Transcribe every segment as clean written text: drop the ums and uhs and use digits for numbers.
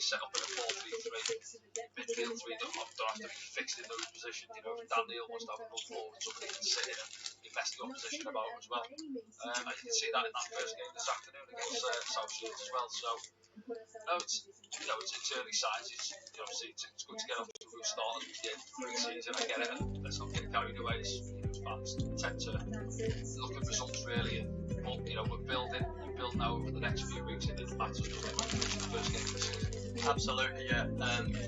set up in a 4-3-3, midfield three don't have to be fixed in those positions. You know, Dan Neil wants to have a run forward, somebody can sit in and mess the opposition about as well. And you can see that in that first game this afternoon against South Shields as well. So, no, it's early signs. It's good to get off to a good start as we did pre-season. I get it. Let's not get carried away. Fans tend to look at results really, but we're building now over the next few weeks, and it matters to the first game of the season. Absolutely, yeah.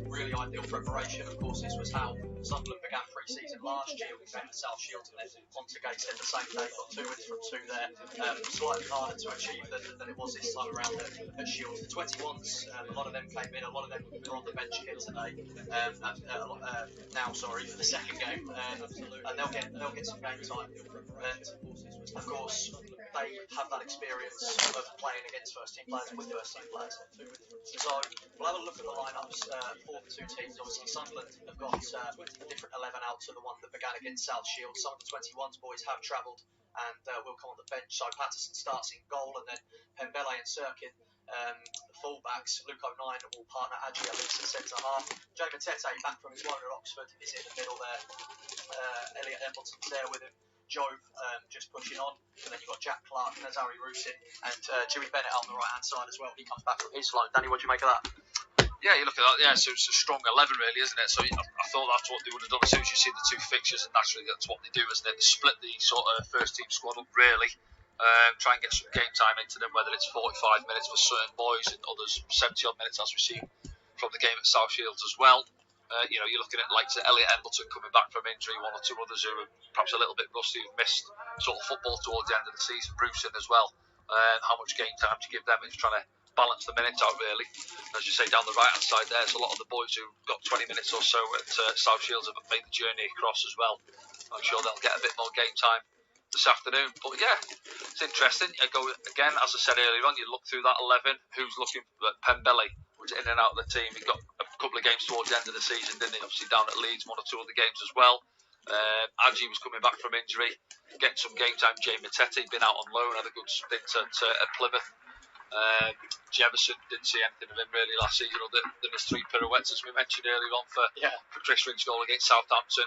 Really ideal preparation. Of course, this was how Sunderland began pre-season last year. We met South Shields and then on to Gateshead the same day. Got 2 wins from 2 there. Slightly harder to achieve than it was this time around at Shields. The 21s, a lot of them came in. A lot of them were on the bench here today. Now, sorry, for the second game, and they'll get some game time. And of course, they have that experience of playing against first-team players and with first-team players. So we'll have a look at the lineups for the 2 teams. Obviously, Sunderland have got a different 11 out to the one that began against South Shields. Some of the 21s boys have travelled and will come on the bench. So Patterson starts in goal, and then Pembele and Sirkin, the full-backs. Luke O'Nien will partner Adji Alex at centre-half. Jamie Tete, back from his loan at Oxford, is in the middle there. Elliot Embleton's there with him. Jove just pushing on, and then you've got Jack Clark, Nazari Rusin, and Jimmy Bennett on the right-hand side as well. He comes back from his loan. Danny, what do you make of that? Yeah, you look at that. Yeah, so it's a strong 11 really, isn't it? So I thought that's what they would have done as soon as you see the 2 fixtures, and naturally that's what they do, isn't it? They split the sort of first-team squad up really, try and get some game time into them, whether it's 45 minutes for certain boys and others 70-odd minutes, as we've seen from the game at South Shields as well. You're looking at like Elliot Embleton coming back from injury, 1 or 2 others who are perhaps a little bit rusty, who've missed sort of football towards the end of the season. Bruce in as well. How much game time to give them? It's trying to balance the minutes out really. As you say, down the right hand side there's a lot of the boys who got 20 minutes or so at South Shields have made the journey across as well. I'm sure they'll get a bit more game time this afternoon. But yeah, it's interesting. I go again, as I said earlier on, you look through that 11. Who's looking at Pembele? Was in and out of the team. He got a couple of games towards the end of the season, didn't he? Obviously down at Leeds, 1 or 2 other games as well. Adji was coming back from injury, getting some game time. Jamie Tete been out on loan, had a good stint at Plymouth. Jefferson, didn't see anything of him really last season other than his 3 pirouettes, as we mentioned earlier on for Chris Ring's goal against Southampton.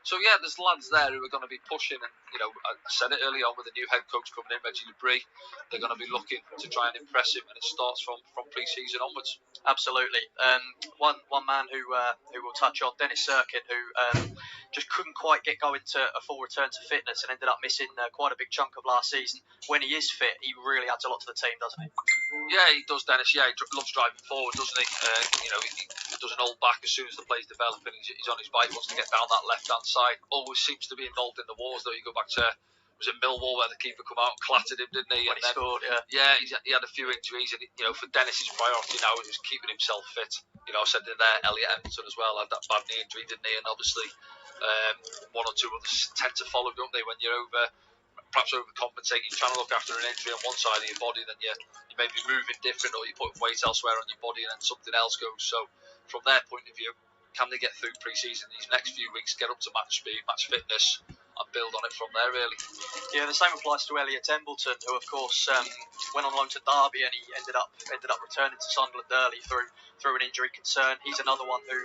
So yeah, there's lads there who are going to be pushing, and I said it early on with the new head coach coming in, Reggie Dupree, they're going to be looking to try and impress him, and it starts from pre-season onwards. Absolutely. One man who we'll touch on, Dennis Sirkin, who just couldn't quite get going to a full return to fitness and ended up missing quite a big chunk of last season. When he is fit, he really adds a lot to the team, doesn't he? Yeah, he does, Dennis. Yeah, he loves driving forward, doesn't he? He doesn't hold back as soon as the play's developing. He's on his bike, wants to get down that left-hand side. Always seems to be involved in the wars, though. You go back to, was it Millwall where the keeper come out and clattered him, didn't he? When he scored, yeah. Yeah, he had a few injuries, and for Dennis, his priority now is keeping himself fit. I said in there, Elliot Embleton as well had that bad knee injury, didn't he? And obviously, 1 or 2 others tend to follow, don't they? When you're perhaps overcompensating, you're trying to look after an injury on one side of your body, then you may be moving different, or you're putting weight elsewhere on your body, and then something else goes. So, from their point of view, can they get through pre-season these next few weeks, get up to match speed, match fitness, and build on it from there, really? Yeah, the same applies to Elliot Embleton, who of course went on loan to Derby, and he ended up returning to Sunderland early through an injury concern. He's another one who,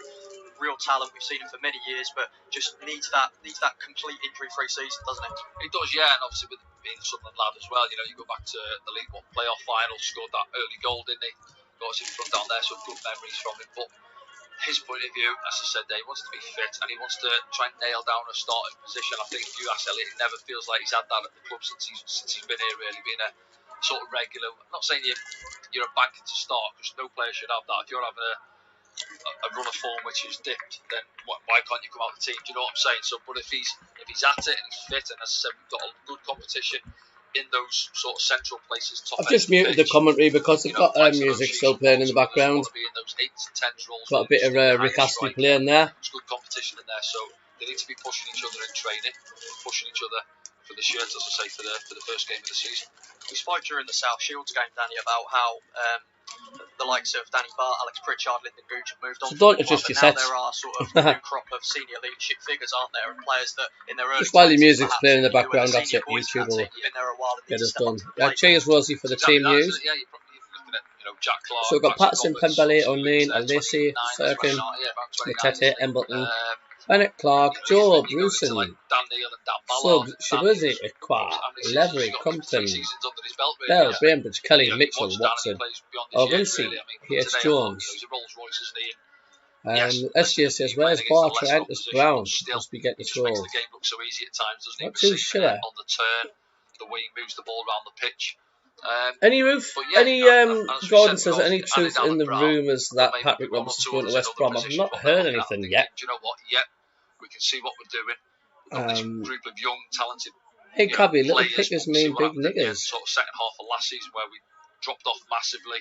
real talent, we've seen him for many years, but just needs that complete injury-free season, doesn't it? He does, yeah, and obviously with being a Sunderland lad as well, you go back to the League One playoff final, scored that early goal, didn't he? Got us in front down there, so good memories from him. But his point of view, as I said there, he wants to be fit and he wants to try and nail down a starting position. I think if you ask Elliot, he never feels like he's had that at the club since he's been here, really, being a sort of regular. I'm not saying you're a banker to start, because no player should have that. If you're having a run of form which is dipped, then why can't you come out of the team? Do you know what I'm saying? So, but if he's at it and he's fit, and as I said, we've got a good competition in those sort of central places. I've just muted the commentary because they've got music still playing in the background. Got a bit of Rick Astley playing there. There's good competition in there, so they need to be pushing each other in training, pushing each other for the shirts, as I say, for the first game of the season. We spoke during the South Shields game, Danny, about how the likes of Danny Bart, Alex Pritchard, Lyndon Gooch have moved on. So don't adjust your sets. Now there are sort of a new crop of senior leadership figures, aren't there, and players that in their early just while the music's playing in the background, that's it. YouTube will get us done. Cheers, Rosie, for the team news. Yeah, you're looking at Jack Clark. So we've got Patterson, Pembele, O'Neill, Alesi, Firkin, Matete, Embleton, Bennett, Clark, Joe, Bruson, Sub, Shibuzi, Ikwa, Levery, Compton, Bell, Bainbridge, Kelly, Mitchell, Watson, O'Vincy, P.H. Jones. SGS says, where's Bartra, Entus, Brown? Must be getting his goals. Not too sure. On the turn, the way he moves the ball around the pitch. Any Gordon says, any truth in the rumours that Patrick Robertson's going to West Brom? I've not heard anything yet. Do you know what? Yet we can see what we're doing. We've got this group of young, talented. Hey, Cabby, little pickers mean big niggers. Sort of second half of last season where we dropped off massively,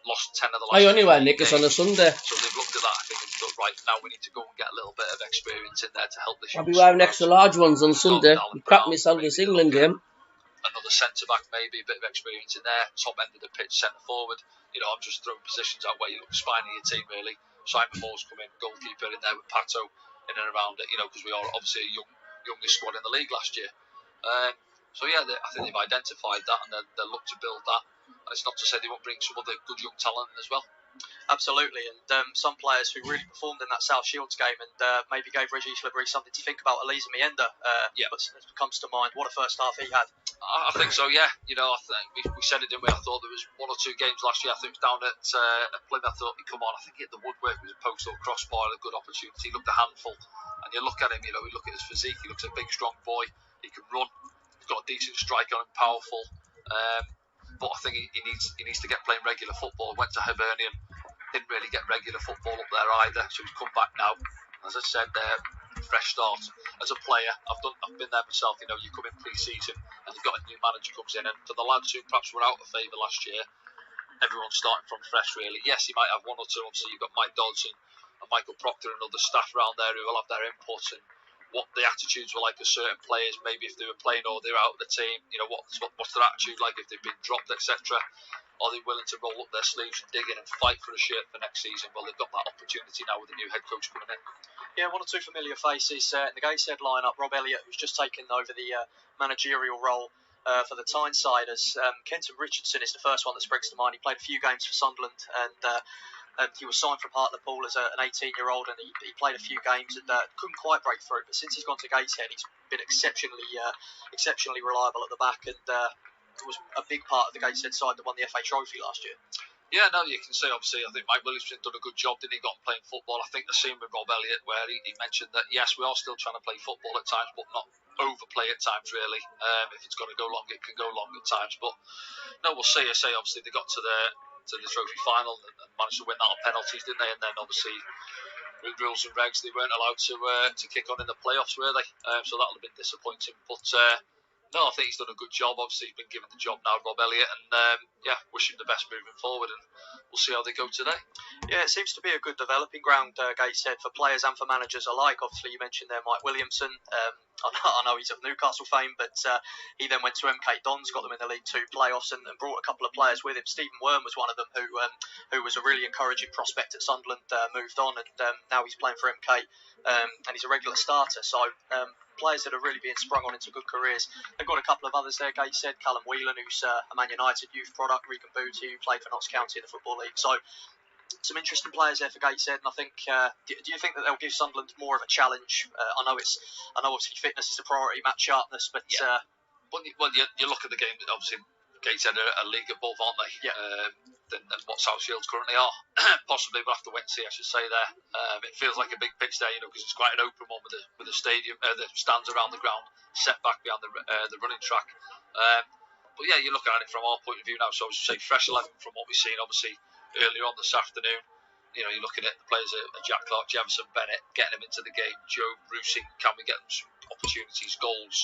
lost 10 of the last. I only wear knickers on a Sunday. So they've looked at that, I think, and thought, right, now we need to go and get a little bit of experience in there to help this. I'll be wearing extra large ones on Sunday. I cracked myself this England game. Another centre back, maybe a bit of experience in there. Top end of the pitch, centre forward. I'm just throwing positions out where you look spine of your team, really. Simon Moore's come in, goalkeeper in there with Pato in and around it, because we are obviously a youngest squad in the league last year. So yeah, I think they've identified that and they'll look to build that. And it's not to say they won't bring some other good young talent in as well. Absolutely, and some players who really performed in that South Shields game and maybe gave Regis Labrie something to think about. Elisa Mienda comes to mind. What a first half he had. I think so, yeah. I think we said it, didn't we? I thought there was 1 or 2 games last year. I think it was down at Plymouth. I thought he'd come on. I think he hit the woodwork with a post or crossbar, a good opportunity. He looked a handful. And you look at him, you look at his physique. He looks a big, strong boy. He can run. He's got a decent strike on him, powerful. But I think he needs to get playing regular football. Went to Hibernian. Didn't really get regular football up there either, so he's come back now. As I said, fresh start as a player. I've been there myself. You come in pre-season and you've got a new manager comes in, and for the lads who perhaps were out of favour last year, everyone's starting from fresh. Really, yes, you might have 1 or 2. Obviously, you've got Mike Dodson and Michael Proctor and other staff around there who will have their input and what the attitudes were like of certain players. Maybe if they were playing or they're out of the team, what's their attitude like if they've been dropped, etc. Are they willing to roll up their sleeves and dig in and fight for a shirt for next season? Well, they've got that opportunity now with the new head coach coming in. Yeah, 1 or 2 familiar faces in the Gateshead lineup. Rob Elliott, who's just taken over the managerial role for the Tynesiders. Kenton Richardson is the first one that springs to mind. He played a few games for Sunderland and he was signed from Hartlepool as an 18-year-old, and he played a few games and couldn't quite break through. But since he's gone to Gateshead, he's been exceptionally reliable at the back, and was a big part of the Gateshead side that won the FA Trophy last year. Yeah, no, you can see, obviously, I think Mike Williamson done a good job, didn't he, got playing football. I think the same with Rob Elliott, where he mentioned that, yes, we are still trying to play football at times, but not overplay at times, really. If it's got to go long, it can go long at times. But, no, we'll see. I say, obviously, they got to the trophy final and managed to win that on penalties, didn't they? And then, obviously, with rules and regs, they weren't allowed to kick on in the playoffs, were they? So that'll have been disappointing. But, no, I think he's done a good job. Obviously, he's been given the job now, Rob Elliott, and wish him the best moving forward, and we'll see how they go today. Yeah, it seems to be a good developing ground, Gateshead, for players and for managers alike. Obviously, you mentioned there Mike Williamson. I know he's of Newcastle fame, but he then went to MK Dons, got them in the League 2 playoffs, and brought a couple of players with him. Stephen Worm was one of them, who was a really encouraging prospect at Sunderland, moved on, and now he's playing for MK, and he's a regular starter. So players that are really being sprung on into good careers. They've got a couple of others there, Gateshead. Callum Whelan, who's a Man United youth product. Regan Booty, who played for Notts County in the Football League. So some interesting players there for Gateshead, and I think. Do you think that they'll give Sunderland more of a challenge? I know obviously fitness is a priority, match sharpness, but well, you look at the game. Obviously, Gateshead are a league above, aren't they? Yeah. Than what South Shields currently are. Possibly we'll have to wait and see, I should say there. It feels like a big pitch there, because it's quite an open one with the stadium, the stands around the ground, set back behind the running track. But yeah, you look at it from our point of view now. So I would say fresh 11 from what we've seen, obviously earlier on this afternoon. You're looking at the players Jack Clark, Jefferson, Bennett, getting them into the game. Joe Brucing, can we get them some opportunities, goals?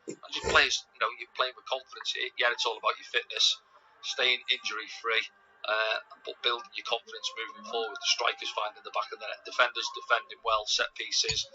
And just players, you're playing with confidence. Yeah, it's all about your fitness, staying injury free, but building your confidence moving forward. The strikers finding the back of the net, defenders defending well, set pieces,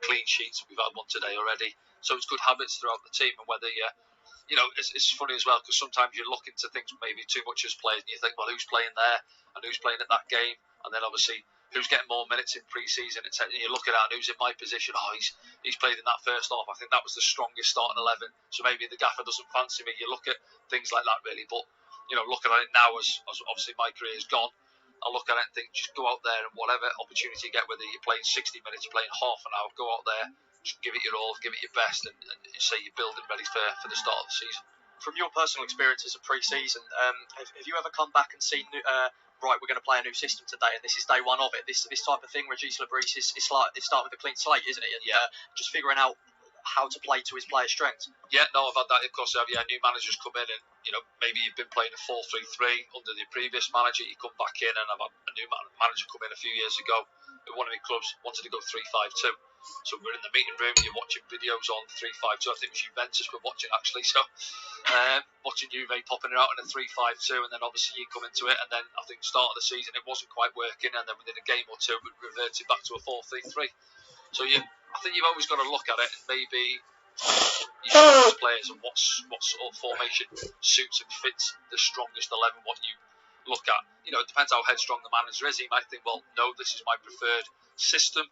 clean sheets. We've had one today already, so it's good habits throughout the team. And whether it's funny as well, because sometimes you look into things maybe too much as players, and you think, well, who's playing there and who's playing at that game, and then obviously who's getting more minutes in pre-season, etc. And you look at that, and who's in my position. Oh, he's played in that first half. I think that was the strongest starting 11. So maybe the gaffer doesn't fancy me. You look at things like that, really. But looking at it now as obviously my career is gone, I look at it and think, just go out there and whatever opportunity you get, whether you're playing 60 minutes, you're playing half an hour, go out there, just give it your all, give it your best, and say you're building ready for the start of the season. From your personal experiences of pre-season, have you ever come back and seen, right, we're going to play a new system today, and this is day one of it? This type of thing, Regis Lebris, it's like it's starting with a clean slate, isn't it? And, just figuring out how to play to his players' strengths. Yeah, no, I've had that. Of course, new managers come in, and maybe you've been playing a 4-3-3 under the previous manager. You come back in, and I've had a new manager come in a few years ago. One of my clubs wanted to go 3-5-2. So we're in the meeting room, you're watching videos on 3-5-2. I think it was Juventus we're watching actually. So watching Juve popping it out in a 3-5-2, and then obviously you come into it, and then I think start of the season it wasn't quite working, and then within a game or two we reverted back to a 4-3-3. So I think you've always got to look at it and maybe you show as players and what sort of formation suits and fits the strongest 11. What you look at, it depends how headstrong the manager is. He might think, well, no, this is my preferred system.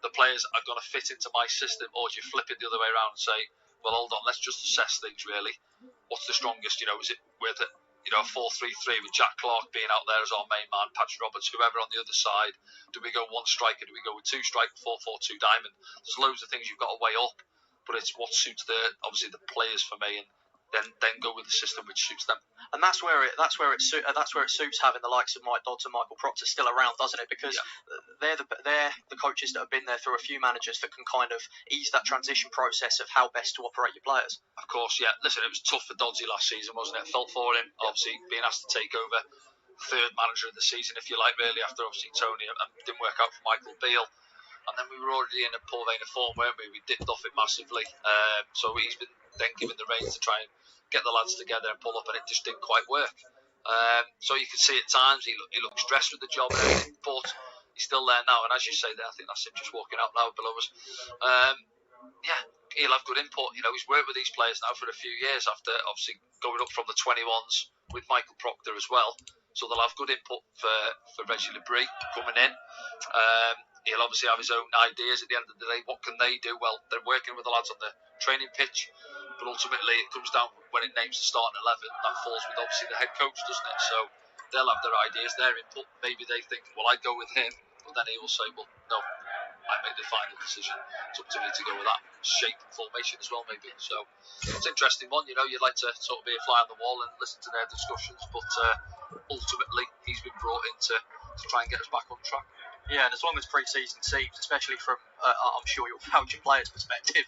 The players are going to fit into my system, or do you flip it the other way around and say, well, hold on, let's just assess things really. What's the strongest? Is it worth it? A 4-3-3 with Jack Clark being out there as our main man, Patrick Roberts, whoever on the other side. Do we go one striker? Do we go with two strikers, 4-4-2 diamond? There's loads of things you've got to weigh up, but it's what suits obviously the players for me, and then go with the system which suits them. And that's where it suits having the likes of Mike Dodds and Michael Proctor still around, doesn't it? Because they're the coaches that have been there through a few managers that can kind of ease that transition process of how best to operate your players. Of course, yeah. Listen, it was tough for Doddsy last season, wasn't it? It felt for him, obviously being asked to take over third manager of the season, if you like, really, after obviously Tony, and didn't work out for Michael Beale. And then we were already in a poor vein of form, weren't we? We dipped off it massively. So he's been then given the reins to try and get the lads together and pull up, and it just didn't quite work. So you can see at times he looked stressed with the job and everything, but he's still there now. And as you say there, I think that's him just walking out now below us. He'll have good input. He's worked with these players now for a few years after obviously going up from the 21s with Michael Proctor as well. So they'll have good input for Regis Lebris coming in. He'll obviously have his own ideas at the end of the day. What can they do? Well, they're working with the lads on the training pitch, but ultimately it comes down when it names the starting 11. That falls with obviously the head coach, doesn't it? So they'll have their ideas, their input. Maybe they think, well, I'd go with him, but then he will say, well, no, I make the final decision. It's up to me to go with that shape and formation as well, maybe. So it's an interesting one. You'd like to sort of be a fly on the wall and listen to their discussions, but ultimately he's been brought in to try and get us back on track. Yeah, and as long as pre-season seems, especially from, I'm sure you'll vouch your players' perspective,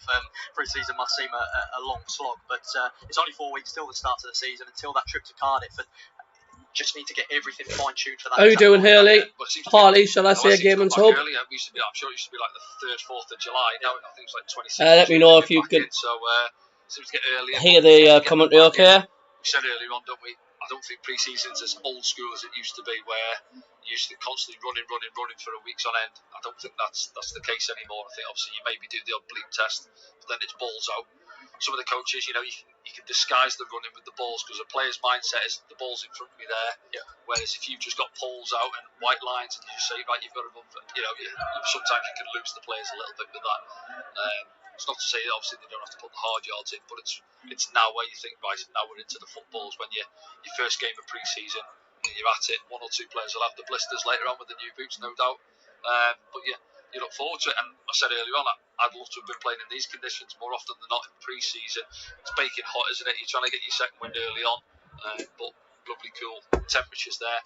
pre-season must seem a long slog, but it's only 4 weeks till the start of the season, until that trip to Cardiff, and just need to get everything fine-tuned for that. How are you doing, Hurley? Harley, shall I say a game and hub? I'm sure it used to be like the 3rd, 4th of July. Now I think it's like 26th. Let me know if you can seems to get earlier. Hear the commentary, okay? We said earlier on, don't we? I don't think pre-season's as old school as it used to be, where you used to constantly running for a weeks on end. I don't think that's the case anymore. I think obviously you maybe do the odd bleep test, but then it's balls out. Some of the coaches, you can disguise the running with the balls, because a player's mindset is the ball's in front of me there. Yeah. Whereas if you've just got poles out and white lines and you just say, right, you've got to run for, sometimes you can lose the players a little bit with that. It's not to say that obviously they don't have to put the hard yards in, but it's now where you think, right, now we're into the footballs. When your first game of pre-season, you're at it, 1 or 2 players will have the blisters later on with the new boots, no doubt. But yeah, you look forward to it. And I said earlier on, I'd love to have been playing in these conditions more often than not in pre-season. It's baking hot, isn't it? You're trying to get your second wind early on, but lovely cool temperatures there.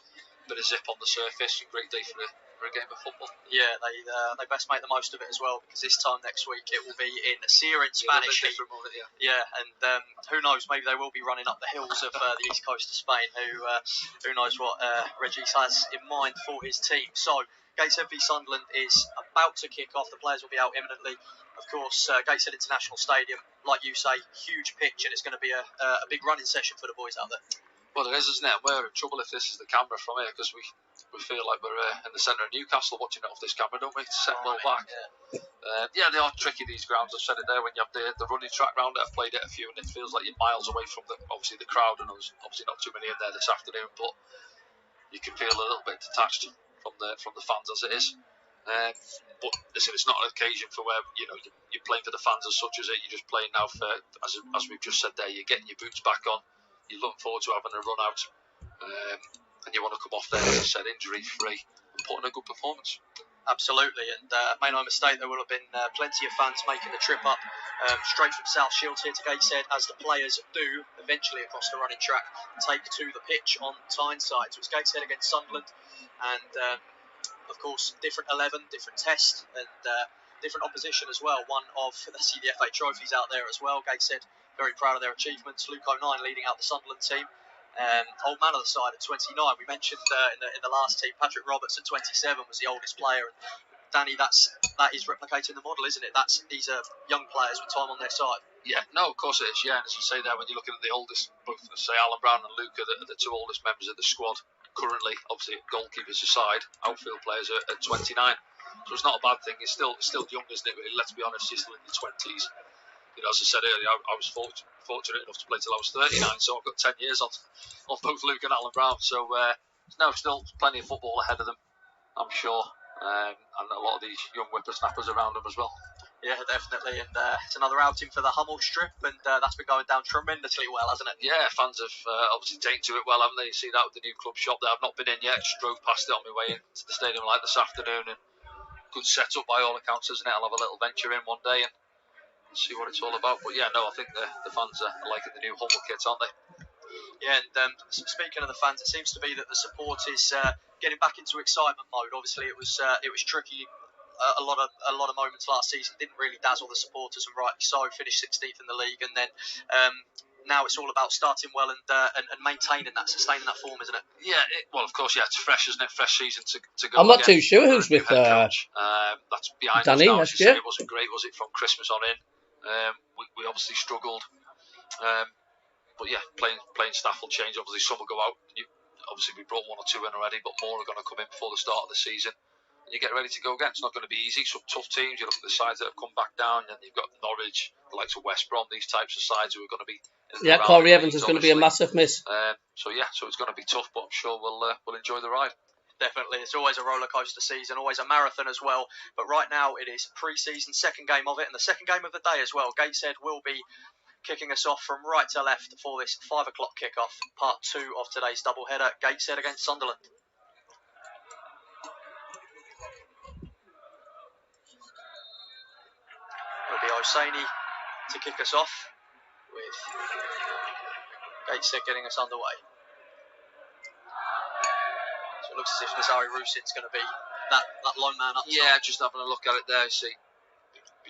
Bit of zip on the surface, a great day for a game of football. Yeah, they best make the most of it as well, because this time next week it will be in Syrian Spanish heat. Yeah, and who knows, maybe they will be running up the hills of the east coast of Spain. Who knows what Regis has in mind for his team. So Gateshead v Sunderland is about to kick off. The players will be out imminently. Of course, Gateshead International Stadium, like you say, huge pitch, and it's going to be a big running session for the boys out there. Well, it is, isn't it? We're in trouble if this is the camera from here, because we feel like we're in the centre of Newcastle watching it off this camera, don't we? It's set well back. Yeah. They are tricky, these grounds. I've said it there, when you have the running track round it. I've played it a few, and it feels like you're miles away from obviously the crowd, and there's obviously not too many in there this afternoon, but you can feel a little bit detached from the fans as it is. But listen, it's not an occasion for where you're playing for the fans as such, as it. You're just playing now for, as we've just said there, you're getting your boots back on. You're looking forward to having a run out and you want to come off there, as I said, injury-free and put in a good performance. Absolutely, and make no mistake, there will have been plenty of fans making the trip up straight from South Shields here to Gateshead, as the players do eventually across the running track take to the pitch on Tyneside. So it's Gateshead against Sunderland, and of course, different 11, different test, and different opposition as well. One of the CDFA trophies out there as well. Gateshead very proud of their achievements. Luke O'Nien leading out the Sunderland team. Old man of the side at 29. We mentioned in the last team, Patrick Roberts at 27 was the oldest player. And Danny, that is replicating the model, isn't it? These are young players with time on their side. Yeah, no, of course it is. Yeah, and as you say there, when you're looking at the oldest, both say Alan Brown and Luke are the two oldest members of the squad currently. Obviously, goalkeepers aside, outfield players are at 29. So it's not a bad thing. It's still young, isn't it? Really, let's be honest, you're still in your 20s. You know, as I said earlier, I was fortunate enough to play till I was 39, so I've got 10 years on both Luke and Alan Brown. So no, still plenty of football ahead of them, I'm sure, and a lot of these young whippersnappers around them as well. Yeah, definitely, and it's another outing for the Hummel strip, and that's been going down tremendously well, hasn't it? Yeah, fans have obviously taken to it well, haven't they? You see that with the new club shop that I've not been in yet. Just drove past it on my way into the stadium like this afternoon, and good setup by all accounts, isn't it? I'll have a little venture in one day and see what it's all about. But yeah, no, I think the fans are liking the new Hummel kits, aren't they? Yeah, and speaking of the fans, it seems to be that the support is getting back into excitement mode. Obviously, it was tricky. A lot of moments last season didn't really dazzle the supporters, and rightly so. Finished 16th in the league, and then now it's all about starting well and maintaining that, sustaining that form, isn't it? Yeah, well, of course, yeah, it's fresh, isn't it? Fresh season to go. I'm not too sure who's with that's behind Danny. us now. It wasn't great, was it, from Christmas on in? We obviously struggled, but yeah, playing staff will change. Obviously, some will go out. Obviously, we brought 1 or 2 in already, but more are going to come in before the start of the season. And you get ready to go again. It's not going to be easy. Some tough teams. You look at the sides that have come back down, and you've got Norwich, the likes of West Brom, these types of sides who are going to be. Yeah, Corey Evans is going to be a massive miss. So it's going to be tough, but I'm sure we'll enjoy the ride. Definitely, it's always a roller coaster season, always a marathon as well. But right now it is pre-season, second game of it, and the second game of the day as well. Gateshead will be kicking us off from right to left for this 5 o'clock kickoff, part 2 of today's doubleheader. Gateshead against Sunderland. It'll be Hosseini to kick us off, with Gateshead getting us underway. So it looks as if Nazari Rusin's going to be that lone man up top. Yeah, just having a look at it there, you see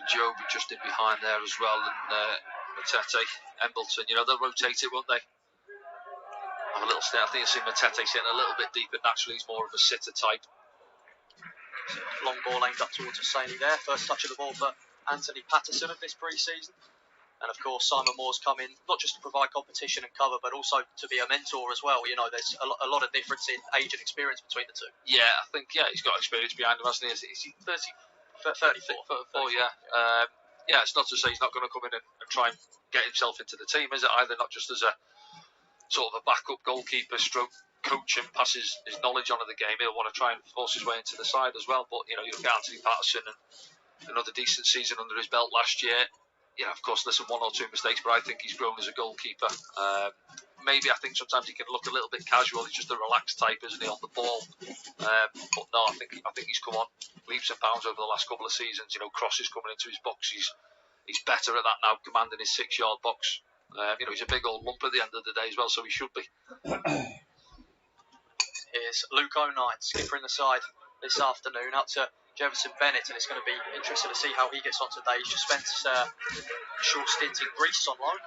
Joe just in behind there as well, and Matete, Embleton, they'll rotate it, won't they? Have a little stint. I think you see Matete sitting a little bit deeper. Naturally, he's more of a sitter type. Long ball aimed up towards Hosseini there. First touch of the ball for Anthony Patterson of this pre-season. And of course, Simon Moore's come in not just to provide competition and cover, but also to be a mentor as well. There's a lot of difference in age and experience between the two. Yeah, I think he's got experience behind him, hasn't he? Is he 34? Yeah. Yeah, it's not to say he's not going to come in and try and get himself into the team, is it? Either not just as a sort of a backup goalkeeper, stroke coach, and pass his knowledge on of the game. He'll want to try and force his way into the side as well. But you look at Anthony Patterson and another decent season under his belt last year. Yeah, of course, there's 1 or 2 mistakes, but I think he's grown as a goalkeeper. Maybe I think sometimes he can look a little bit casual. He's just a relaxed type, isn't he, on the ball? But no, I think he's come on leaps and bounds over the last couple of seasons. Crosses coming into his box. He's better at that now, commanding his 6-yard box. He's a big old lump at the end of the day as well, so he should be. Here's Luke O'Nien, skipper in the side this afternoon, up to Jefferson Bennett, and it's going to be interesting to see how he gets on today. He's just spent a short stint in Greece on loan.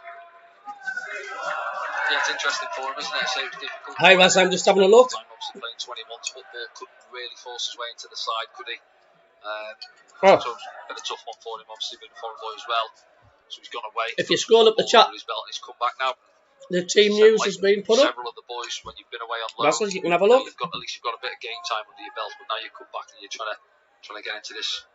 Yeah, it's interesting for him, isn't it? So it's difficult. Hi, Raz, I'm just having a look. Obviously playing 21's football, couldn't really force his way into the side, could he? So it's been a tough one for him, obviously being a foreign boy as well. So he's gone away. If you scroll up the chat, his belt, he's come back now. The team news has been put up. Several of the boys, when you've been away on loan, Russell, you can have a look. At least you've got a bit of game time under your belt, but now you come back and you're trying to get into this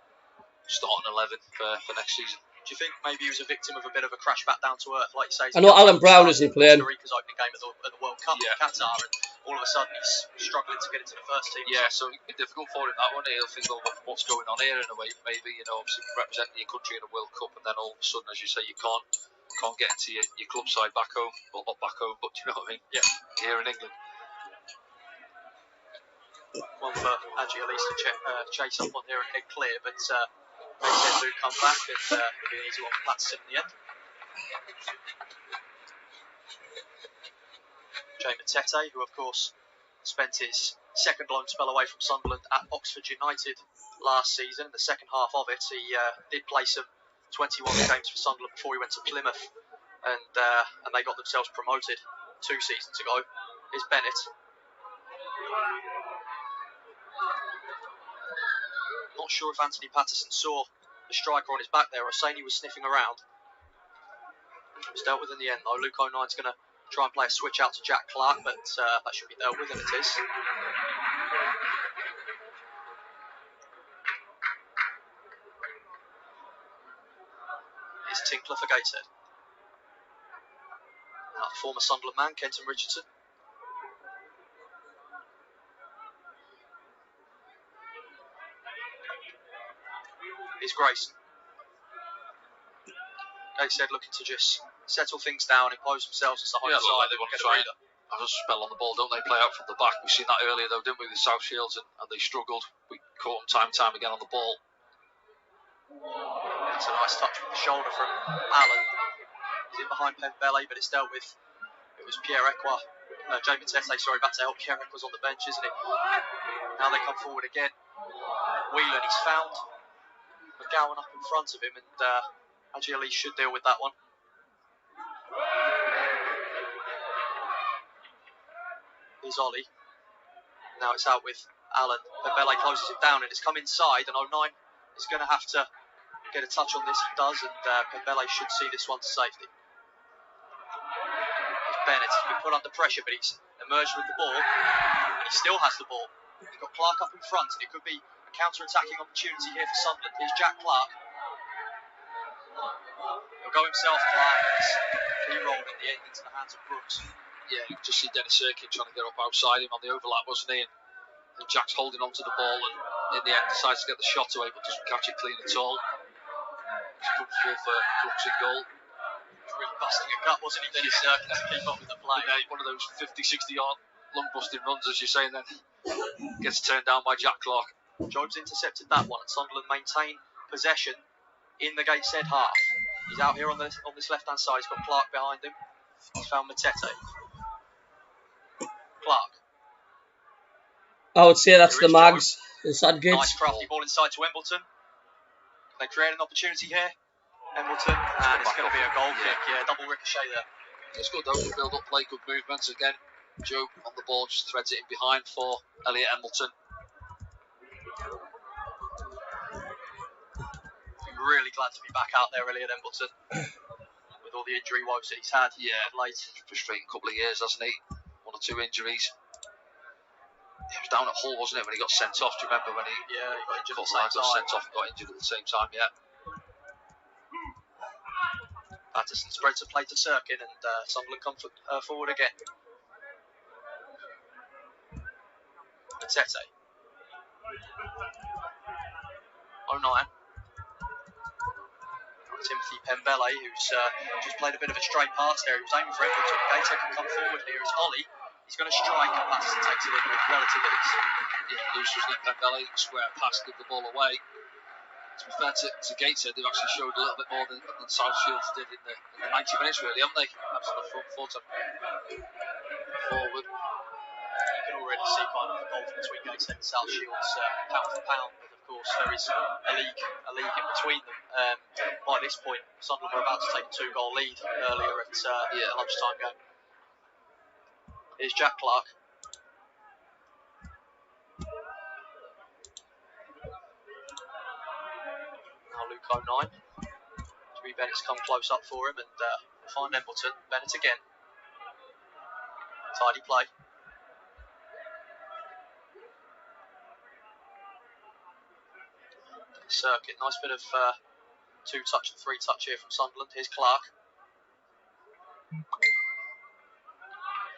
starting 11 for next season. Do you think maybe he was a victim of a bit of a crash back down to earth, like you say? I know Alan Brown isn't playing. Costa Rica's opening game at the World Cup in Qatar, and all of a sudden he's struggling to get into the first team. Yeah, so it'd be difficult for him that one. He'll think, well, what's going on here in a way? Maybe obviously representing your country in a World Cup, and then all of a sudden, as you say, you can't get into your club side back home. Well, not back home, but you know what I mean? Yeah. Here in England. one for Adji Elise to chase up on here and head clear, but Gateshead do come back and it'll be an easy one for Patterson in the end. Jamie Tete, who of course spent his second loan spell away from Sunderland at Oxford United last season. In the second half of it, he did play some 21 games for Sunderland before he went to Plymouth, and they got themselves promoted 2 seasons ago. Is Bennett. Not sure if Anthony Patterson saw the striker on his back there. Hosseini was sniffing around. It was dealt with in the end though. Luke O'Nine's going to try and play a switch out to Jack Clark, but that should be dealt with, and it is. It's Tinkler for Gateshead. Now, former Sunderland man, Kenton Richardson. Here's Grayson. Gateshead looking to just settle things down, impose themselves as the home side. They want to try and have a spell on the ball, don't they? Play out from the back. We've seen that earlier though, didn't we, with South Shields, and they struggled. We caught them time and time again on the ball. That's a nice touch with the shoulder from Allen. He's in behind Pembele, but it's dealt with. It was Pierre Equa, Jamie Tete, sorry, back to help. Pierre Equa's on the bench, isn't it? Now they come forward again. Whelan, he's found McGowan up in front of him, and Adji Elise should deal with that one. Here's Ollie. Now it's out with Allen. Pembele closes it down, and it's come inside, and O'Nine is going to have to get a touch on this. He does, and Pembele should see this one to safety. Bennett, he's been put under pressure, but he's emerged with the ball, and he still has the ball. He's got Clark up in front, and it could be a counter-attacking opportunity here for Sunderland. Here's Jack Clark. He'll go himself, Clark. He rolled in the end into the hands of Brooks. Yeah, you just see Dennis Erkin trying to get up outside him on the overlap, wasn't he? And Jack's holding on to the ball, and in the end decides to get the shot away, but doesn't catch it clean at all. He's comfortable for Brooks in goal. Really busting a gut, wasn't he, Dennis Erkin, to keep up with the play? One of those 50, 60 yard long busting runs, as you say, and then gets turned down by Jack Clark. Jobs intercepted that one, and Sunderland maintain possession in the Gateshead half. He's out here on this left hand side. He's got Clark behind him. He's found Matete. Clark. I would say that's the Mags inside Gibbs. Nice crafty ball inside to Embleton. They create an opportunity here. Embleton, and it's going to be a goal kick. Yeah, double ricochet there. It's good though to build up play, good movements again. Joe on the ball just threads it in behind for Elliot Embleton. Really glad to be back out there, Elliot Embleton, with all the injury woes that he's had. Yeah, of late. Frustrating couple of years, hasn't he? 1 or 2 injuries. He was down at Hull, wasn't it, when he got sent off? Do you remember when he got injured at the same same time? Got sent off and got injured at the same time, yeah. Patterson spreads a play to Sirkin, and Sunderland come forward again. Matete. O'Nine. Timothy Pembele, who's just played a bit of a straight pass there. He was aiming for Embleton. Gateshead can come forward here. It's Ollie. He's going to strike, and Patterson takes it in with relative ease. Yeah, loose was Nick Pembele. Square pass, give the ball away. To be fair to Gateshead, they've actually showed a little bit more than South Shields did in the 90 minutes, really, haven't they? Absolutely front foot and forward. You can already see kind of the gulf between Gateshead and South Shields, pound for pound. But of course, there is a league in between them. By this point, Sunderland were about to take a 2-goal lead earlier at the lunchtime game. Here's Jack Clark. Now Luke O'Nine. Three Bennett's come close up for him, and find Embleton. Bennett again. Tidy play. Circuit, nice bit of 2-touch and 3-touch here from Sunderland. Here's Clark.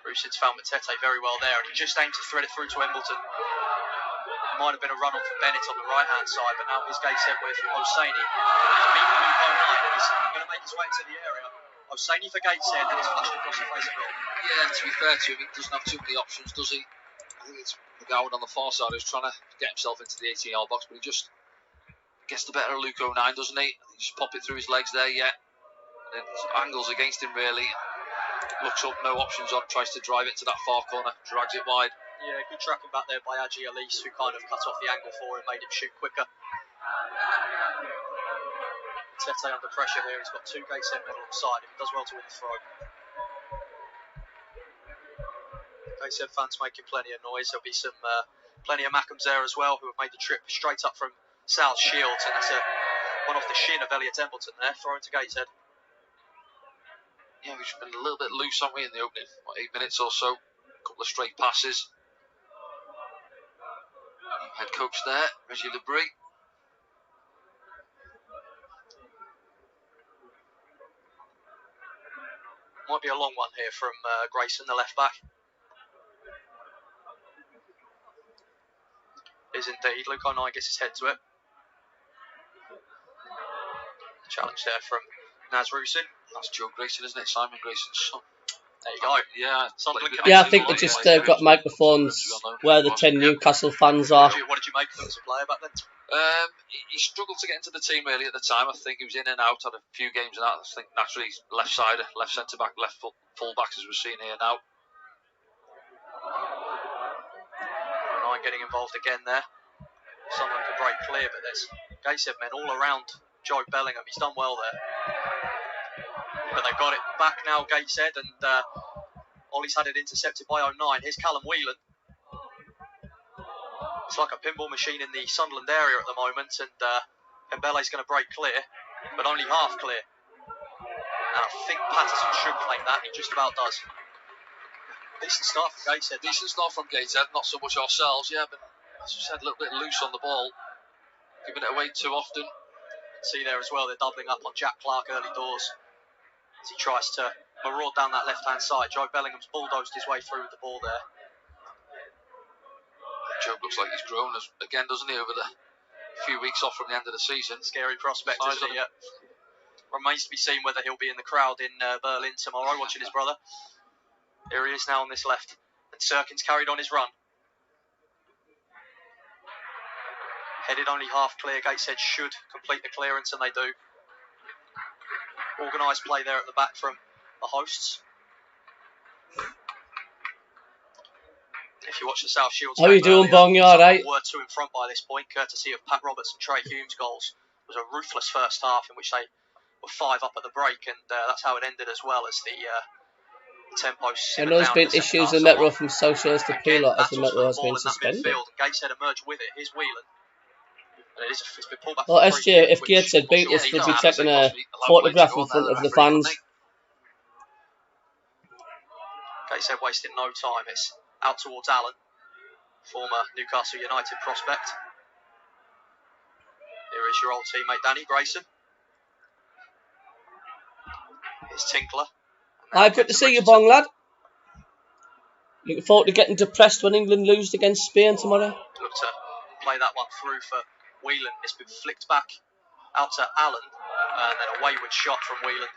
Rusit's found Matete very well there, and he just aimed to thread it through to Embleton. It might have been a run on for Bennett on the right-hand side, but now here's Gateshead with Hosseini. He's beaten Luke O'Nine, and he's going to make his way into the area. Hosseini for Gateshead, and it's flashed across the face of goal. Yeah, to be fair to him, he doesn't have too many options, does he? I think it's McGowan on the far side who's trying to get himself into the 18-yard box, but he just gets the better of Luke 09, doesn't he? He just pop it through his legs there, yeah. And then angles against him, really. Looks up, no options on, tries to drive it to that far corner, drags it wide. Yeah, good tracking back there by Aji Elise, who kind of cut off the angle for him, made him shoot quicker. Tete under pressure here, he's got 2 Gateshead men alongside him, he does well to win the throw. Gateshead fans making plenty of noise, there'll be some plenty of MACKEMs there as well, who have made the trip straight up from South Shields, and that's one off the shin of Elliot Embleton there, throwing to Gateshead. Yeah, we've been a little bit loose, haven't we, in the opening 8 minutes or so. A couple of straight passes. Head coach there, Reggie Labrie. Might be a long one here from Grayson, the left back. Is indeed. Luke 09 gets his head to it. Challenge there from Naz Rusin. That's Joe Grayson, isn't it? Simon Grayson's son. There you go. Yeah, yeah, I think they just got microphones where the 10 Newcastle fans are. What did you make of him as a player back then? He struggled to get into the team really at the time. I think he was in and out, had a few games and that. I think naturally left side, left centre back, left full back as we're seeing here now. Nine getting involved again there. Someone can break clear, but there's Gateshead men all around Joe Bellingham. He's done well there. But they've got it back now, Gateshead, and Ollie's had it intercepted by 09. Here's Callum Whelan. It's like a pinball machine in the Sunderland area at the moment, and Mbele's going to break clear, but only half clear. And I think Patterson should claim that, he just about does. Decent start from Gateshead. Decent start from Gateshead, not so much ourselves, yeah, but as we said, a little bit loose on the ball, giving it away too often. See there as well, they're doubling up on Jack Clark early doors as he tries to maraud down that left-hand side. Joe Bellingham's bulldozed his way through with the ball there. Joe looks like he's grown again, doesn't he, over the few weeks off from the end of the season. Scary prospect, isn't he? Yeah. Remains to be seen whether he'll be in the crowd in Berlin tomorrow, watching his brother. Here he is now on this left. And Serkin's carried on his run. Headed only half clear. Gateshead should complete the clearance, and they do. Organised play there at the back from the hosts. If you watch the South Shields, how are you doing, Bong? You alright? Were 2 in front by this point, courtesy of Pat Roberts and Trey Humes' goals. It was a ruthless first half in which they were 5 up at the break, and that's how it ended as well as the tempo. I know there's been issues with Metro from South Shields to Peelot as the Metro has been suspended. Gateshead emerged with it. Here's Whelan. It's been pulled back. Well, SJ, if Gateshead beat us, we'd be checking a photograph in front of the fans. Gateshead wasting no time. It's out towards Allen, former Newcastle United prospect. Here is your old teammate Danny Grayson. Here's Tinkler. Hi, good to see you, Bong lad. Looking forward to getting depressed when England lose against Spain tomorrow. Look to play that one through for Whelan. It's been flicked back out to Allen, and then a wayward shot from Whelan.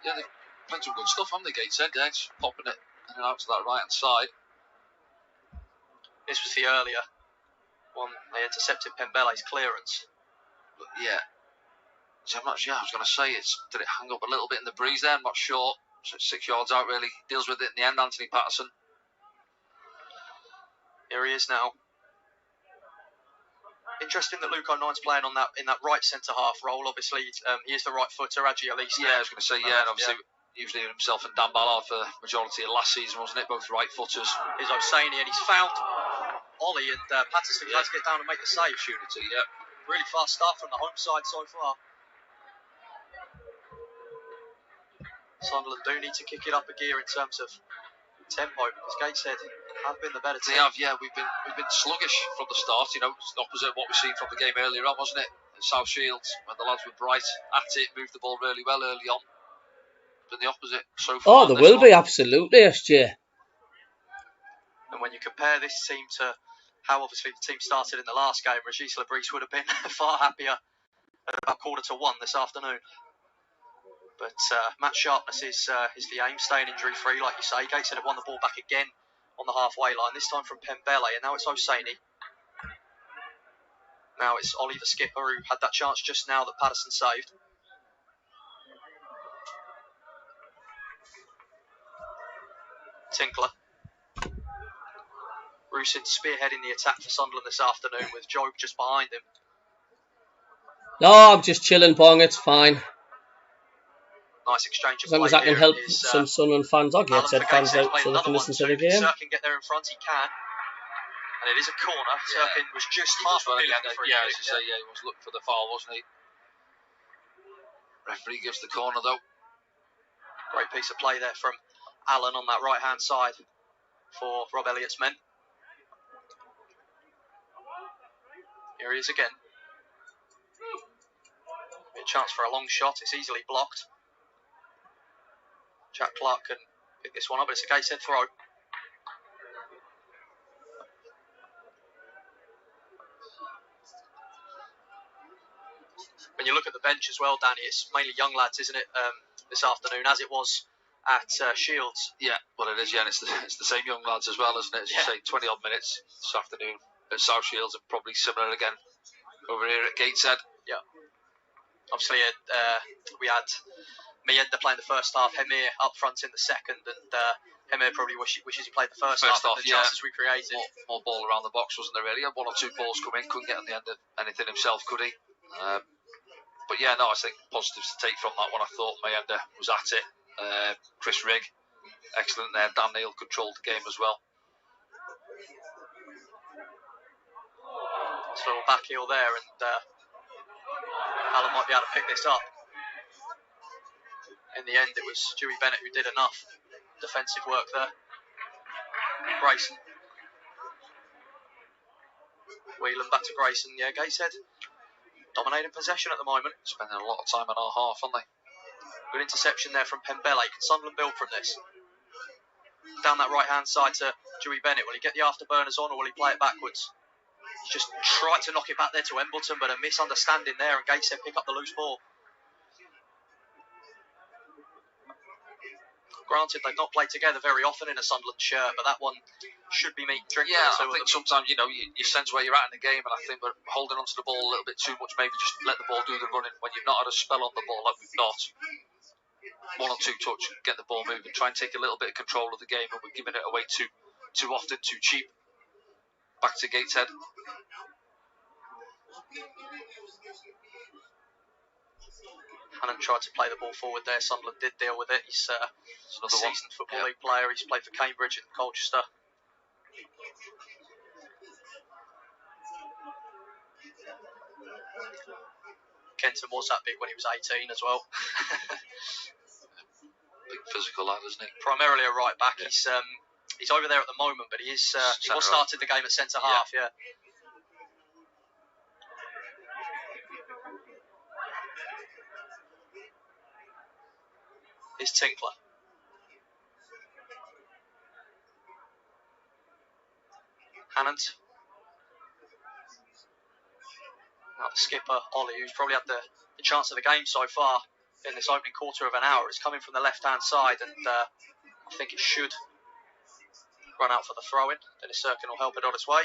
Yeah, they've played some good stuff, haven't they, Gateshead? They're just popping it in and out to that right-hand side. This was the earlier one. They intercepted Pembele's clearance. But yeah, so I'm not sure. I was going to say, did it hang up a little bit in the breeze there? I'm not sure. So it's 6 yards out, really. Deals with it in the end, Anthony Patterson. Here he is now. Interesting that Luke 09's playing on that in that right centre half role. Obviously, he is the right footer. Aji Elise. Yeah, I was going to say, yeah, and obviously usually himself and Dan Ballard for the majority of last season, wasn't it? Both right footers. Here's Hosseini, and he's found Ollie, and Patterson has to get down and make the save. Opportunity, yeah. Really fast start from the home side so far. Sunderland do need to kick it up a gear in terms of tempo, because Gateshead have been the better team. They have, yeah. We've been sluggish from the start. You know, it's the opposite of what we've seen from the game earlier on, wasn't it? At South Shields, when the lads were bright at it, moved the ball really well early on. Been the opposite so far. Oh, there will be, absolutely, SJ. And when you compare this team to how obviously the team started in the last game, Regis Labrie would have been far happier at about 1:45 this afternoon. But match sharpness is the aim, staying injury free, like you say. Gateshead have won the ball back again on the halfway line, this time from Pembele, and now it's Osaini. Now it's Ollie the skipper who had that chance just now that Patterson saved. Tinkler. Rusin spearheading the attack for Sunderland this afternoon with Job just behind him. No, I'm just chilling, Pong. It's fine. Nice exchange of as long as I can help some Sunderland fans or Gateshead fans out so they can listen to the game. Sir can get there in front, he can. And it is a corner. Sirkin was just half a million for he was looking for the foul, wasn't he? Referee gives the corner though. Great piece of play there from Allen on that right hand side for Rob Elliott's men. Here he is again. A chance for a long shot, it's easily blocked. Jack Clark can pick this one up, but it's a Gateshead throw. When you look at the bench as well, Danny, it's mainly young lads, isn't it, this afternoon, as it was at Shields? Yeah, well it is, yeah, and it's the same young lads as well, isn't it? As you say, 20-odd minutes this afternoon at South Shields, and probably similar again over here at Gateshead. Yeah. Obviously, we had Mienda playing the first half, Hemir up front in the second, and Hemir probably wishes he played the first half of the chances we created. More ball around the box, wasn't there, really? He had one or two balls come in, couldn't get on the end of anything himself, could he? But yeah, no, I think positives to take from that one. I thought Mienda was at it. Chris Rigg, excellent there. Dan Neil controlled the game as well. It's a little back heel there, and Alan might be able to pick this up. In the end, it was Dewey Bennett who did enough defensive work there. Grayson. Whelan back to Grayson. Yeah, Gateshead dominating possession at the moment. Spending a lot of time in our half, aren't they? Good interception there from Pembele. Can Sunderland build from this? Down that right-hand side to Dewey Bennett. Will he get the afterburners on, or will he play it backwards? He's just tried to knock it back there to Embleton, but a misunderstanding there, and Gateshead pick up the loose ball. Granted, they've not played together very often in a Sunderland shirt, but that one should be meat and drink. Yeah, I think sometimes, you know, you sense where you're at in the game, and I think we're holding onto the ball a little bit too much. Maybe just let the ball do the running when you've not had a spell on the ball like we've got. One or two touch, get the ball moving, try and take a little bit of control of the game, and we're giving it away too often, too cheap. Back to Gateshead. Hannon tried to play the ball forward there. Sunderland did deal with it. He's a seasoned Football League player. He's played for Cambridge and Colchester. Kenton was that big when he was 18 as well. Big physical lad, isn't he? Primarily a right back. Yeah. He's over there at the moment, but he was started the game at centre half. Yeah. Is Tinkler. Hannant. Now the skipper, Ollie, who's probably had the chance of the game so far in this opening quarter of an hour, is coming from the left-hand side, and I think it should run out for the throw-in. Dennis Sirkin will help it on its way.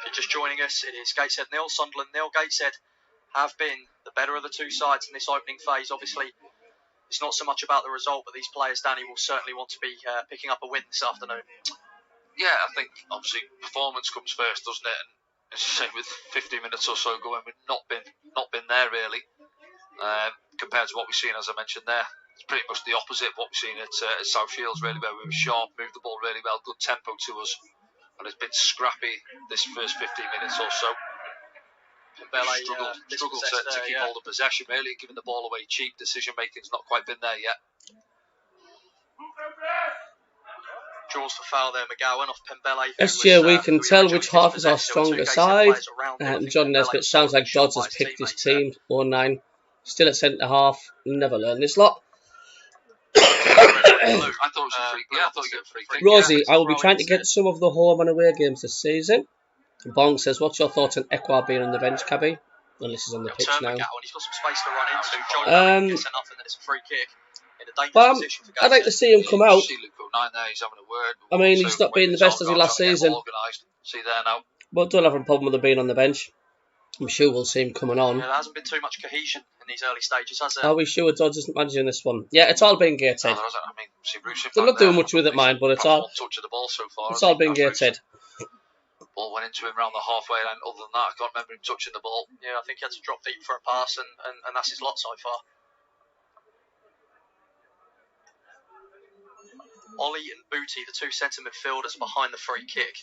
If you're just joining us, it is Gateshead 0, Sunderland 0. Gateshead have been the better of the two sides in this opening phase. Obviously, it's not so much about the result, but these players, Danny, will certainly want to be picking up a win this afternoon. Yeah, I think obviously performance comes first, doesn't it? And as you say, with 15 minutes or so going, we've not been there really, compared to what we've seen, as I mentioned there. It's pretty much the opposite of what we've seen at South Shields, really, where we were sharp, moved the ball really well, good tempo to us. And it's been scrappy this first 15 minutes or so. Struggled to keep hold of possession, really, giving the ball away cheap. Decision making's not quite been there yet. Draws for foul there, McGowan off Pembele. This year we can tell which half is our stronger side. John Nesbitt sounds like Dodds has picked his team. 0-9. Still at centre half. Never learned this lot. I thought it was a free kick. Rosie, I will be trying to get some of the home and away games this season. Bonk says, what's your thoughts on Ekwah being on the bench, Cabby? Well, this is on the pitch now. And he's got some space to run into. Joe gets enough, and then it's a free kick. In a dangerous position for I'd like to see him come out. See Luke 9 there, he's having a word. I mean, he's not been the best as he last season. See there now. But don't have a problem with him being on the bench. I'm sure we'll see him coming on. Yeah, there hasn't been too much cohesion in these early stages, has there? Are we sure Dodds isn't managing this one? Yeah, it's all been Gateshead. No, I mean, see they're not doing much with it, mind, but it's all. Touch of the ball so far. It's all been Gateshead. Ball went into him around the halfway line. Other than that, I can't remember him touching the ball. Yeah, I think he had to drop deep for a pass, and that's his lot so far. Ollie and Booty, the two centre midfielders behind the free kick.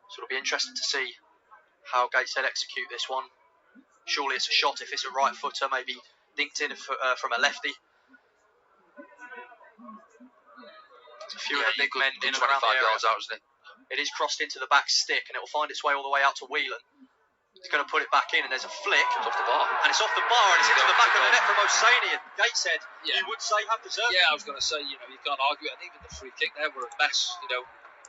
So it'll be interesting to see how Gateshead execute this one. Surely it's a shot if it's a right footer, maybe dinked in from a lefty. There's a few of the big men in and around the area. Yards out, isn't it? It is crossed into the back stick, and it will find its way all the way out to Whelan. He's going to put it back in, and there's a flick. It's off the bar. And it's off the bar, and it's into the back of the net from O'Saney. And Gateshead, you would say, have deserved it. Yeah, I was going to say, you can't argue it. And even the free kick there were a mess.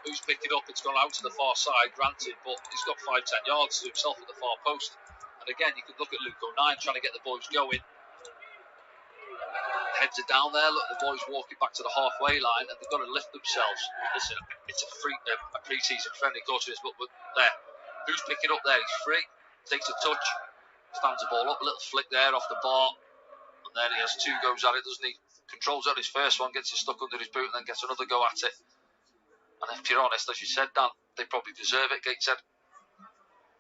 Who's picked it up? It's gone out to the far side, granted, but he's got 5-10 yards to himself at the far post. And again, you could look at Luke 9 trying to get the boys going. Heads are down there. Look, the boys walking back to the halfway line, and they've got to lift themselves. Listen, it's a pre-season friendly, of course it is, but there. Who's picking up there? He's free. Takes a touch. Stands the ball up. A little flick there off the bar. And then he has two goes at it, doesn't he? Controls out his first one, gets it stuck under his boot, and then gets another go at it. And if you're honest, as you said, Dan, they probably deserve it, Gateshead.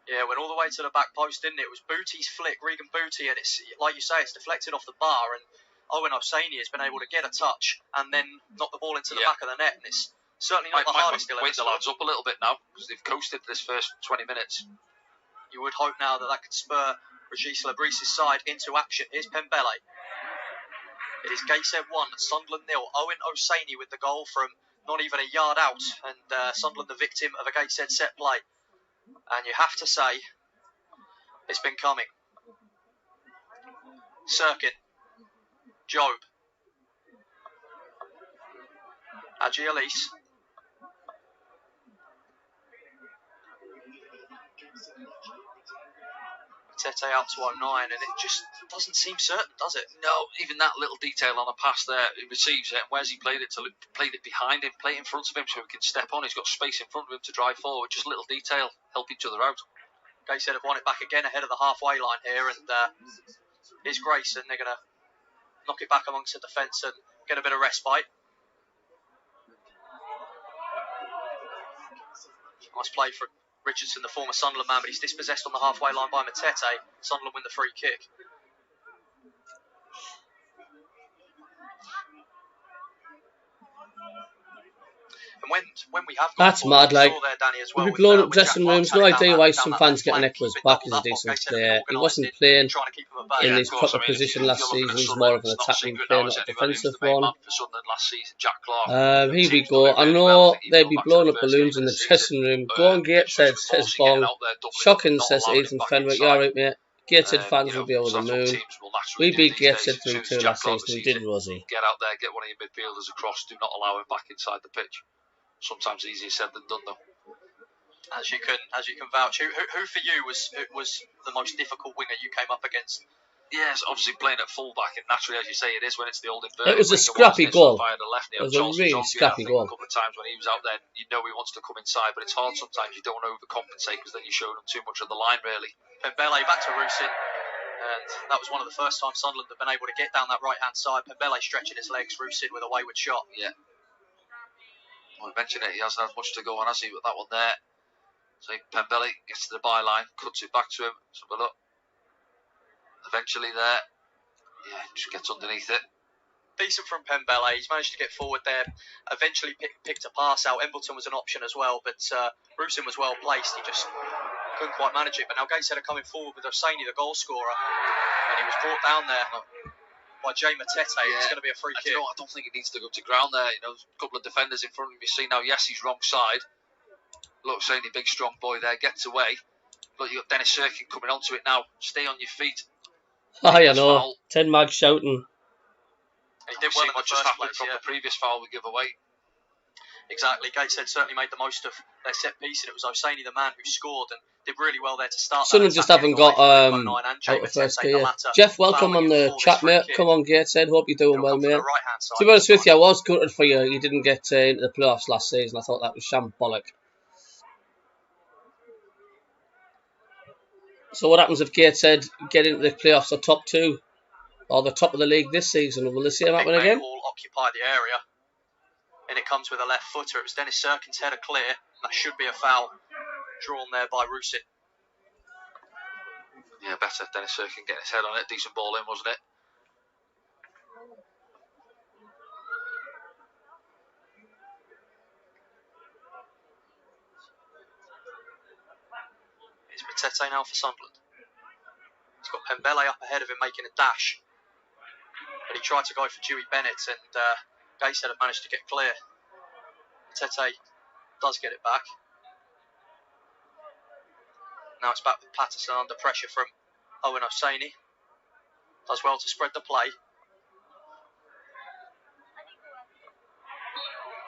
Yeah, went all the way to the back post, didn't it? It was Booty's flick, Regan Booty, and it's, like you say, it's deflected off the bar, and Owen O'Saney has been able to get a touch and then knock the ball into the back of the net, and it's certainly not the hardest. Wake the lads up a little bit now, because they've coasted this first 20 minutes. You would hope now that could spur Regis Labrisse's side into action. Here's Pembele. It is Gateshead 1, Sunderland 0. Owen O'Saney with the goal from not even a yard out, and Sunderland the victim of a Gateshead set play. And you have to say, it's been coming. Sirkin, Job, Adji Elise, Tete out to 09, and it just doesn't seem certain, does it? No, even that little detail on a pass there, he receives it, and where's he played it to? Played it behind him, play it in front of him so he can step on. He's got space in front of him to drive forward. Just a little detail, help each other out. Gateshead have won it back again ahead of the halfway line here, and here's Grace, and they're going to knock it back amongst the defence and get a bit of respite. Nice play for Richardson, the former Sunderland man, but he's dispossessed on the halfway line by Matete. Sunderland win the free kick. And when we have that's mad, like, there, Danny, as well, we've blown up dressing rooms. No idea why some fans getting Ekwah's back as a decent player. He wasn't playing in his proper position last season. He's more of an attacking player, not a defensive one. Here we go. I know they'd be blowing up balloons in the dressing room. Go on, Gateshead, says Bong. Shocking, says Ethan Fenwick. Yeah, right, mate. Gateshead fans will be over the moon. We beat Gateshead 3-2 last season. We did, Rosie. Get out there, get one of your midfielders across. Do not allow him back inside the pitch. Sometimes easier said than done, though. As you can vouch, who for you was the most difficult winger you came up against? Yes, obviously playing at fullback, and naturally, as you say, it is when it's the old inverted. It was a scrappy goal. It was a really scrappy goal. A couple of times when he was out there, you know he wants to come inside, but it's hard sometimes. You don't want to overcompensate because then you're showing him too much of the line, really. Pembele back to Rusin, and that was one of the first times Sunderland have been able to get down that right-hand side. Pembele stretching his legs, Rusin with a wayward shot. Yeah. Well, I mentioned it, he hasn't had much to go on, has he, with that one there. So Pembele gets to the byline, cuts it back to him. Let's have a look. Eventually there, yeah, just gets underneath it. Decent from Pembele, he's managed to get forward there. Eventually picked a pass out. Embleton was an option as well, but Rusin was well placed. He just couldn't quite manage it. But now Gateshead are coming forward with O'Saney, the goal scorer, and he was brought down there by Jay Matete. Yeah. It's going to be a free kick. I don't think it needs to go to ground there. You know, a couple of defenders in front of him. You see now, yes, he's wrong side. Look, O'Saney, big strong boy there, gets away. Look, you've got Dennis Sirkin coming onto it now. Stay on your feet. I know. 10 mag shouting. He did well in the first place, from the previous foul we give away. Exactly. Gateshead certainly made the most of their set piece, and it was Hosseini, the man who scored, and did really well there to start. Sunderland just haven't got out of first gear. Jeff, welcome on the chat, mate. Come on, Gateshead. Hope you're doing well, mate. To be honest with you, I was gutted for you. You didn't get into the playoffs last season. I thought that was shambolic. So what happens if Gateshead get into the playoffs or top 2 or the top of the league this season? Will the same happen again? All occupy the area, and it comes with a left footer. It was Dennis Serkin's header clear. That should be a foul drawn there by Rusin. Yeah, better. Dennis Serkin getting his head on it. Decent ball in, wasn't it? It's Matete now for Sunderland. He's got Pembele up ahead of him making a dash. But he tried to go for Dewey Bennett, and Gateshead have managed to get clear. Matete does get it back. Now it's back with Patterson under pressure from Owen Hosseini. Does well to spread the play.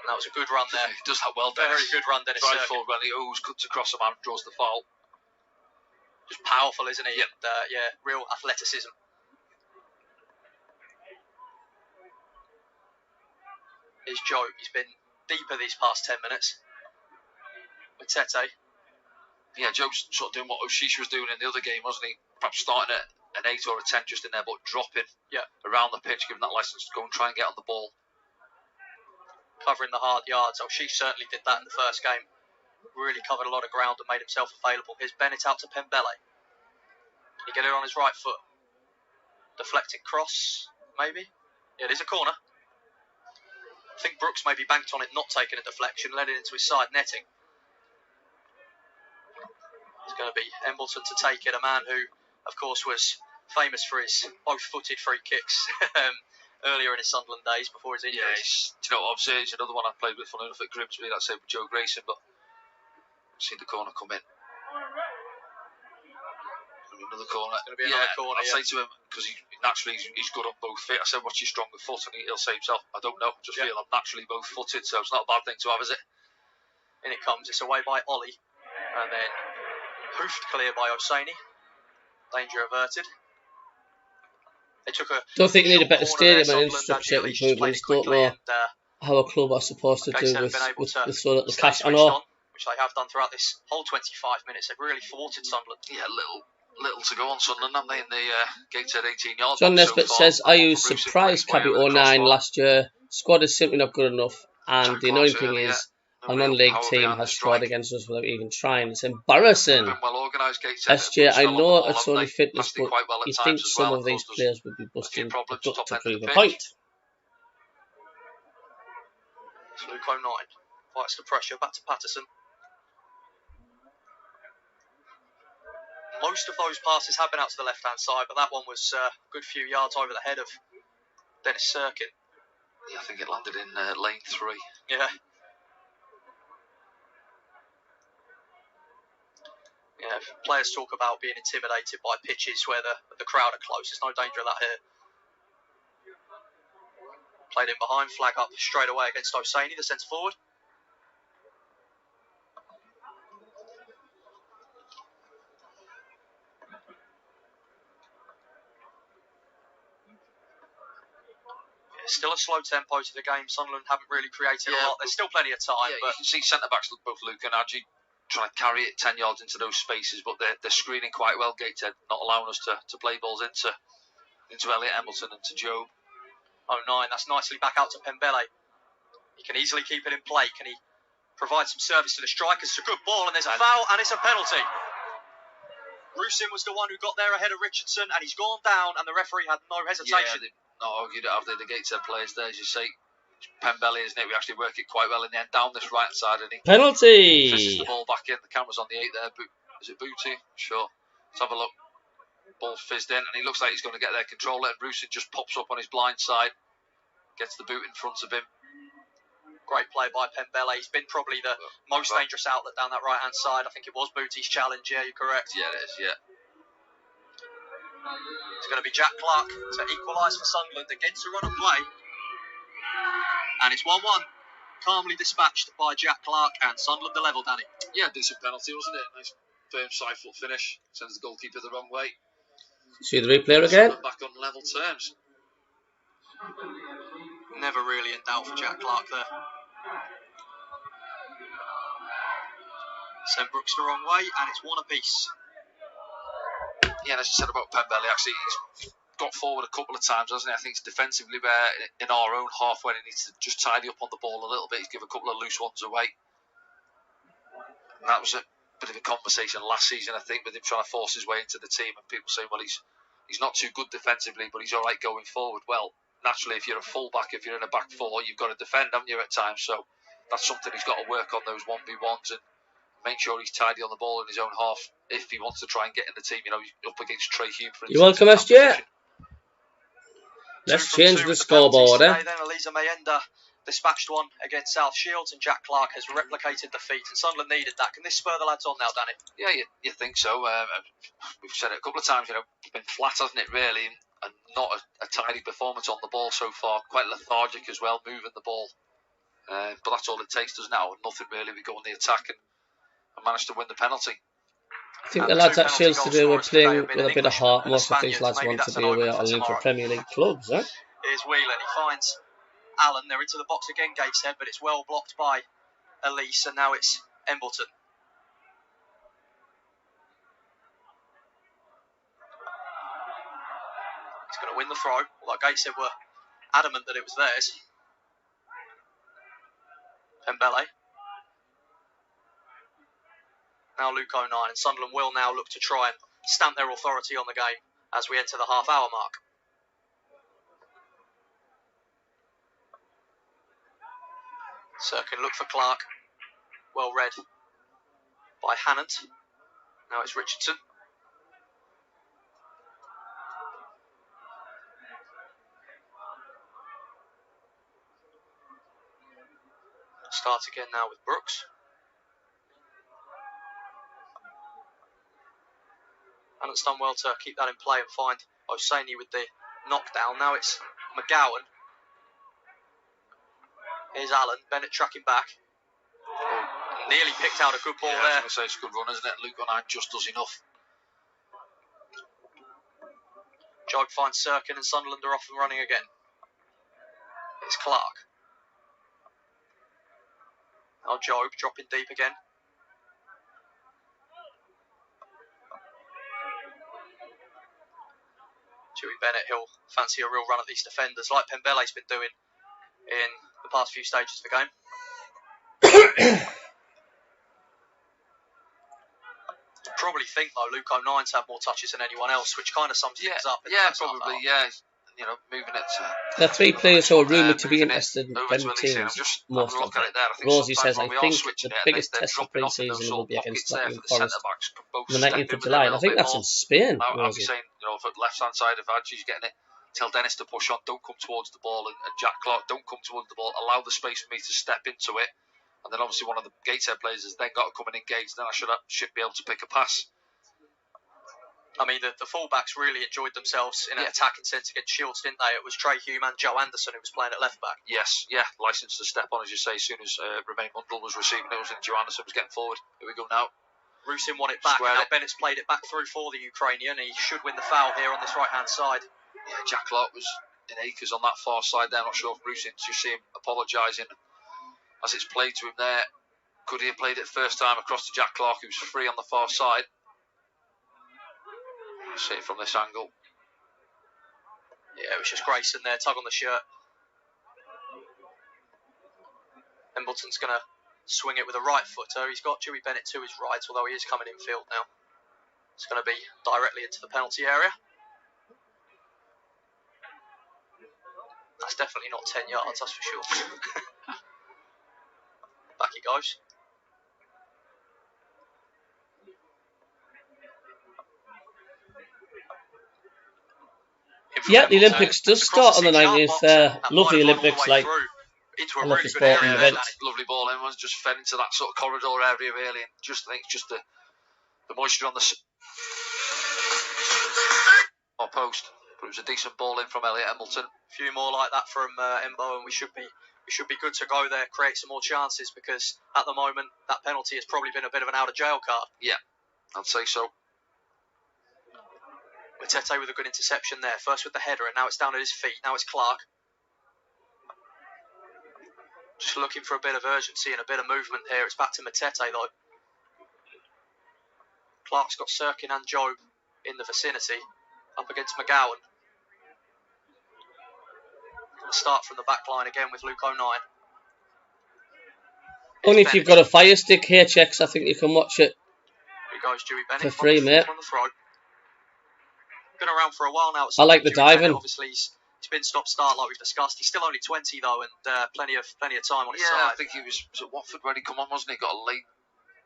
And that was a good run there. He does that well, Dennis. Very good run, Dennis. Drive forward when he cuts across a man, draws the foul. Just powerful, isn't he? Yep. And yeah, real athleticism. Here's Joe. He's been deeper these past 10 minutes. Matete. Yeah, Joe's sort of doing what Oshish was doing in the other game, wasn't he? Perhaps starting at an 8 or a 10 just in there, but dropping around the pitch, giving that license to go and try and get on the ball. Covering the hard yards. Oshish certainly did that in the first game. Really covered a lot of ground and made himself available. Here's Bennett out to Pembele. Can he get it on his right foot? Deflected cross, maybe? Yeah, it is a corner. I think Brooks maybe banked on it, not taking a deflection, led it into his side netting. It's going to be Embleton to take it, a man who, of course, was famous for his both-footed free kicks earlier in his Sunderland days before his injury. Yeah, you know, obviously, it's another one I played with, funny enough, at Grimsby, that same with Joe Grayson, but I've seen the corner come in. Another corner. It's going to be another corner. I'll say to him, because naturally he's good on both feet. I said, what's your stronger foot? And he'll say himself, I don't know. Just feel I'm naturally both footed, so it's not a bad thing to have, is it? In it comes. It's away by Ollie. And then hoofed clear by Hosseini. Danger averted. They took a. Don't think you need a better stadium and infrastructure improvements. Don't know how a club are supposed to do with so little cash. I know. Which they have done throughout this whole 25 minutes. They've really thwarted Sunderland. Yeah, little to go on Sunderland, haven't they, in the Gateshead 18 yards. John Nesbitt says, I used surprised CABBIE 09 last year. Squad is simply not good enough, and the annoying thing is a non-league team has scored against us without even trying. It's embarrassing. SJ, I know it's only fitness, but you think some of these players would be busting the gut to prove a point. It's Luke 09. Fights the pressure, back to Patterson. Most of those passes have been out to the left-hand side, but that one was a good few yards over the head of Dennis Serkin. Yeah, I think it landed in lane 3. Yeah. Yeah, players talk about being intimidated by pitches where the crowd are close. There's no danger of that here. Played in behind, flag up straight away against Hosseini, the centre-forward. Still a slow tempo to the game. Sunderland haven't really created a lot. There's still plenty of time. Yeah, but you can see centre-backs, both Luke and Adji, trying to carry it 10 yards into those spaces, but they're screening quite well, Gateshead, not allowing us to play balls into Elliot Embleton and to Joe. 09, that's nicely back out to Pembele. He can easily keep it in play. Can he provide some service to the strikers? It's a good ball, and there's a foul, and it's a penalty. Rusin was the one who got there ahead of Richardson, and he's gone down, and the referee had no hesitation. Yeah, not argued it, have they? The Gateshead players there, as you say. Pembele, isn't it? We actually work it quite well in the end down this right side, and he penalty. Fishes the ball back in. The camera's on the 8 there. Is it Booty? Sure. Let's have a look. Ball fizzed in, and he looks like he's going to get there, control it, and Rusin just pops up on his blind side, gets the boot in front of him. Great play by Pembele. He's been probably the most dangerous outlet down that right-hand side. I think it was Booty's challenge. Yeah, you're correct. Yeah, it is, yeah. It's going to be Jack Clark to equalise for Sunderland against a run of play. And it's 1-1. calmly dispatched by Jack Clark, and Sunderland the level, Danny. Yeah, decent penalty, wasn't it? Nice firm side foot finish. Sends the goalkeeper the wrong way. See the replay again. Back on level terms. Never really in doubt for Jack Clark there. Sent Brooks the wrong way, and it's one apiece. Yeah, as you said about Pembele, actually, he's got forward a couple of times, hasn't he? I think it's defensively where in our own half when he needs to just tidy up on the ball a little bit. He's give a couple of loose ones away. And that was a bit of a conversation last season, I think, with him trying to force his way into the team, and people saying, well, he's not too good defensively, but he's all right going forward. Well, naturally, if you're a full-back, if you're in a back four, you've got to defend, haven't you, at times? So that's something he's got to work on, those 1v1s, and make sure he's tidy on the ball in his own half if he wants to try and get in the team. You know, he's up against Trey Hume, for instance. You're welcome, SJ. Let's change the scoreboard, Then Elisa Mayenda dispatched one against South Shields, and Jack Clark has replicated the feat, and Sunderland needed that. Can this spur the lads on now, Danny? Yeah, you think so. We've said it a couple of times, you know, it's been flat, hasn't it, really, and not a tidy performance on the ball so far. Quite lethargic as well, moving the ball. But that's all it takes us now. Nothing really. We go on the attack and manage to win the penalty. I think the lads at Shields today were playing with a bit of heart. Most of these lads want to be away or linked for Premier League clubs, eh? Here's Whelan, he finds Allen, they're into the box again, Gateshead, but it's well blocked by Elise, and now it's Embleton. He's going to win the throw, although Gateshead were adamant that it was theirs. Pembele. Now Luke 09, and Sunderland will now look to try and stamp their authority on the game as we enter the half-hour mark. Sirkin look for Clark. Well read by Hannant. Now it's Richardson. Start again now with Brooks. Hannant's done well to keep that in play and find Osaini with the knockdown. Now it's McGowan. Here's Allen. Bennett tracking back. Oh, nearly picked out a good ball there. I was going to say it's a good run, isn't it? Luke 09 just does enough. Job finds Sirkin, and Sunderland are off and running again. It's Clark. Now Job dropping deep again. Dewey Bennett, he'll fancy a real run at these defenders, like Pembele's been doing in the past few stages of the game. Probably think, though, Luke 09's had more touches than anyone else, which kind of sums things up. Yeah, probably, yeah. You know, moving it to... The three players who are rumoured to be interested in Premier teams, most of them. Rosie says, I think the biggest test of pre-season will be against Nottingham Forest on the 19th of July, and I think that's in Spain, I'll be Rosie. saying, you know, for left-hand side of Hadji's getting it, tell Dennis to push on, don't come towards the ball, and Jack Clark, don't come towards the ball, allow the space for me to step into it, and then obviously one of the Gateshead players has then got to come and engage, then I should be able to pick a pass. I mean, the fullbacks really enjoyed themselves in an attacking sense against Shields, didn't they? It was Trey Hume and Joe Anderson who was playing at left-back. Yes, yeah, licensed to step on, as you say, as soon as Romain Mundell was receiving it, and Joe Anderson was getting forward. Here we go now. Rusin won it back, and now Bennett's played it back through for the Ukrainian. He should win the foul here on this right-hand side. Yeah, Jack Clark was in acres on that far side there. Not sure if Rusin, you see him apologising as it's played to him there. Could he have played it first time across to Jack Clark, who was free on the far side? See it from this angle. Yeah, it was just Grayson there, tug on the shirt. Embleton's going to swing it with a right footer. He's got Dewey Bennett to his right, although he is coming infield now. It's going to be directly into the penalty area. That's definitely not 10 yards, that's for sure. Back he goes. Yeah, the Olympics does start on the 19th. Lovely Olympics, like I love the sporting events. Lovely ball in, was just fed into that sort of corridor area really, and just I think it's just the moisture on the post. But it was a decent ball in from Elliot Embleton. A few more like that from Embo, and we should be We should be good to go there, create some more chances, because at the moment that penalty has probably been a bit of an out of jail card. Yeah, I'd say so. Matete with a good interception there. First with the header, and now it's down at his feet. Now it's Clark. Just looking for a bit of urgency and a bit of movement here. It's back to Matete though. Clark's got Sirkin and Job in the vicinity, up against McGowan. Gonna start from the back line again with Luke O'Nien. Only if you've got a Fire Stick here, checks. I think you can watch it. Here goes Dewey Bennett for free, mate. On the throw. Been around for a while now. I like the Dewey diving. Bennett, obviously, he's been stop-start like we've discussed. He's still only 20 though, and plenty of time on his side. Yeah, I think he was at Watford when he come on, wasn't he? Got a late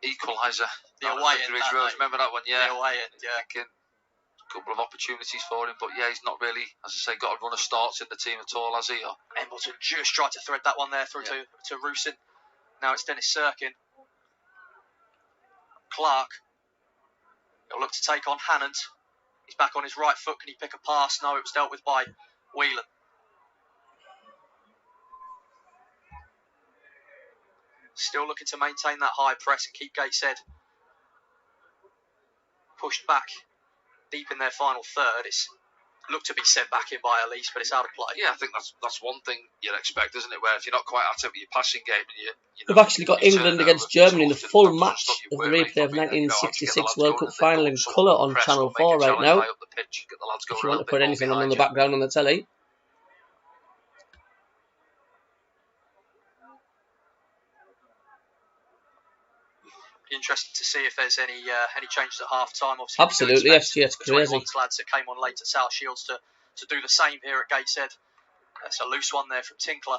equaliser. The away end. Remember that one? Yeah. The away end. Yeah. A couple of opportunities for him, but yeah, he's not really, as I say, got a run of starts in the team at all, has he? Embleton just tried to thread that one there through to Rusin. Now it's Dennis Sirkin. Clark. He'll look to take on Hannant. He's back on his right foot. Can he pick a pass? No, it was dealt with by Whelan. Still looking to maintain that high press and keep Gateshead pushed back deep in their final third. It's looked to be sent back in by Elise, but it's out of play. Yeah, I think that's one thing you'd expect, isn't it? Where if you're not quite at it with your passing game, and we've actually got England against Germany in the full match of the replay of 1966 World Cup final in colour on Channel 4 right now. If you want to put anything on in the background on the telly. Interesting to see if there's any changes at half time. Obviously, absolutely, SG, it's crazy. 21's lads that came on late at South Shields to do the same here at Gateshead. That's a loose one there from Tinkler.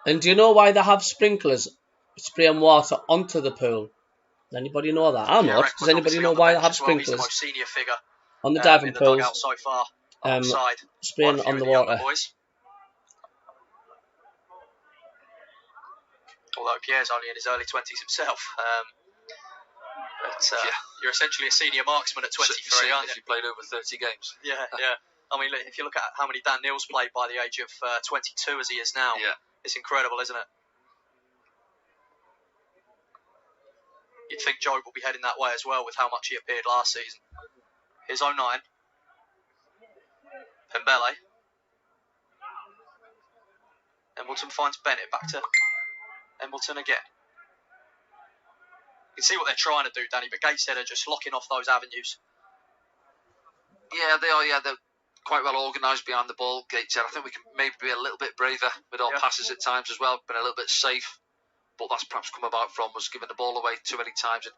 And do you know why they have sprinklers spraying water onto the pool? Does anybody know that? I'm not. Does anybody know why they have sprinklers? He's the most senior figure on the diving pools, so far, spraying on the water. Although Pierre's only in his early 20s himself. You're essentially a senior marksman at 23, aren't you? If you played over 30 games. Yeah. I mean, if you look at how many Dan Neal's played by the age of 22 as he is now, it's incredible, isn't it? You'd think Job will be heading that way as well with how much he appeared last season. Here's O'Nien. Pembele. Embleton finds Bennett, back to Embleton again. You can see what they're trying to do, Danny, but Gateshead are just locking off those avenues. Yeah, they are. Yeah, they're quite well organised behind the ball. Gateshead, I think we can maybe be a little bit braver with our passes at times as well. Been a little bit safe, but that's perhaps come about from us giving the ball away too many times. And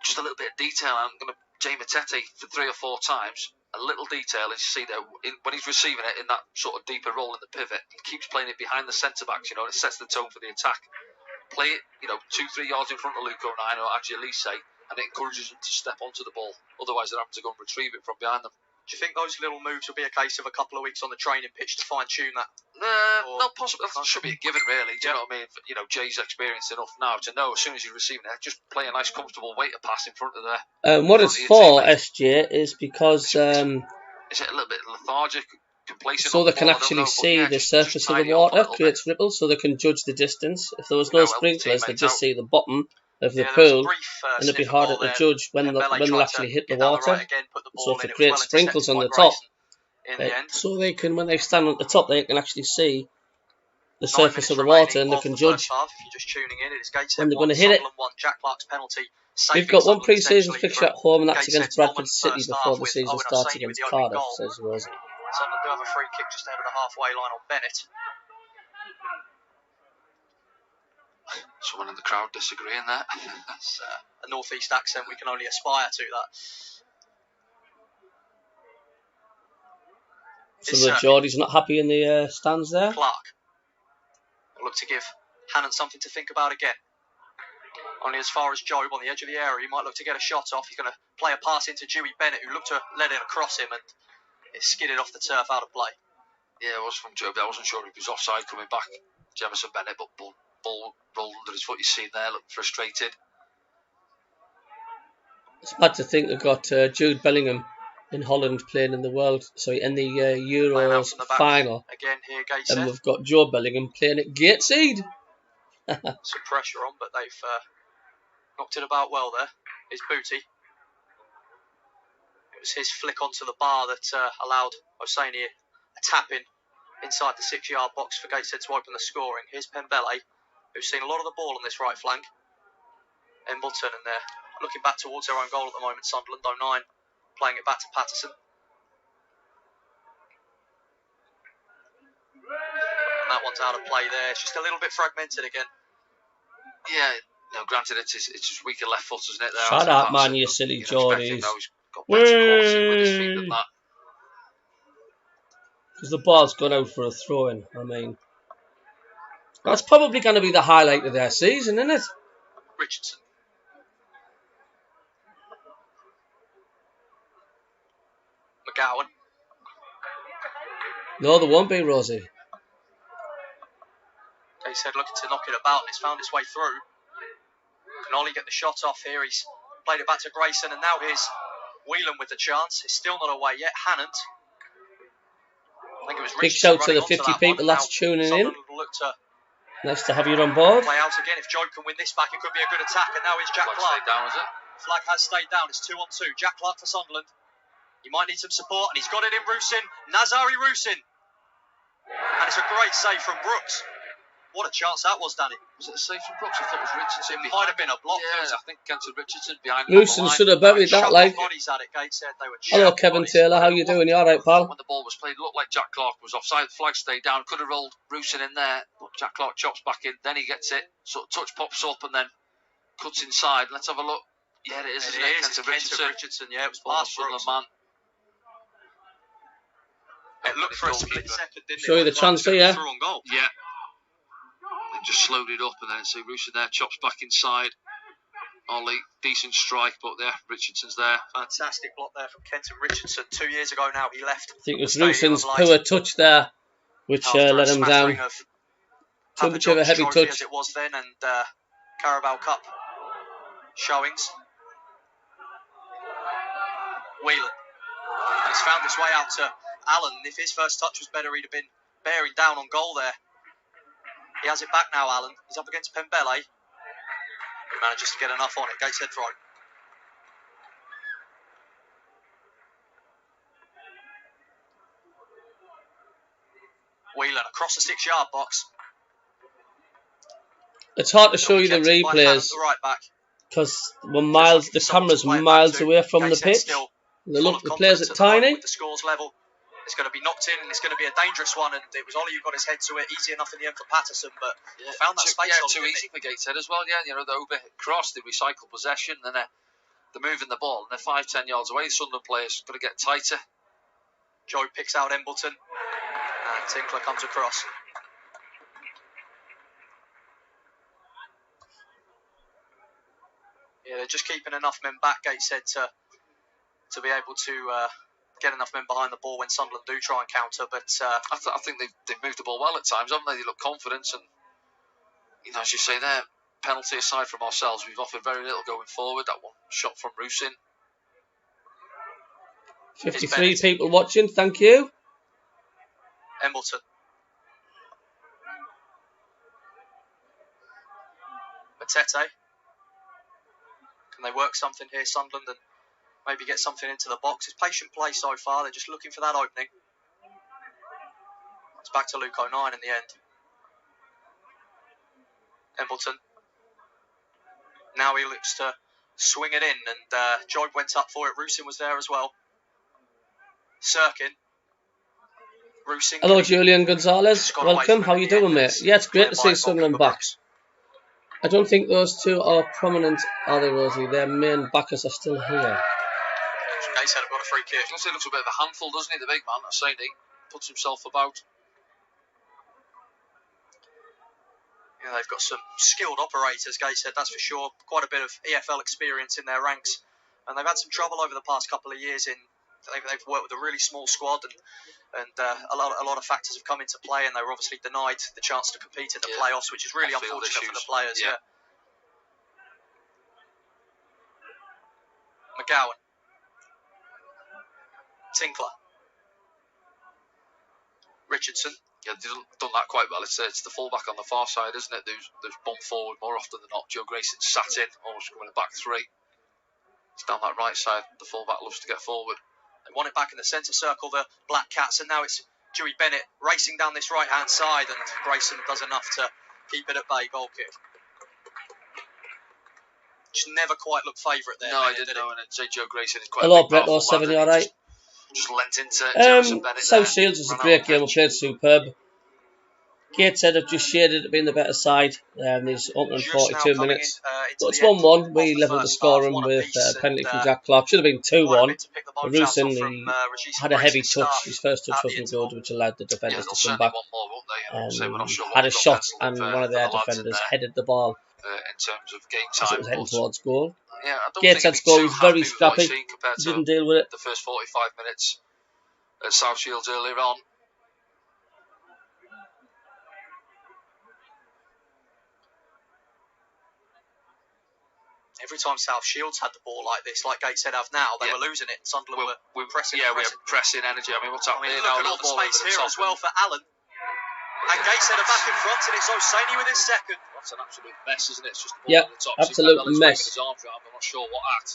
just a little bit of detail. I'm going to Jay Matete for 3 or 4 times. A little detail is you see there when he's receiving it in that sort of deeper role in the pivot, he keeps playing it behind the centre backs. And it sets the tone for the attack. Play it, 2-3 yards in front of Luke O'Nien or actually Elise, and it encourages them to step onto the ball. Otherwise, they're having to go and retrieve it from behind them. Do you think those little moves will be a case of a couple of weeks on the training pitch to fine tune that? Not possible. That should be a given, really. Do you know what I mean? Jay's experienced enough now to know as soon as he's receiving it, just play a nice, comfortable weighter pass in front of there. What it's for, SJ, is because is it a little bit lethargic? So they can actually see the surface of the water, creates ripples, so they can judge the distance. If there was no sprinklers, they'd just see the bottom of the pool, and it'd be harder to judge when they'll actually hit the water. So if it creates sprinkles on the top, so they can, when they stand at the top, they can actually see the surface of the water, and they can judge when they're going to hit it. We've got one pre-season fixture at home, and that's against Bradford City before the season starts against Cardiff, says Rosie. Sunderland do have a free kick just ahead of the halfway line on Bennett. Someone in the crowd disagreeing there. That's a northeast accent we can only aspire to, that. So the Geordie's not happy in the stands there. Clark will look to give Hannant something to think about again. Only as far as Job on the edge of the area. He might look to get a shot off. He's going to play a pass into Dewey Bennett, who looked to let it across him, and it skidded off the turf out of play. Yeah, it was from Job. I wasn't sure if he was offside coming back. Jemison Bennett, but ball rolled under his foot. You see there, looking frustrated. It's bad to think they've got Jude Bellingham in Holland playing in the World, sorry, in the Euros final. Again here, Gateshead. And we've got Joe Bellingham playing at Gateshead. Some pressure on, but they've knocked it about well there. His booty. It was his flick onto the bar that allowed Hosseini a tap in inside the 6-yard box for Gateshead to open the scoring. Here's Pembele, who's seen a lot of the ball on this right flank. Embleton, and they're looking back towards their own goal at the moment. Sunderland 09, playing it back to Patterson. And that one's out of play there. It's just a little bit fragmented again. Yeah, no, granted it's just weaker left foot, isn't it? There, Shut up, man, you silly Geordies. Because the ball's gone out for a throw-in. I mean, that's probably going to be the highlight of their season, isn't it? Richardson. McGowan. No, there won't be, Rosie. Gateshead looking to knock it about, and it's found its way through. Can Ollie get the shot off here? He's played it back to Grayson, and now here's Whelan with the chance. It's still not away yet. Hannant. I think it was Big shout to the 50 people that's tuning in. Nice to have you on board. Play out again. If Joe can win this back, it could be a good attack. And now here's Jack Clark. Down, is it? Flag has stayed down. It's 2-on-2. Jack Clark for Sunderland. He might need some support, and he's got it in Rusin. Nazari Rusin. And it's a great save from Brooks. What a chance that was, Danny. Was it a save from Brooks? I thought it was Richardson. It might have been a block. Yeah, I think Kenton Richardson behind. Rusin should have buried that, like. Hello, Kevin Taylor. How you doing? You all right, pal? When the ball was played, it looked like Jack Clark was offside. The flag stayed down. Could have rolled Rusin in there, but Jack Clark chops back in. Then he gets it. Sort of touch pops up and then cuts inside. Let's have a look. Yeah, it is. It is. Kenton Richardson. Yeah, it was past Brooks. Man. It looked for a split second, didn't it? Show you the transfer, yeah? Yeah. They just slowed it up, and then see Rusin there, chops back inside. Ollie, decent strike, but there, Richardson's there. Fantastic block there from Kenton Richardson. 2 years ago now, he left. I think it was Rusin's poor touch there, which let him down. Too much of a heavy touch. As it was then, and Carabao Cup showings. Whelan. And it's found its way out to Allen. If his first touch was better, he'd have been bearing down on goal there. He has it back now, Allen. He's up against Pembele. He manages to get enough on it. Gateshead throw. Whelan across the 6-yard box. It's hard to show you the replays because the camera's miles away from the pitch. The players are tiny. The scores level. It's going to be knocked in, and it's going to be a dangerous one. And it was Ollie who got his head to it. Easy enough in the end for Patterson, but found that space. Yeah, too easy for Gateshead as well. Yeah, you know, the over cross, the recycle possession, and they're moving the ball, and they're 5-10 yards away. The Sunderland players got to get tighter. Joe picks out Embleton, and Tinkler comes across. Yeah, they're just keeping enough men back, Gateshead, to be able to get enough men behind the ball when Sunderland do try and counter. But I think they've moved the ball well at times, haven't they? They look confident, and you know, as you say there, penalty aside from ourselves, we've offered very little going forward. That one shot from Rusin. 53 people watching, thank you. Embleton. Matete. Can they work something here, Sunderland, and maybe get something into the box? It's patient play so far. They're just looking for that opening. It's back to Luke 09 in the end. Embleton. Now he looks to swing it in, and Job went up for it. Rusin was there as well. Sirkin. Rusin. Hello, Julian Gonzalez. Welcome. How you doing, mate? Yeah, it's great to see Sunderland back. I don't think those two are prominent, are they, Rosie? Their main backers are still here. Gateshead have got a free kick. He looks a bit of a handful, doesn't he, the big man? Hosseini puts himself about. Yeah, they've got some skilled operators, Gateshead, that's for sure. Quite a bit of EFL experience in their ranks. And they've had some trouble over the past couple of years. They've worked with a really small squad, and a lot of factors have come into play, and they were obviously denied the chance to compete in the playoffs, which is really unfortunate for the players. Yeah. McGowan. Tinkler. Richardson. Yeah, they've done that quite well. It's the fullback on the far side, isn't it? There's bumped forward more often than not. Joe Grayson sat in, almost coming a back three. It's down that right side. The fullback loves to get forward. They want it back in the centre circle, the Black Cats, and now it's Dewey Bennett racing down this right-hand side, and Grayson does enough to keep it at bay. Goal kick. Just never quite looked favourite there. No, I Bennett, didn't know, and I'd say Joe Grayson is quite Hello, a big, Brett, 7, you alright? Just lent into Jefferson Bennett. South Shields is a great game, we played superb. Gateshead have just shaded it being the better side. There's opening 42 minutes. But it's 1-1. We levelled the scoring with a penalty from Jack Clark. Should have been 2-1. Rusin, he had a heavy touch. His first touch wasn't good, which allowed the defenders to come back. Had a shot, and one of their defenders headed the ball in terms of game as time. it was heading towards goal. Yeah, Gateshead's goal was very scrappy. Didn't deal with it. The first 45 minutes at South Shields earlier on. Every time South Shields had the ball like this, like Gateshead have now, they were losing it. Sunderland were pressing. Yeah, we're pressing energy. I mean, what's happening look now? at all the space here as well for Allen. And Gateshead are back in front, and it's O'Saney with his second. That's an absolute mess, isn't it? It's just the ball on the top. Absolute mess. His arms around, I'm not sure what at.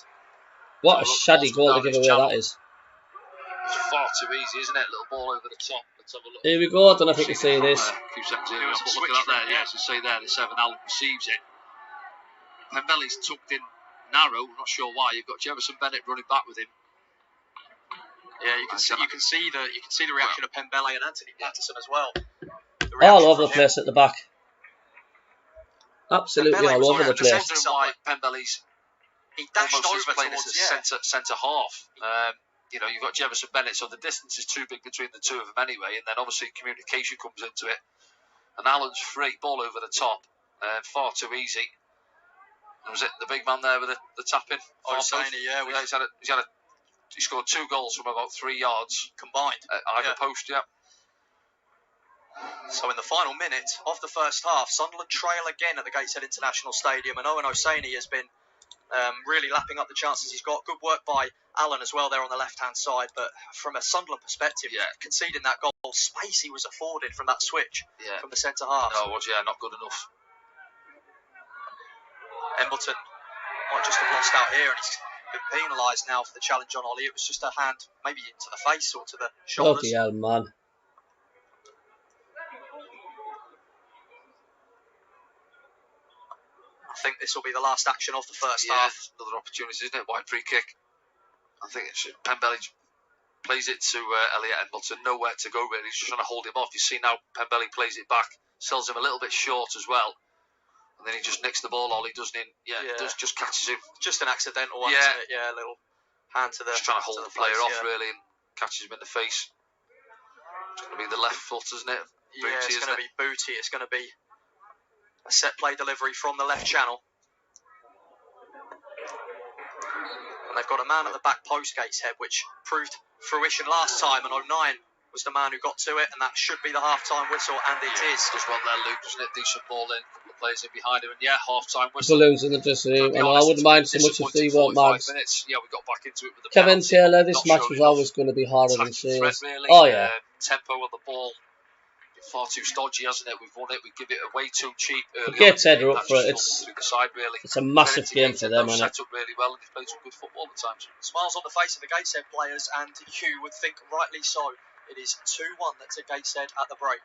What a shaddy goal to give away that is. It's far too easy, isn't it? Little ball over the top. Let's have a look. Here we go. I don't know if you can see this. A few seconds here. Look at that there. Yeah, as you say there, the 7 Allen receives it. Pembelli's tucked in narrow. I'm not sure why. You've got Jefferson Bennett running back with him. Yeah, you can see the reaction of Pembelli and Anthony Patterson as well. All over the place at the back. Absolutely all over the place. Why Pembelli's he dashed over playing towards centre half. You know, you've got Jefferson Bennett, so the distance is too big between the two of them anyway, and then obviously communication comes into it. And Allen's free, ball over the top, far too easy. And was it the big man there with the tapping? O'Saney, yeah. He scored 2 goals from about 3 yards combined. Either post, yeah. So in the final minute of the first half, Sunderland trail again at the Gateshead International Stadium, and Owen O'Saney has been really lapping up the chances he's got. Good work by Allen as well there on the left-hand side, but from a Sunderland perspective, conceding that goal, space he was afforded from that switch from the centre half. No, it was, not good enough. Embleton might just have lost out here, and he's been penalised now for the challenge on Ollie. It was just a hand maybe into the face or to the shoulders. Bloody hell, man. I think this will be the last action of the first half. Another opportunity, isn't it? Wide free kick. I think it's Pembelli plays it to Elliot Embleton. Nowhere to go, really. He's just trying to hold him off. You see now Pembelli plays it back, sells him a little bit short as well. And then he just nicks the ball, Ollie, doesn't he? Just catches him. Just an accidental one, isn't it? Yeah, a little hand to the... Just trying to hold the player off, really, and catches him in the face. It's going to be the left foot, isn't it? Yeah, it's going to be Booty. It's going to be a set play delivery from the left channel. And they've got a man at the back post, Gateshead, which proved fruition last time, and 09 was the man who got to it, and that should be the half-time whistle, and it is. Does well there, Luke, doesn't it? Decent ball in, a couple of players in behind him, and half-time whistle. Balloons in the dressing room, and I wouldn't mind so much if they weren't marks. Yeah, we got back into it with the Kevin Taylor, this match was always going to be harder than Shields. Oh, yeah. Tempo of the ball, far too stodgy, hasn't it? We've won it, we give it away too cheap early. Gateshead are up for it. It's a massive game for them, isn't it? Set up really well, and they've played some good football at times. Smiles on the face of the Gateshead players, and you would think rightly so. It is 2-1 that's a Gateshead at the break.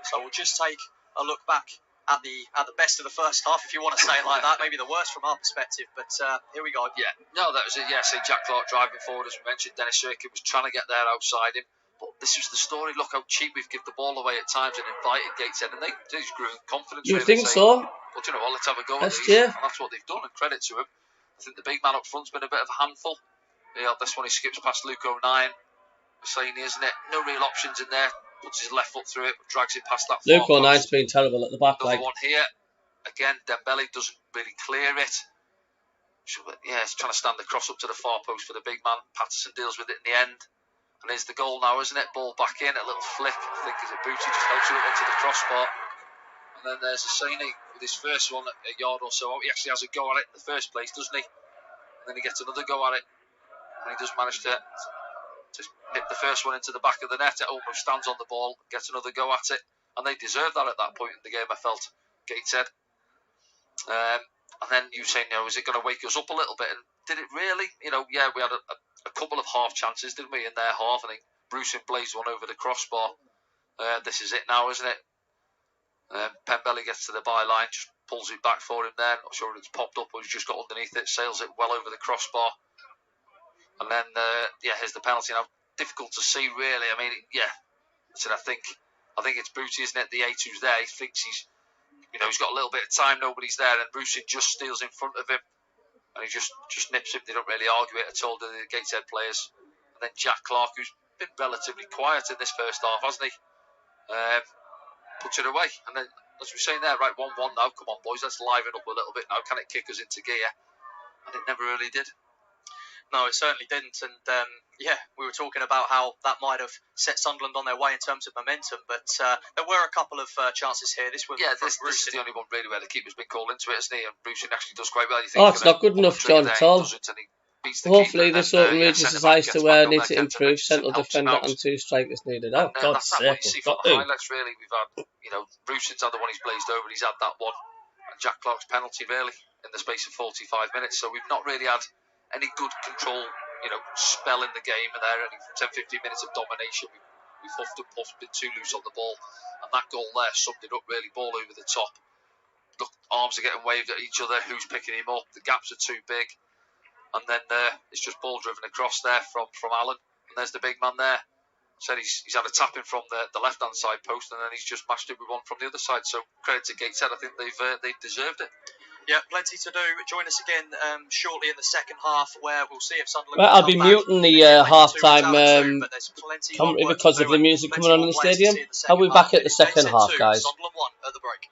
So we'll just take a look back at the best of the first half, if you want to say it like that. Maybe the worst from our perspective, but here we go. Yeah, no, that was it. Yeah, see Jack Clark driving forward, as we mentioned. Dennis Cirkin was trying to get there outside him. But this was the story. Look how cheap we've given the ball away at times and invited Gateshead, and they just grew in confidence. You think so? Well, do you know what? Let's have a go at these. Yeah. And that's what they've done, and credit to him. I think the big man up front's been a bit of a handful. Yeah, this one he skips past Luke 09. Masini, isn't it? No real options in there. Puts his left foot through it, but drags it past that. Luke 09's been terrible at the back. Another one here. Again, Dembele doesn't really clear it. Yeah, he's trying to stand the cross up to the far post for the big man. Patterson deals with it in the end. And here's the goal now, isn't it? Ball back in, a little flick. I think is it Booty just helps it into the crossbar. And then there's Asani with his first one a yard or so out. He actually has a go at it in the first place, doesn't he? And then he gets another go at it. and he does manage to nip the first one into the back of the net. It almost stands on the ball, gets another go at it, and they deserved that at that point in the game, I felt, Gateshead. And then you saying, is it going to wake us up a little bit? And did it really? Yeah, we had a couple of half chances, didn't we, in their half? I think Bruce blazed one over the crossbar. This is it now, isn't it? Pembele gets to the byline, just pulls it back for him there. Not sure if it's popped up or he's just got underneath it, sails it well over the crossbar. And then, here's the penalty. Now, difficult to see, really. I mean, I think it's Booty, isn't it? The A2's there. He thinks he's got a little bit of time. Nobody's there, and Bruce just steals in front of him, and he just nips him. They don't really argue it at all, do the Gateshead players. And then Jack Clark, who's been relatively quiet in this first half, hasn't he? Puts it away, and then, as we were saying there, right, 1-1 now. Come on, boys, let's liven up a little bit now. Can it kick us into gear? And it never really did. No, it certainly didn't. And we were talking about how that might have set Sunderland on their way in terms of momentum. But there were a couple of chances here. This was this is the only one really where the keeper's been called into it, isn't he? And Bruce actually does quite well. It's not good enough, John, at all. Hopefully this open reaches eyes to where need to improve. Central defender and 2 strikers needed. Oh, God's sake, we've got the highlights, really. We've had, Bruce had the one he's blazed over. He's had that one. And Jack Clark's penalty, really, in the space of 45 minutes. So we've not really had any good control, spell in the game, and there only 10-15 minutes of domination. We've huffed and puffed, been too loose on the ball, and that goal there summed it up really. Ball over the top, the arms are getting waved at each other. Who's picking him up? The gaps are too big, and then it's just ball driven across there from Allen, and there's the big man there. Said he's had a tap in from the left hand side post, and then he's just mashed it with one from the other side. So credit to Gateshead. I think they've deserved it. Yeah, plenty to do. Join us again shortly in the second half, where we'll see if Sunderland. Well, I'll be muting the half-time commentary because of the music coming on in the stadium. I'll be back at the second half, guys. Sunderland 1 at the break.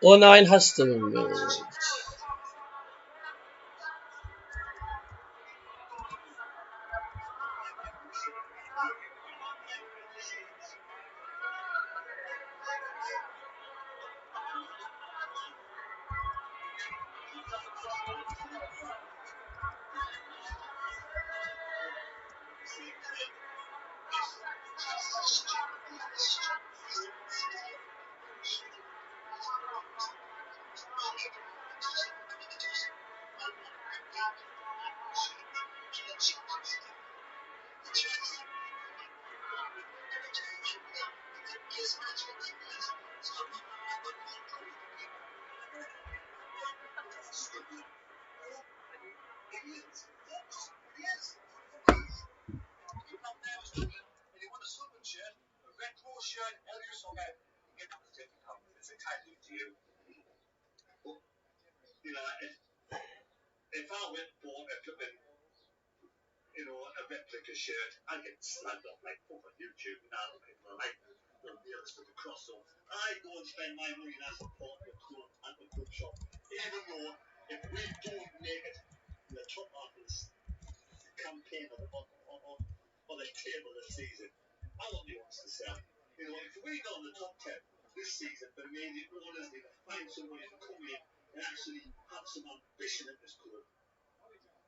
'09 has to be moved. If I went for a flipping, a replica shirt, I'd get slagged off like fuck on YouTube, people are like, the dealers with the cross off. I go and spend my money and I support the club and the club shop. Even though if we don't make it in the top half of this campaign on the table this season, I want the ones to sell. If we somebody to come in and actually have some ambition at this club.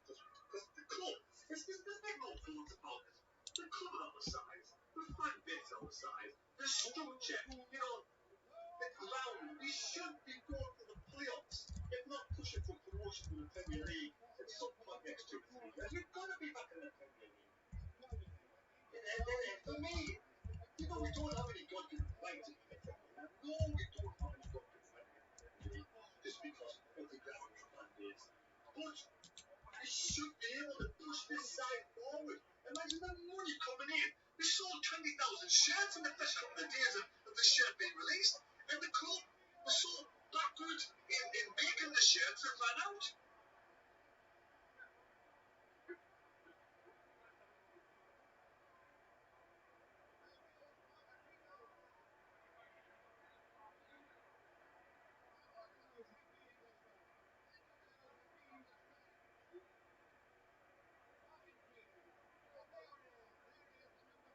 Because the club, there's been no thought about it. The club are the size, the fan base are the size, the structure, you know, the ground. We should be going for the playoffs, if not pushing for promotion to the Premier League at some point next 2 to 3 years. We've got to be back in the Premier League. And for me, you know, we don't have any God-given right to be in the Premier League. No, we don't have any God-given right to be in the Premier League just because of the ground and fan base. But we should be able to push this side forward. Imagine the money coming in. We sold 20,000 shirts in the first couple of days of the shirt being released. And the club was so backward in making the shirts that ran out.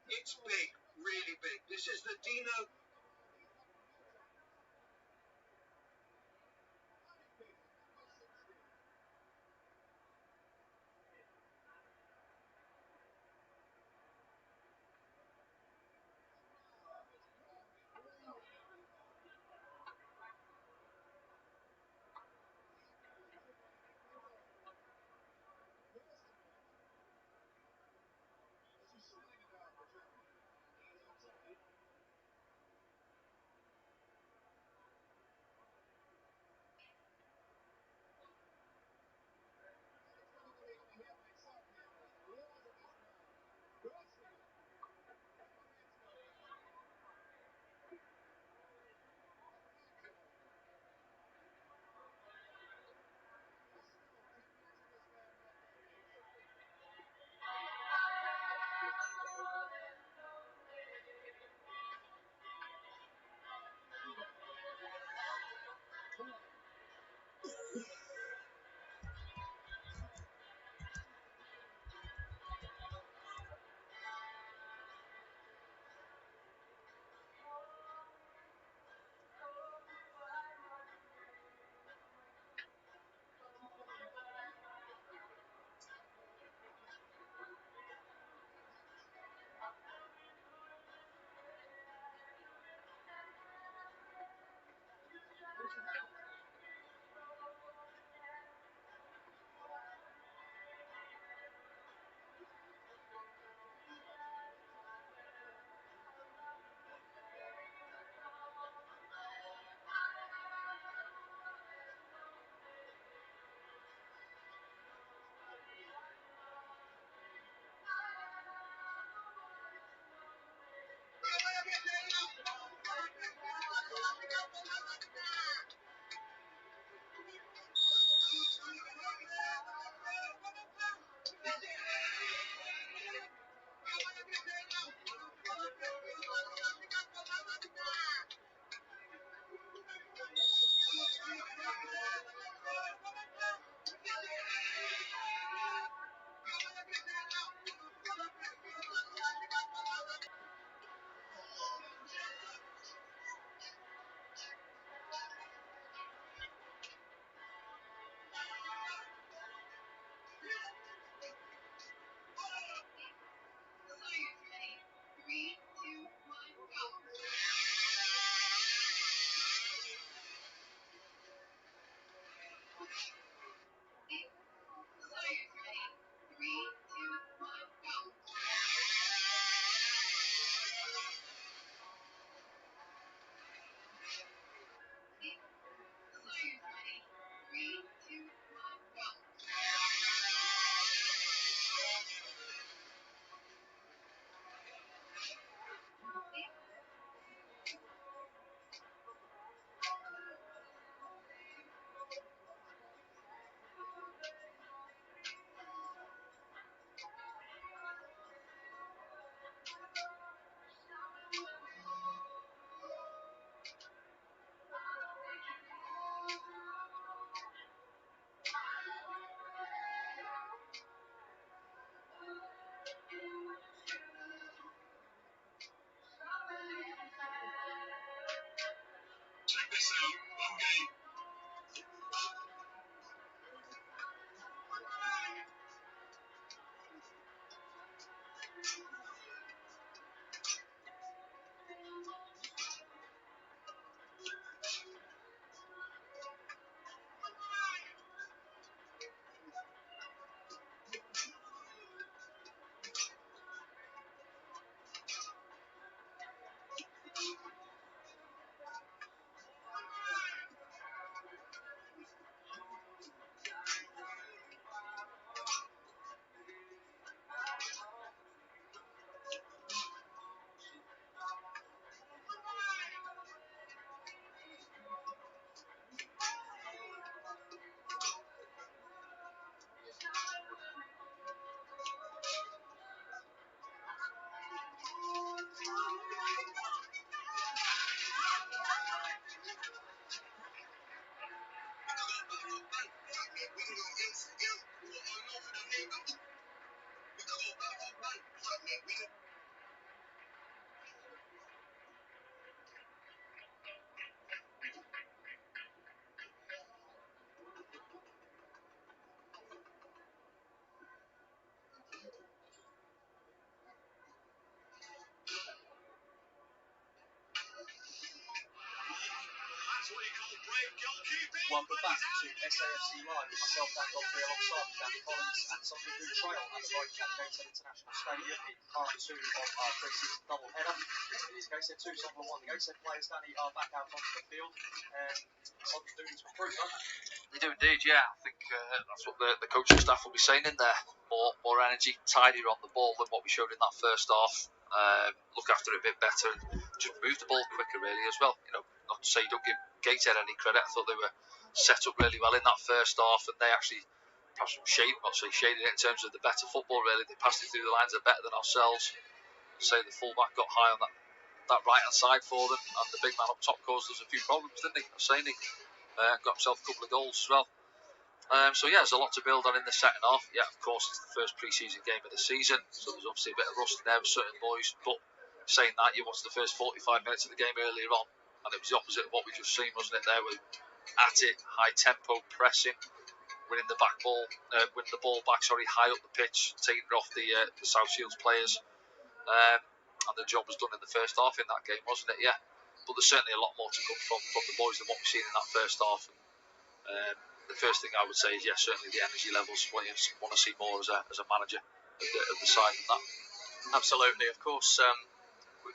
It's big, really big. This is the Dino. Welcome back to SAFC Live with myself, Dan Godfrey, alongside Danny Collins and Sunderland who trail at the break at Gateshead International Stadium in part 2 of our pre-season double-header. It is Gateshead 2, Sunderland 1. The Gateshead players, Danny, are back out onto the field. Sunderland do need to improve, don't they? They do indeed, yeah. I think that's what the coaching staff will be saying in there. More energy, tidier on the ball than what we showed in that first half. Look after it a bit better and just move the ball quicker, really, as well. You know, not to say you don't give Gateshead any credit. I thought they were set up really well in that first half, and they actually perhaps shaded it in terms of the better football. Really, they passed it through the lines, are better than ourselves. Say the fullback got high on that right hand side for them, and the big man up top caused us a few problems, didn't he? Hosseini got himself a couple of goals as well. So yeah, there's a lot to build on in the second half. Yeah, of course, it's the first pre-season game of the season, so there's obviously a bit of rust there with certain boys. But saying that, you watched the first 45 minutes of the game earlier on, and it was the opposite of what we just seen, wasn't it? There, with at it, high tempo, pressing, winning the winning the ball back, high up the pitch, taking it off the South Shields players. And the job was done in the first half in that game, wasn't it? Yeah. But there's certainly a lot more to come from the boys than what we've seen in that first half. The first thing I would say is, yeah, certainly the energy levels. What you want to see more as a manager of the side than that. Absolutely, of course.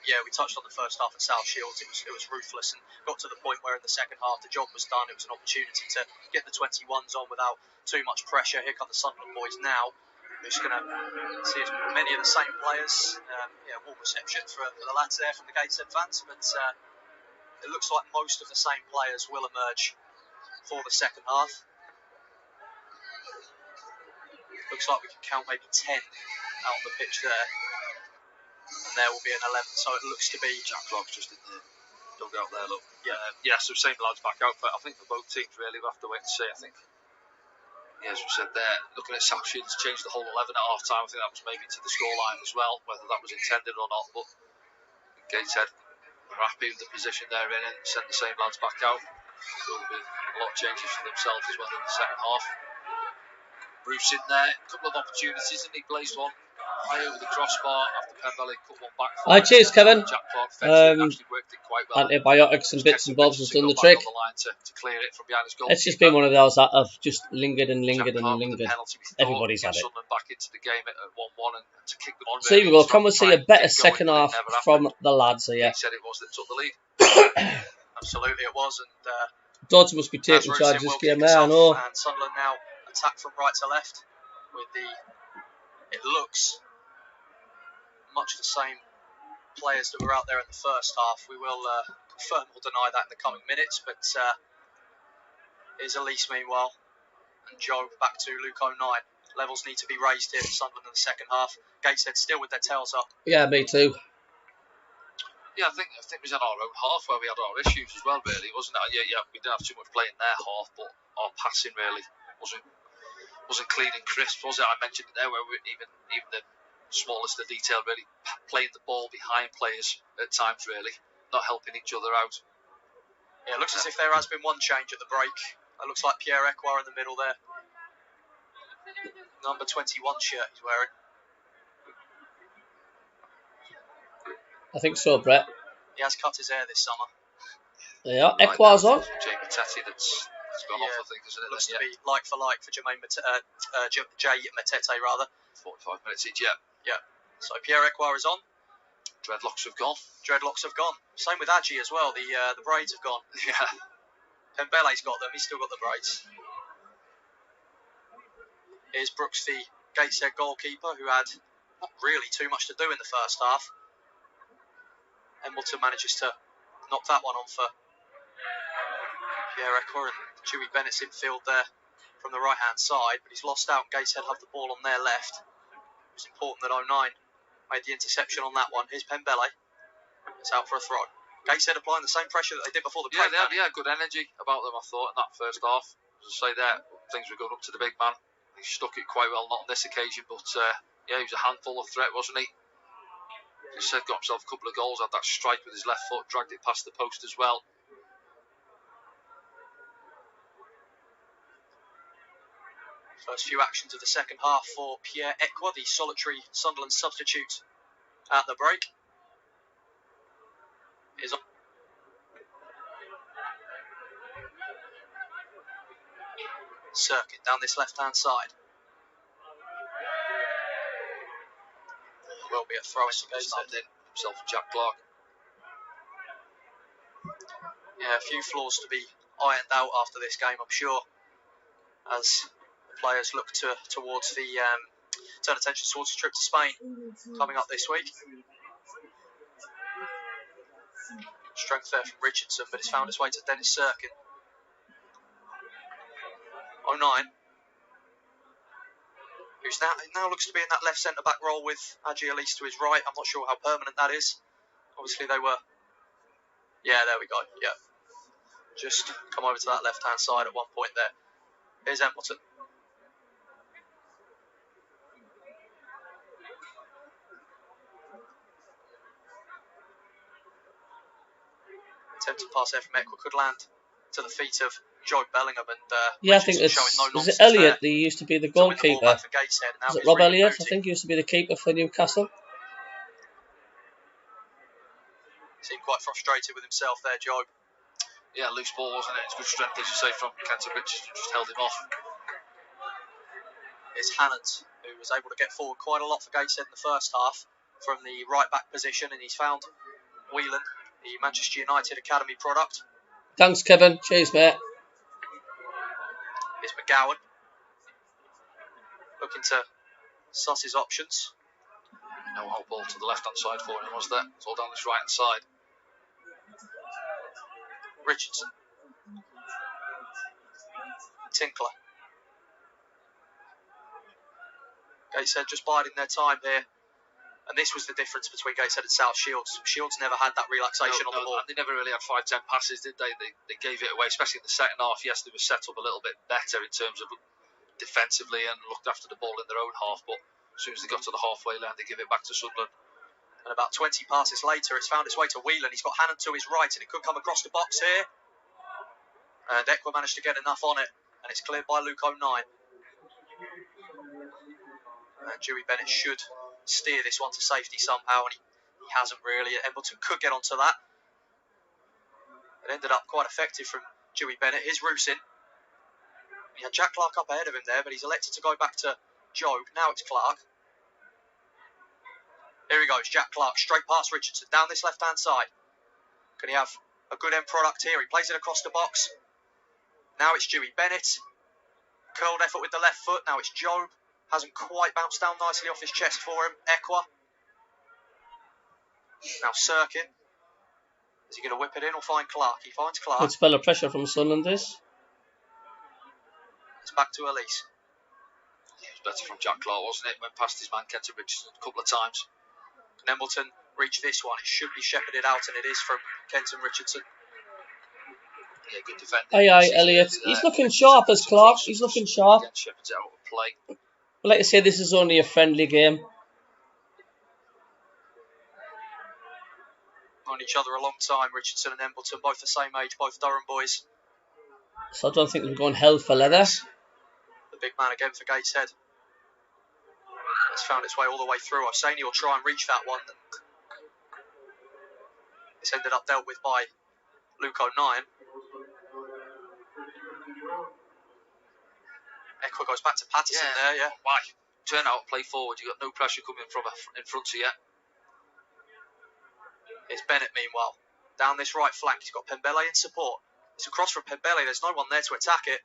Yeah, we touched on the first half at South Shields. It was ruthless and got to the point where in the second half the job was done. It was an opportunity to get the 21s on without too much pressure. Here come the Sunderland boys now. We're just going to see many of the same players. Warm reception for the lads there from the Gateshead fans, but it looks like most of the same players will emerge for the second half. Looks like we can count maybe 10 out on the pitch there. And there will be an 11, so it looks to be Jack Clark's just in the dugout there, look. Yeah, so same lads back out, but I think for both teams really we'll have to wait and see. I think, yeah, as we said there, looking at South Shields changed the whole 11 at half time. I think that was maybe to the scoreline as well, whether that was intended or not. But Gateshead were happy with the position they're in and sent the same lads back out. So there'll be a lot of changes for themselves as well in the second half. Bruce in there, a couple of opportunities, and he blazed one high over the crossbar after Pembele cut one back. Cheers, Kevin. Jack Clark actually worked it quite well. Antibiotics and bits and bobs has done the trick. To clear it from behind his goal. It's just been one of those that have just lingered and lingered and lingered. Everybody's had it. Sunderland back into the game at 1-1 and to kick them on. So here we go. Can we see a better second half from the lads here? He said it was that took the lead. Absolutely, it was. And Dodds must be taking charge of this game now. I know. And Sunderland now attack from right to left with it looks much the same players that were out there in the first half. We will confirm or deny that in the coming minutes, but here's Elise meanwhile, and Joe back to Luke 09. Levels need to be raised here for Sunderland in the second half. Gateshead still with their tails up. Yeah, me too. Yeah, I think it was in our own half where we had our issues as well, really, wasn't it? Yeah, we didn't have too much play in their half, but our passing really wasn't clean and crisp, was it? I mentioned it there where we even the smallest of detail really playing the ball behind players at times, really not helping each other out. Yeah, it looks as if there has been one change at the break. It looks like Pierre Ekwar in the middle there. Number 21 shirt he's wearing. I think so, Brett. He has cut his hair this summer. Yeah, Ekwar's on. Jamie Matete that's gone off, I think, isn't it? Looks to be like for like for Jay Matete, rather. 45 minutes each, yeah. So Pierre Ekwar is on. Dreadlocks have gone. Same with Adji as well. The braids have gone. Yeah. Pembele's got them. He's still got the braids. Here's Brooks, the Gateshead goalkeeper, who had not really too much to do in the first half. Embleton manages to knock that one on for Pierre Ekwar, and Dewey Bennett's in field there from the right hand side, but he's lost out. Gateshead have the ball on their left. It's important that 09 made the interception on that one. Here's Pembele. It's out for a throw. Gateshead applying the same pressure that they did before the break. Yeah, good energy about them, I thought, in that first half. As I say there, things were going up to the big man. He stuck it quite well, not on this occasion, but yeah, he was a handful of threat, wasn't he? He said got himself a couple of goals, had that strike with his left foot, dragged it past the post as well. First few actions of the second half for Pierre Equa, the solitary Sunderland substitute at the break. Is on. Circuit down this left-hand side. Will be a throw in to Gateshead. Himself and Jack Clark. Yeah, a few flaws to be ironed out after this game, I'm sure, as the players look towards the turn attention towards the trip to Spain coming up this week. Strength there from Richardson, but it's found its way to Dennis Sirkin. 09, who's now looks to be in that left centre back role with Adji Elise to his right. I'm not sure how permanent that is. Obviously they were. Yeah, there we go. Yeah, just come over to that left hand side at one point there. Here's Embleton. Attempted pass there from Equa could land to the feet of Joe Bellingham, and yeah, I think it's was it Elliott that used to be the goalkeeper. Was it Rob Elliott? I think he used to be the keeper for Newcastle. Seemed quite frustrated with himself there, Joe. Yeah, loose ball, wasn't it? It's good strength, as you say, from Kenton Richardson, just held him off. It's Hannant, who was able to get forward quite a lot for Gateshead in the first half from the right back position, and he's found Whelan, the Manchester United Academy product. Thanks, Kevin. Cheers, mate. Here's McGowan, looking to suss his options. No hot ball to the left-hand side for him, was there? It's all down this right-hand side. Richardson. Tinkler. Gateshead just biding their time here. And this was the difference between Gateshead and South Shields. Shields never had that relaxation on the ball. And they never really had 5-10 passes, did they? They gave it away, especially in the second half. Yes, they were set up a little bit better in terms of defensively and looked after the ball in their own half, but as soon as they got to the halfway line, they give it back to Sunderland. And about 20 passes later, it's found its way to Whelan. He's got Hannant to his right, and it could come across the box here. And Equa managed to get enough on it, and it's cleared by Luke 09. And Dewey Bennett should steer this one to safety somehow, and he hasn't really. Embleton could get onto that. It ended up quite effective from Dewey Bennett. Here's Rusin. He had Jack Clark up ahead of him there, but he's elected to go back to Jobe. Now it's Clark. Here he goes, Jack Clark, straight past Richardson, down this left-hand side. Can he have a good end product here? He plays it across the box. Now it's Dewey Bennett. Curled effort with the left foot. Now it's Jobe. Hasn't quite bounced down nicely off his chest for him. Equa. Now Sirkin. Is he going to whip it in or find Clark? He finds Clark. Good spell of pressure from Sunderland, this. It's back to Elise. Yeah, it was better from Jack Clark, wasn't it? Went past his man, Kenton Richardson, a couple of times. Can Embleton reach this one? It should be shepherded out, and it is from Kenton Richardson. Yeah, good defending. Aye, Elliott. He's looking sharp as Clark. He's looking sharp. Again, shepherds out of play. But like I say, this is only a friendly game. Known each other a long time, Richardson and Embleton, both the same age, both Durham boys. So I don't think we're going hell for leather. The big man again for Gateshead. It's found its way all the way through. Osani will try and reach that one. It's ended up dealt with by Luke 09. Equa goes back to Patterson there, yeah. Why? Turn out, play forward. You've got no pressure coming from in front of you. Here's Bennett, meanwhile. Down this right flank, he's got Pembele in support. It's across from Pembele. There's no one there to attack it.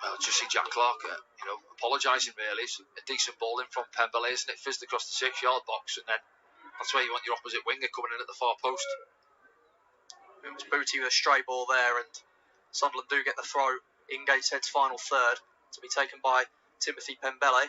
Well, just see Jack Clark, apologising really. It's a decent ball in from Pembele, isn't it? Fizzed across the 6-yard box, and then that's where you want your opposite winger coming in at the far post. It was Booty with a stray ball there, and Sunderland do get the throw in Gateshead's final third to be taken by Timothy Pembele.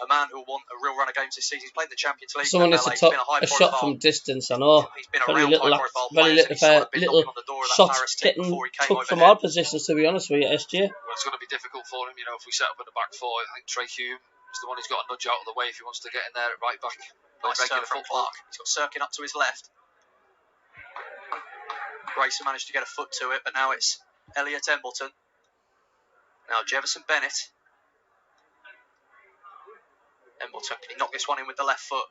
a man who will want a real run of games this season. He's played in the Champions League. Someone needs to top a shot from distance. I know. He's been Very around little, high-profile very players, and he's sort of been little knocking on the door of that shots Paris team getting before he came took over from here. our positions, to be honest with you, SJ. Well, it's going to be difficult for him, you know, if we set up in the back four. I think Trey Hume is the one who's got to nudge out of the way if he wants to get in there at right back. Nice turn from Clark. He's got Sirkin up to his left. Grayson managed to get a foot to it, but now it's Elliot Embleton. Now Jefferson Bennett. Embleton, can he knock this one in with the left foot?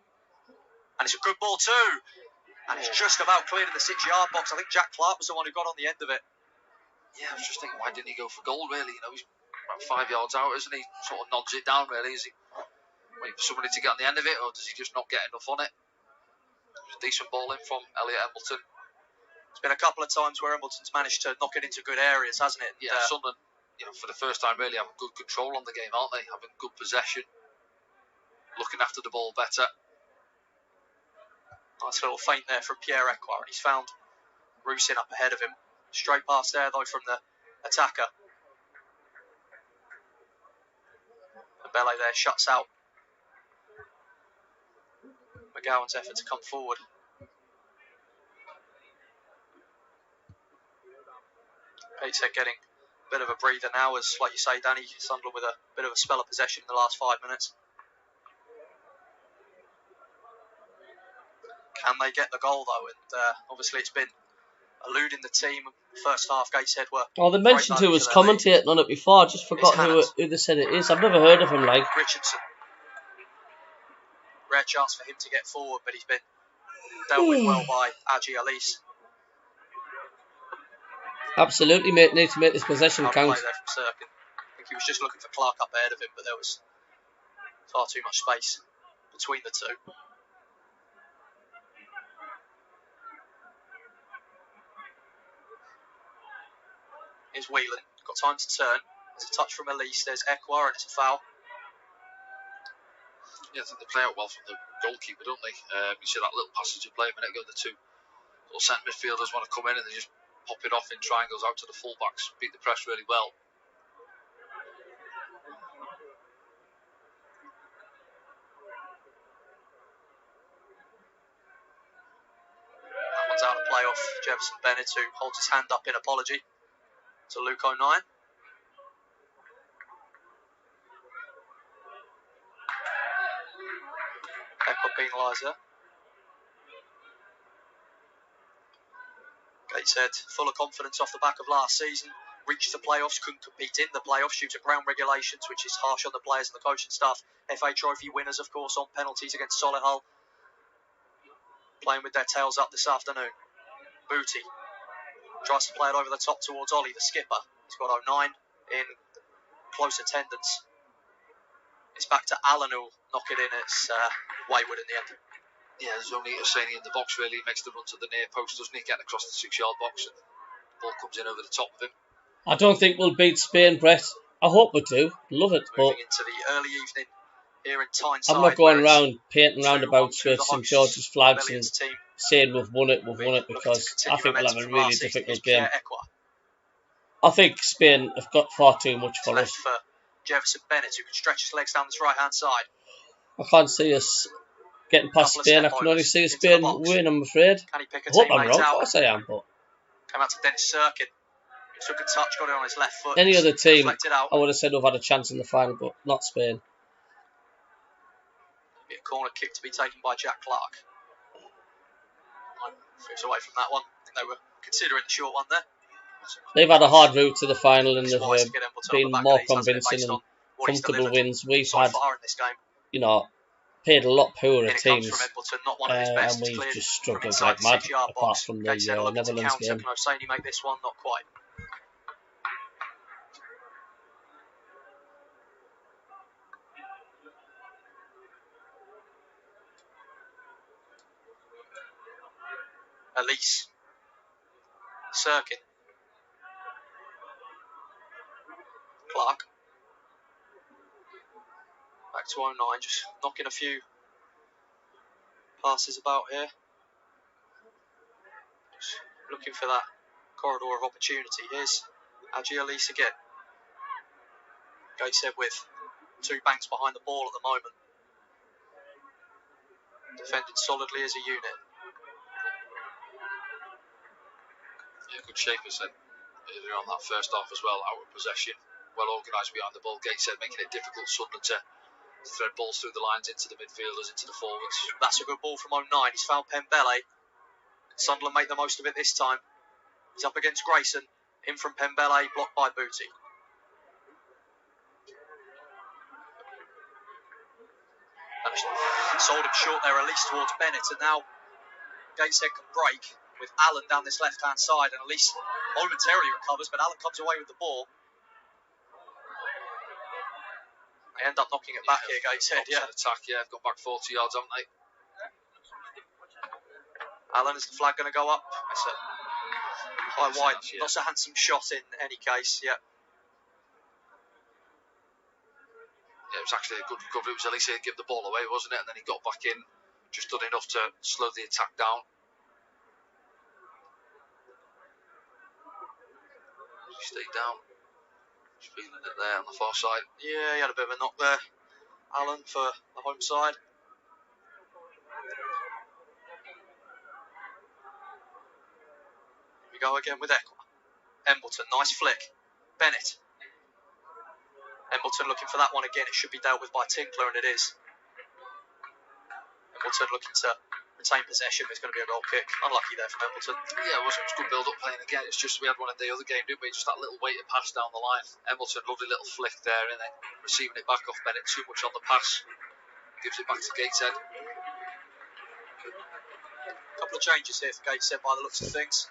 And it's a good ball too. And it's just about cleared in the 6-yard box. I think Jack Clark was the one who got on the end of it. Yeah, I was just thinking, why didn't he go for goal, really? You know, he's about 5 yards out, isn't he? Sort of nods it down, really. Is he waiting for somebody to get on the end of it, or does he just not get enough on it? It was a decent ball in from Elliot Embleton. It's been a couple of times where Embleton's managed to knock it into good areas, hasn't it? Yeah, Sunderland, you know, for the first time, really having good control on the game, aren't they? Having good possession, looking after the ball better. Nice little feint there from Pierre Ekwar, and he's found Rusin up ahead of him. Straight pass there, though, from the attacker. Bele there shuts out McGowan's effort to come forward. Gateshead getting a bit of a breather now, as, like you say, Danny, Sunderland with a bit of a spell of possession in the last 5 minutes. Can they get the goal, though? And obviously it's been eluding the team. First half, Gateshead were... Oh, they mentioned who was commentating on it before. I just forgot who they said it is. I've never heard of him, like. Richardson. Rare chance for him to get forward, but he's been dealt with well by Aji Elise. Absolutely, mate. Need to make this possession count. Play there from Sirkin. I think he was just looking for Clark up ahead of him, but there was far too much space between the two. Here's Whelan, got time to turn. There's a touch from Elise, there's Ekwar, and it's a foul. Yeah, I think they play out well from the goalkeeper, don't they? You see that little passage of play a minute ago, the two little centre midfielders want to come in and they just pop it off in triangles out to the full-backs, beat the press really well. That one's out of play off Jefferson Bennett, who holds his hand up in apology to Luke O'Nien. Ekwar penaliser. Gateshead full of confidence off the back of last season. Reached the playoffs, couldn't compete in the playoffs due to ground regulations, which is harsh on the players and the coaching staff. FA Trophy winners, of course, on penalties against Solihull. Playing with their tails up this afternoon. Booty tries to play it over the top towards Ollie, the skipper. He's got O'Nien in close attendance. It's back to Allen who'll knock it in. It's wayward in the end. Yeah, there's only Hosseini in the box, really. He makes the run to the near post, doesn't he? Getting across the 6-yard box, and the ball comes in over the top of him. I don't think we'll beat Spain, Brett. I hope we do. Love it. Moving into the early evening here in Tyneside. I'm not going around painting roundabouts with St George's flags and saying we've won it, because I think we'll have a really difficult game. I think Spain have got far too much for us. For Jefferson Bennett, who can stretch his legs down this right-hand side. I can't see us getting past Spain. I can only see Spain win, I'm afraid. Can he pick a I hope I'm teammate wrong. out? Of course I am, but came out to Dennis Sirkin. Took a touch, got it on his left foot. any other team, I would have said we've had a chance in the final, but not Spain. Be a corner kick to be taken by Jack Clark. Moves away from that one. I think they were considering the short one there. They've had a hard route to the final and they've been the more convincing and comfortable wins. We've so had, far in this game. you know, played a lot poorer teams, not one of his best, and we've cleared just struggled from like inside mad, the 6-yard apart box. from the Gateshead looking to Netherlands counter. game. Can Hosseini make this one? Not quite. Elise. Sirkin. Clark. Back to 09, just knocking a few passes about here. Just looking for that corridor of opportunity. Here's Aji Elise again. Gateshead with two banks behind the ball at the moment. Defended solidly as a unit. Yeah, good shape, I said earlier on that first half as well. Out of possession, well organised behind the ball. Gateshead making it difficult for Sunderland to thread balls through the lines into the midfielders, into the forwards. That's a good ball from 09. He's found Pembele. Sunderland make the most of it this time. He's up against Grayson. In from Pembele, blocked by Booty. Sold him short there, released towards Bennett, and now Gateshead can break with Allen down this left-hand side, and Elise momentarily recovers, but Allen comes away with the ball. They end up knocking it back here, Gateshead. Yeah, attack. Yeah, they've gone back 40 yards, haven't they? Allen, is the flag going to go up? It's a high wide, yeah. Not so handsome shot in any case. Yeah. Yeah, it was actually a good recovery. It was Elise give the ball away, wasn't it? And then he got back in, just done enough to slow the attack down. He stayed down. Just feeling it there on the far side. Yeah, he had a bit of a knock there, Allen, for the home side. Here we go again with Equa. Embleton, nice flick. Bennett. Embleton looking for that one again. It should be dealt with by Tinkler, and it is. Embleton looking to retain possession. It's going to be a goal kick. Unlucky there from Embleton. Yeah, it was good build-up playing again. It's just we had one in the other game, didn't we? Just that little weighted pass down the line. Embleton, lovely little flick there, and then receiving it back off Bennett. Too much on the pass. Gives it back to Gateshead. A couple of changes here for Gateshead by the looks of things.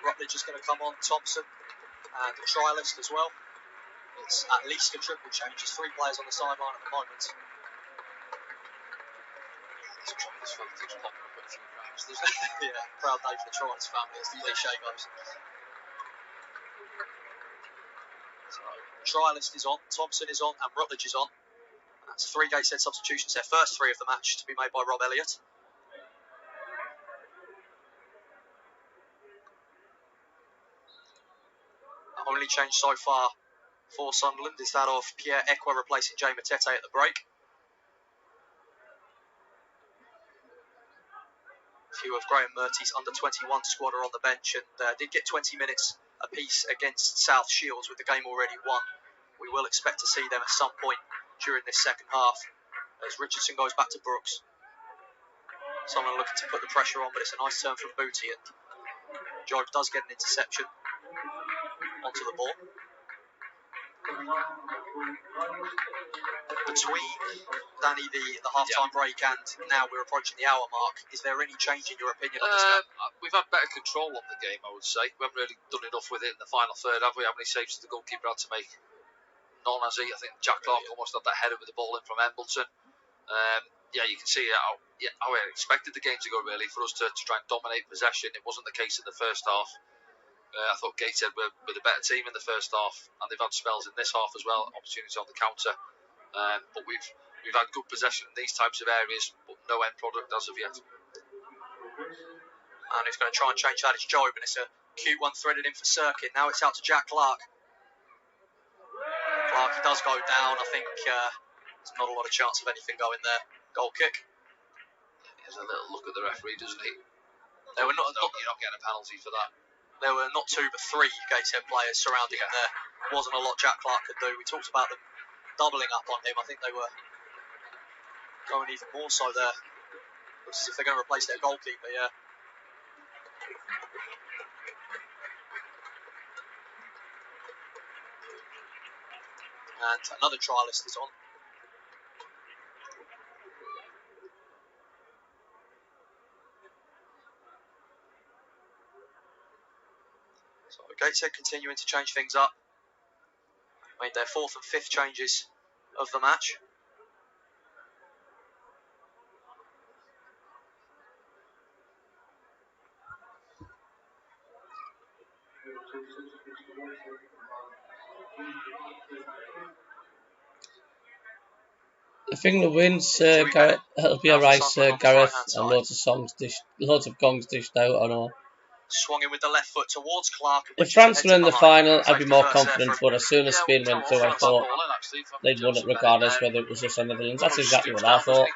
Rutledge is going to come on, Thompson, and a trialist as well. It's at least a triple change. There's three players on the sideline at the moment. Yeah, proud day for the Trialist family, as the cliche goes. So, Trialist is on, Thompson is on, and Rutledge is on. That's three Gateshead substitutions there. First three of the match to be made by Rob Elliott. The only change so far for Sunderland is that of Pierre Equa replacing Jay Matete at the break. A few of Graham Murty's under-21 squad are on the bench, and did get 20 minutes apiece against South Shields with the game already won. We will expect to see them at some point during this second half as Richardson goes back to Brooks. Someone looking to put the pressure on, but it's a nice turn from Booty, and Job does get an interception onto the ball. Between Danny the half-time break and now we're approaching the hour mark, is there any change in your opinion on this game? We've had better control on the game, I would say. We haven't really done enough with it in the final third, have we? How many saves did the goalkeeper had to make? None, has he? I think Jack Clark almost had that header with the ball in from Embleton. Yeah, you can see how I expected the game to go, really, for us to try and dominate possession. It wasn't the case in the first half. I thought Gateshead were the better team in the first half, and they've had spells in this half as well, opportunities on the counter. But we've had good possession in these types of areas, but no end product as of yet. And he's going to try and change that. It's Job, and it's a cute one threaded in for Cirkin. Now it's out to Jack Clark. Clark, he does go down. I think there's not a lot of chance of anything going there. Goal kick. He has a little look at the referee, doesn't he? You're not getting a penalty for that. There were not two but three Gateshead players surrounding him there. Wasn't a lot Jack Clark could do. We talked about them doubling up on him. I think they were going even more so there. Looks as if they're going to replace their goalkeeper, yeah. And another trialist is on. So Gateshead continuing to change things up. Made their fourth and fifth changes of the match. I think the wins, Gareth. It'll be alright, Gareth. And loads of gongs dished out. I know. Swung in with the left foot towards Clark. If France were in the final, I'd be more confident, but as soon as Spain went through, I thought they'd won it regardless whether it was just the Netherlands. That's exactly what I thought.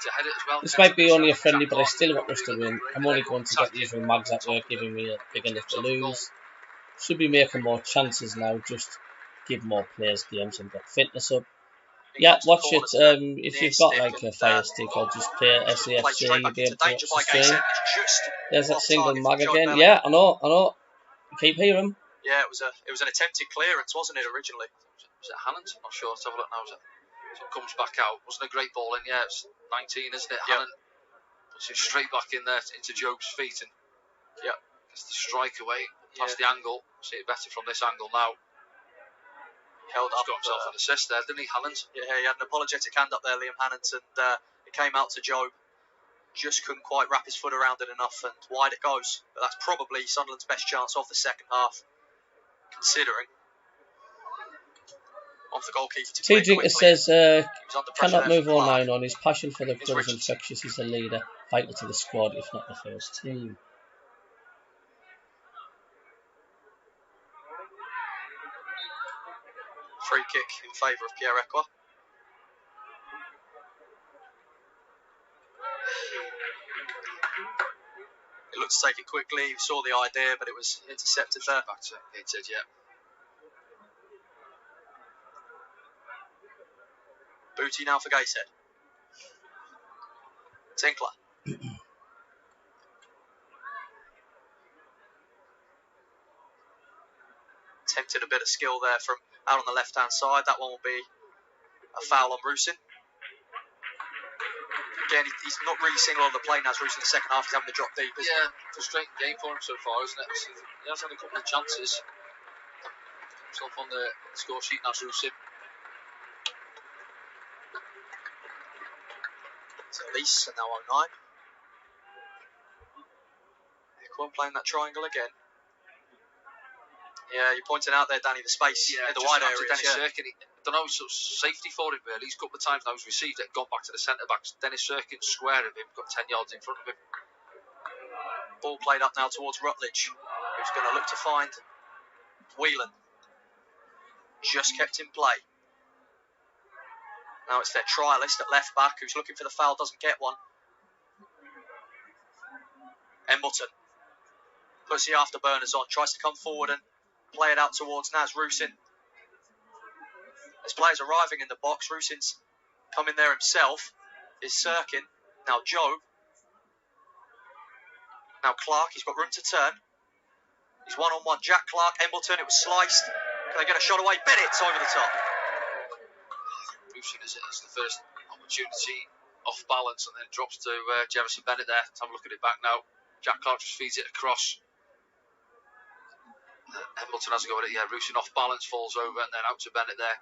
This might be only a friendly, but I still want us to win. I'm only going to get these remarks at work giving me a big enough to lose. Should be making more chances now, just give more players games and get fitness up. Yeah, watch it. If you've got like a Fire Stick or just play SAFC, you'll be able to watch the stream. There's that single mag again. Yeah, I know. Keep hearing. Yeah, it was an attempted clearance, wasn't it, originally? Was it Hannant? I'm not sure. Let's have a look now. So it comes back out. Wasn't a great ball in. Yeah, it's 19, isn't it? Hannant puts it straight back in there into Job's feet and gets the strike away past the angle. See it better from this angle now. Held up. He's got himself an assist there, didn't he, Hannant? Yeah, he had an apologetic hand up there, Liam Hannant, and it came out to Job. Just couldn't quite wrap his foot around it enough, and wide it goes. But that's probably Sunderland's best chance of the second half, considering. Off the goalkeeper to T. Drinker says, cannot move online on his passion for the club is infectious. He's a leader, vital to the squad, if not the first team. Free kick in favour of Pierre Equa. He looked to take it quickly. He saw the idea, but it was intercepted there. Back to Gateshead, yeah. Booty now for Gateshead. Tinkler. Attempted a bit of skill there from out on the left-hand side. That one will be a foul on Rusin. Again, he's not really seeing a lot of the play now. Rusin in the second half, he's having to drop deep. Frustrating game for him so far, isn't it? He has had a couple of chances. Himself on the score sheet now, Rusin. So Elise, and now 09. Equa playing that triangle again. Yeah, you're pointing out there, Danny, the space in the wide areas. Dennis Sirkin, I don't know, sort of safety for him really. He's a couple of times now he's received it, gone back to the centre backs. Dennis Sirkin square of him, got 10 yards in front of him. Ball played up now towards Rutledge, who's going to look to find Whelan. Just kept in play. Now it's their trialist at left back, who's looking for the foul, doesn't get one. Embleton puts the afterburners on, tries to come forward and play it out towards Naz Rusin. As players arriving in the box, Rusin's coming there himself. Is Sirkin. Now Joe. Now Clark, he's got room to turn. He's one-on-one. Jack Clark, Embleton, it was sliced. Can they get a shot away? Bennett's over the top. Rusin is the first opportunity off balance and then it drops to Jefferson Bennett there. Let's have a look at it back now. Jack Clark just feeds it across. Embleton has a go at it, Rusin off balance, falls over and then out to Bennett there.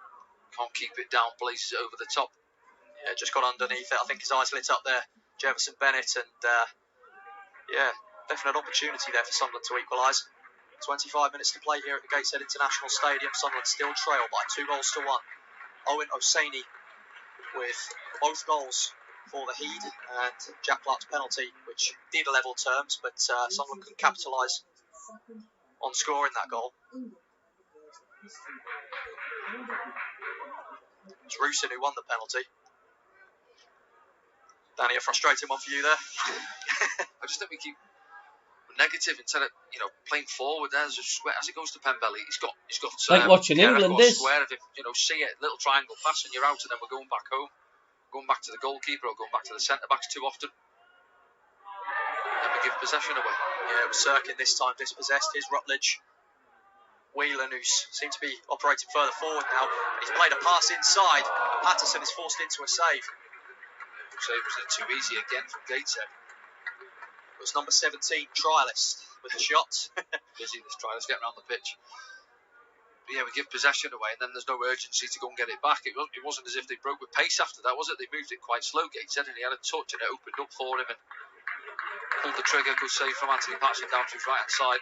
Can't keep it down, blazes it over the top. Yeah, just got underneath it. I think his eyes lit up there, Jefferson Bennett, and definite opportunity there for Sunderland to equalise. 25 minutes to play here at the Gateshead International Stadium. Sunderland still trail by 2-1. Owen Oseni with both goals for the Heed and Jack Clark's penalty, which did level terms, but Sunderland couldn't capitalise on scoring that goal. It's Rusin who won the penalty. Danny, a frustrating one for you there. I just think we keep negative instead of playing forward. As it goes to Pembele, he's got like watching England. This square of him, see it, little triangle pass, and you're out, and then we're going back home, going back to the goalkeeper or going back to the centre backs too often. And we give possession away. Yeah, it was Sirkin this time dispossessed. Here's Rutledge. Whelan, who seems to be operating further forward now. He's played a pass inside. Patterson is forced into a save. Save was too easy again from Gateshead. It was number 17, Trialist, with the shot. Busy, this Trialist, getting around the pitch. But we give possession away, and then there's no urgency to go and get it back. It wasn't as if they broke with pace after that, was it? They moved it quite slow, Gateshead, and he had a touch, and it opened up for him, and pulled the trigger. Good save from Anthony Patterson down to his right-hand side.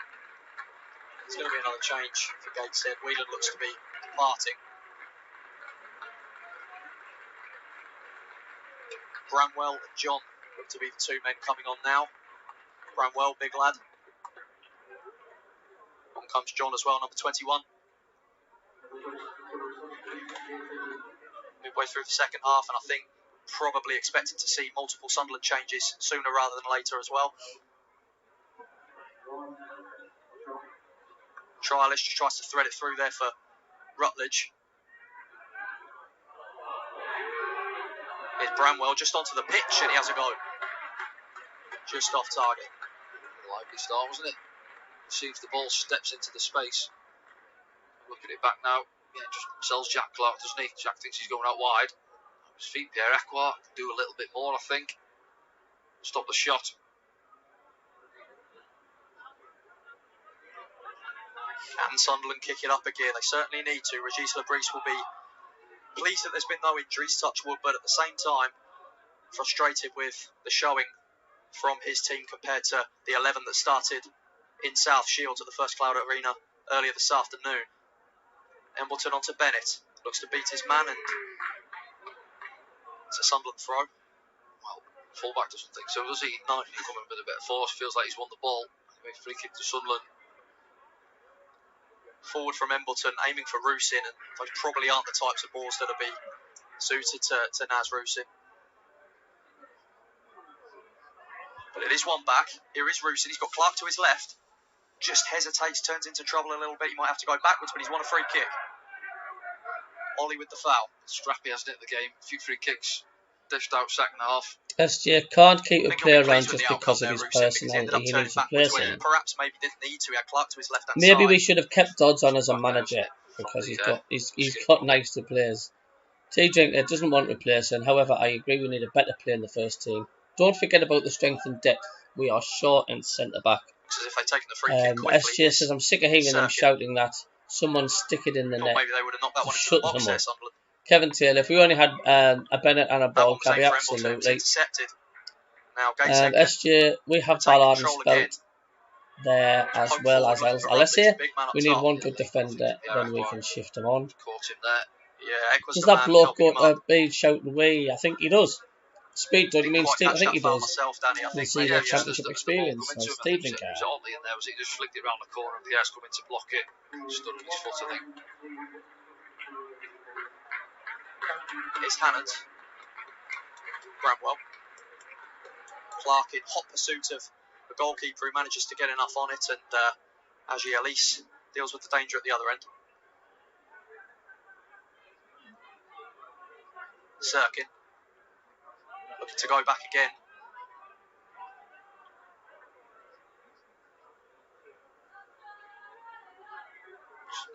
There's going to be another change for Gateshead. Whelan looks to be departing. Bramwell and John look to be the two men coming on now. Bramwell, big lad. comes John as well, number 21. Midway through the second half, and I think probably expected to see multiple Sunderland changes sooner rather than later as well. Trialish tries to thread it through there for Rutledge. Here's Bramwell just onto the pitch, and he has a go. Just off target. Lively start, wasn't it? See if the ball steps into the space. Looking it back now. Yeah, just sells Jack Clark, doesn't he? Jack thinks he's going out wide. His feet, Pierre Ekwah, do a little bit more, I think. Stop the shot. Can Sunderland kick it up a gear? They certainly need to. Regis Lebris will be pleased that there's been no injuries, touch wood, but at the same time, frustrated with the showing from his team compared to the 11 that started in South Shields at the First Cloud Arena earlier this afternoon. Embleton onto Bennett. Looks to beat his man, and it's a Sunderland throw. Well, fullback doesn't think so, does he? No. He's coming with a bit of force. Feels like he's won the ball. Anyway, free kick to Sunderland. Forward from Embleton, aiming for Rusin, and those probably aren't the types of balls that will be suited to Naz Rusin. But it is one back. Here is Rusin. He's got Clark to his left. Just hesitates, turns into trouble a little bit. He might have to go backwards, but he's won a free kick. Ollie with the foul. Scrappy, hasn't it, the game? A few free kicks. Dished out second half. SJ can't keep a player around just because of his personality. He needs to place him. Perhaps maybe didn't need to. He had Clark to his left hand Maybe side. we should have kept Dodds on as a manager because he's got nice players. T-Drinker doesn't want replacing. However, I agree we need a better player in the first team. Don't forget about the strength and depth. We are short in centre back. As if they'd taken the free kick quickly. SJ says I'm sick of hearing them shouting that. Someone stick it in the net. Maybe they would have knocked that one into the box there, Sunderland. Kevin Taylor, if we only had a Bennett and a ball, CABBIE, absolutely. Now, SJ, we have Ballard and Spelt there as well as Alessia. We need one good defender, then we can shift him on. Caught him there. Yeah, does that bloke go be shouting we? I think he does. Speed doesn't mean Steve, I think he does. You see the championship experience. So Steve didn't care. Was it Otley in there? Was it just flicked it round the corner and Pierre's coming to block it? Stood on his foot, I think. It's Hannant. Bramwell. Clark in hot pursuit of the goalkeeper who manages to get enough on it, and Agi Elise deals with the danger at the other end. Sirkin looking to go back again.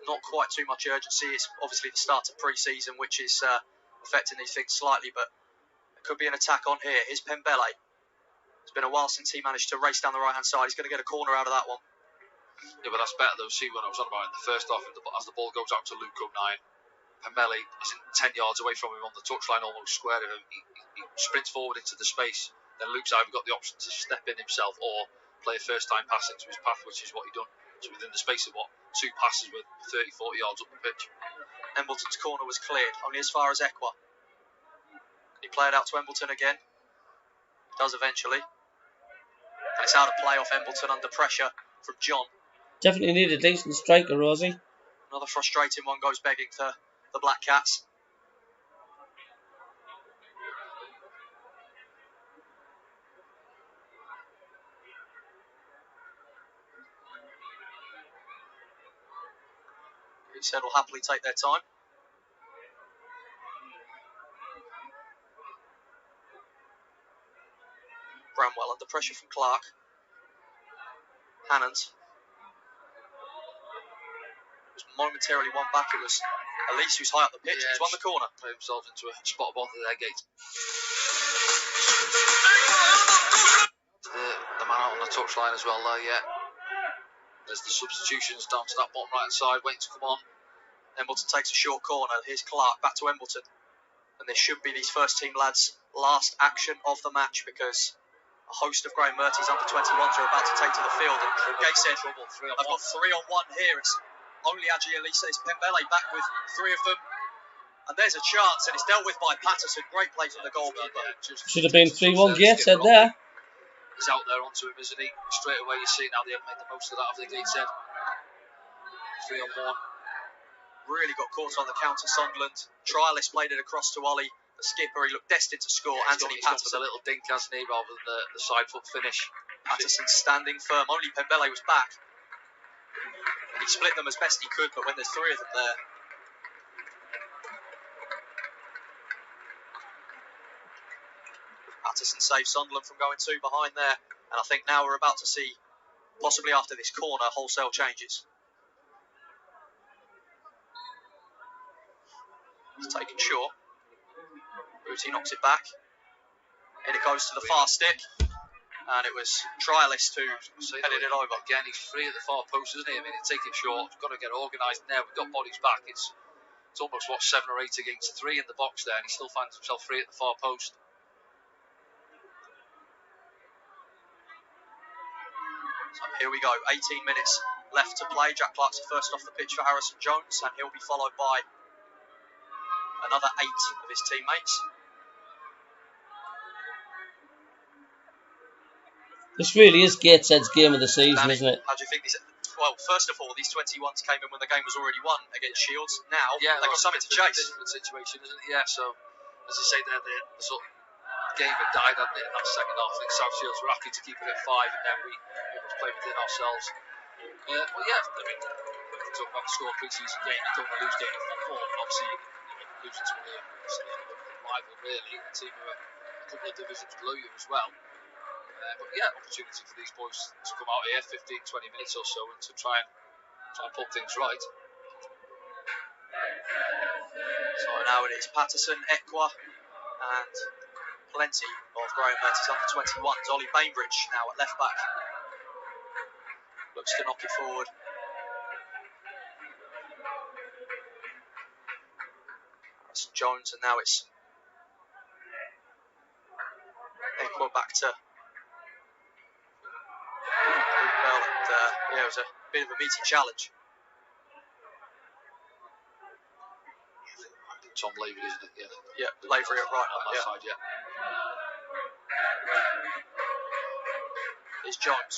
Not quite too much urgency. It's obviously the start of pre-season, which is affecting these things slightly, but there could be an attack on here. Here's Pembele. It's been a while since he managed to race down the right-hand side. He's going to get a corner out of that one. Yeah, but that's better though. See, when I was on about it in the first half, as the ball goes out to Luke 09, Pembele isn't 10 yards away from him on the touchline, almost square of him. He sprints forward into the space. Then Luke's either got the option to step in himself or play a first-time pass into his path, which is what he done. So within the space of two passes with 30, 40 yards up the pitch. Embleton's corner was cleared, only as far as Ekwah. Can he play it out to Embleton again? Does eventually. And it's out of play off Embleton under pressure from John. Definitely need a decent striker, Rosie. Another frustrating one goes begging for the Black Cats. Gateshead will happily take their time. Bramwell under pressure from Clark. Hannant was momentarily one back. It was Elise who's high up the pitch. He's won the corner. Played himself into a spot of bother there, Gates. The man out on the touchline as well there, yeah. There's the substitutions down to that bottom right side, waiting to come on. Embleton takes a short corner. Here's Clark back to Embleton. And this should be these first team lads' last action of the match, because a host of Graham Murty's under 21s are about to take to the field. And Gateshead, I've got 3-on-1 here. It's only Agi Elise. It's Pembele back with three of them. And there's a chance, and it's dealt with by Patterson. Great play from the goalkeeper. Should have been 3-1 Gateshead there. He's out there onto him, isn't he? Straight away you see now they have made the most of that of the Gateshead. 3 on 1. Really got caught on the counter, Sunderland. Trialist played it across to Ollie, the skipper. He looked destined to score. Yeah, Anthony he's gone for Patterson. the little dink, hasn't he, rather than the side foot finish. Patterson standing firm. Only Pembele was back. He split them as best he could, but when there's 3 of them there. Patterson saves Sunderland from going 2 behind there. And I think now we're about to see, possibly after this corner, wholesale changes. It's taken short. Booty knocks it back. And it goes to the far stick. And it was Trialist who headed it over. Again, he's free at the far post, isn't he? I mean, it's taking short. Got to get organised now. We've got bodies back. It's almost, 7 or 8 against 3 in the box there. And he still finds himself free at the far post. So here we go, 18 minutes left to play. Jack Clark's first off the pitch for Harrison Jones, and he'll be followed by another 8 of his teammates. This really is Gateshead's game of the season, Danny, isn't it? How do you think these? Well, first of all, these 21s came in when the game was already won against Shields. Now they've got something to chase. Different situation, isn't it? Yeah. So as I say, there the sort of game had died, hadn't it, in that second half. I think South Shields were happy to keep it at 5, and then we almost played within ourselves. But yeah, I mean, when you talk about the score pre-season game, you don't want to lose game of football, but obviously you're losing to a rival, really, a team who are a couple of divisions below you as well. But yeah, opportunity for these boys to come out here 15-20 minutes or so and to try and put things right. So now it is Patterson, Ekwa, and plenty of Graham Mertens under 21s. Ollie Bainbridge now at left back. Looks to knock it forward. That's Jones, and now it's Ekwa back to Bell, and yeah, it was a bit of a meaty challenge. Tom Lavery, isn't it? Yeah, Lavery at right on that side, yeah. It's Jones.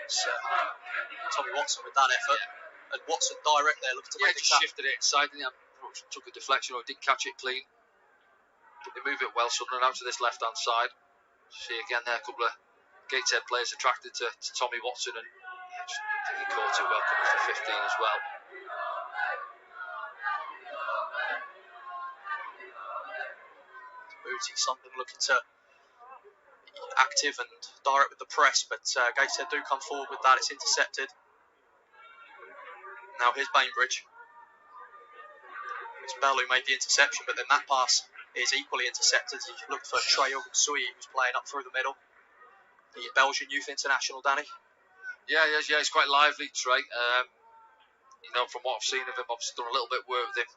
It's Tommy Watson with that effort. Yeah. And Watson direct there, looking to make just shifted it inside, and took a deflection or didn't catch it clean. But they move it well, Sunderland out to this left-hand side. See again there, a couple of Gateshead players attracted to Tommy Watson, and I think he caught it well coming for 15 as well. Booty, something looking to be active and direct with the press, but Gateshead do come forward with that. It's intercepted. Now here's Bainbridge. It's Bell who made the interception, but then that pass is equally intercepted. He looked for Trey Ogunsui, who's playing up through the middle. The Belgian youth international, Danny. Yeah, he's quite lively, Trey. From what I've seen of him, I've done a little bit of work with him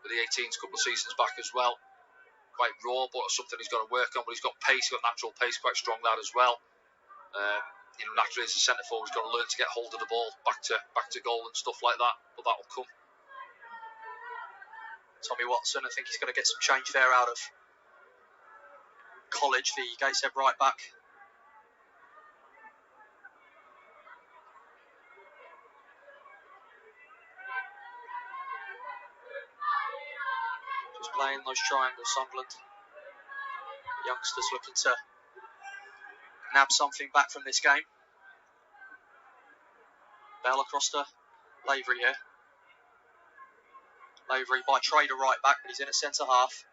with the 18s a couple of seasons back as well. Quite raw, but something he's got to work on. But he's got pace, he's got natural pace, quite strong lad as well. Naturally as a centre forward, he's got to learn to get hold of the ball back to goal and stuff like that. But that will come. Tommy Watson, I think he's going to get some change there out of College, the Gateshead right back. Just playing those triangles, Sunderland. Youngsters looking to nab something back from this game. Bell across to Lavery here. Lavery by trade a right back, but he's in at centre half.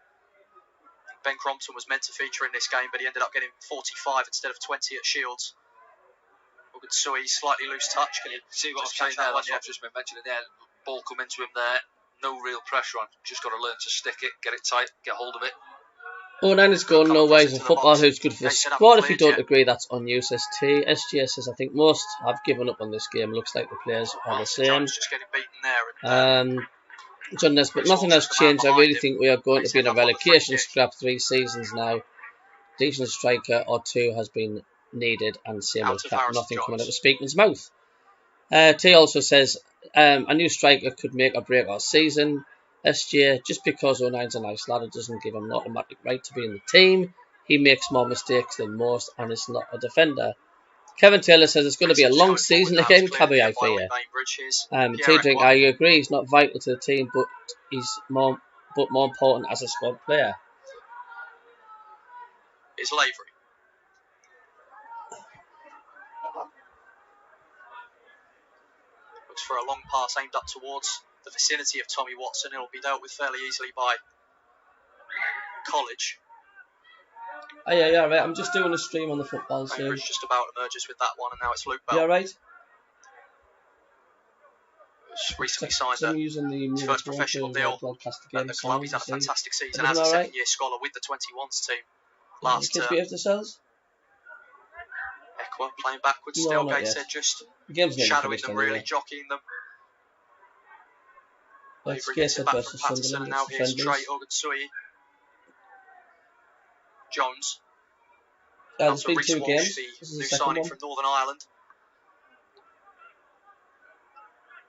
Ben Crompton was meant to feature in this game, but he ended up getting 45 instead of 20 at Shields. Ogunsui, slightly loose touch. Can you see what I'm saying there? That's what I've just been mentioning there. Ball come into him there. No real pressure on. Just got to learn to stick it, get it tight, get hold of it. Oh, and it's gone no ways in football. Who's good for the squad? If you don't agree, that's on you, says T. SGS says, I think most have given up on this game. Looks like the players are the same. Just getting beaten there. John Ness, but nothing has changed. I really think we are going to be in a relegation scrap 3 seasons now. Decent striker or 2 has been needed, and same old crap. Nothing coming out of Speakman's mouth. T also says, a new striker could make or break our season. SJ, just because 09's a nice lad, it doesn't give him an automatic right to be in the team. He makes more mistakes than most and is not a defender. Kevin Taylor says it's going to be a long season again. Cabby, I fear. T-Drink, I agree. He's not vital to the team, but he's more important as a squad player. Is Lavery. Looks for a long pass aimed up towards the vicinity of Tommy Watson. It'll be dealt with fairly easily by College. Oh yeah, right. I'm just doing a stream on the football. So just about emerges with that one, and now it's Luke Bell. You alright? Recently signed his first professional deal at the club. He's had a fantastic season as a second-year scholar with the 21s team. Last kids behave themselves? Equa playing backwards still. Gateshead just shadowing them, really jockeying them. Let's get it back from Patterson, and now here's Trey Ogunsui. Jones. There's been 2 games. The new signing from Northern Ireland.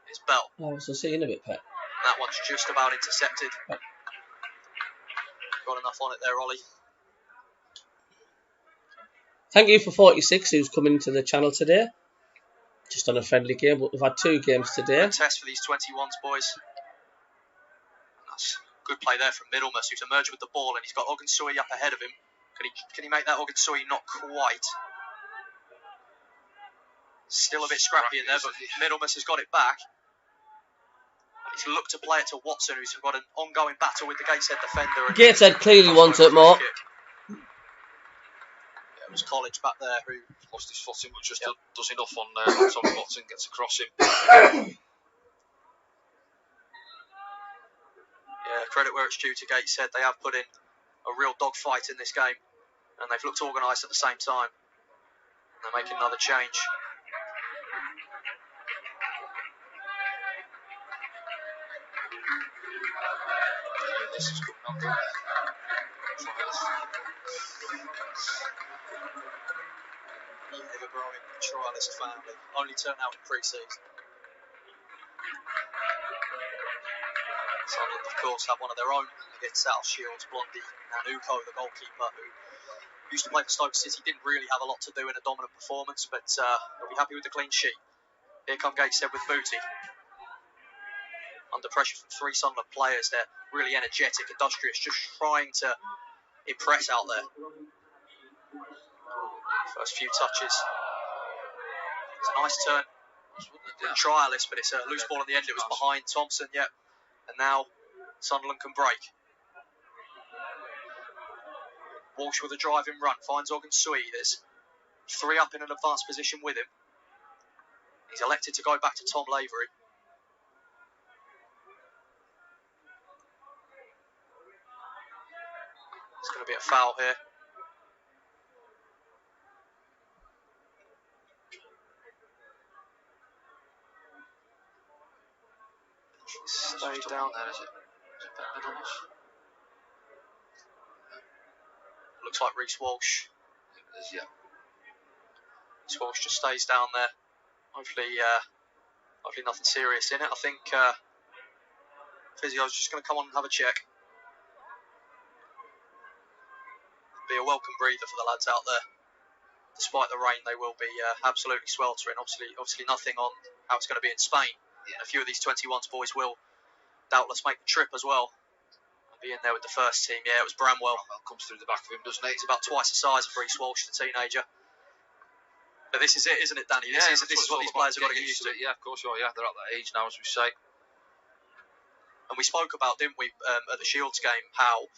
It's Bell. Oh, so see you in a bit, Pet. That one's just about intercepted. Got enough on it there, Ollie. Thank you for 46 who's coming to the channel today. Just on a friendly game, but we've had 2 games today. Good test for these 21s, boys. That's good play there from Middlemas, who's emerged with the ball, and he's got Ogunsui up ahead of him. Can he make that Ogunsui? Not quite. Still a bit scrappy in there, but Middlemas has got it back. He's looked to play it to Watson, who's got an ongoing battle with the Gateshead defender. Gateshead clearly wants it more. Yeah, it was College back there who lost his footing, but just does enough on Tommy Watson, gets across him. Yeah, credit where it's due to Gateshead. They have put in a real dogfight in this game, and they've looked organised at the same time. And they're making another change. This is coming up. Ever-growing trialist family. Only turn out in pre-season. Sunderland, of course, have one of their own against South Shields. Blondie Nanuko, the goalkeeper, who used to play for Stoke City, didn't really have a lot to do in a dominant performance, but they'll be happy with the clean sheet. Here come Gateshead with Booty. Under pressure from 3 Sunderland players. They're really energetic, industrious, just trying to impress out there. First few touches. It's a nice turn. Trialist, but it's a loose ball in the end. It was behind Thompson, and now Sunderland can break. Walsh with a driving run, finds Ogunsui. There's 3 up in an advanced position with him. He's elected to go back to Tom Lavery. It's going to be a foul here. Stay down there, is it? Looks like Reece Walsh. Reece Walsh just stays down there. Hopefully nothing serious in it. I think Physio's just going to come on and have a check. Be a welcome breather for the lads out there. Despite the rain, they will be absolutely sweltering. Obviously nothing on how it's going to be in Spain. A few of these 21s boys will doubtless make the trip as well. Be in there with the first team. Yeah, it was Bramwell. Comes through the back of him, doesn't he? He's about twice the size of Reece Walsh, the teenager. But this is it, isn't it, Danny? This is what these players have got to get used to. Yeah, of course. They're at that age now, as we say. And we spoke about, didn't we, at the Shields game, how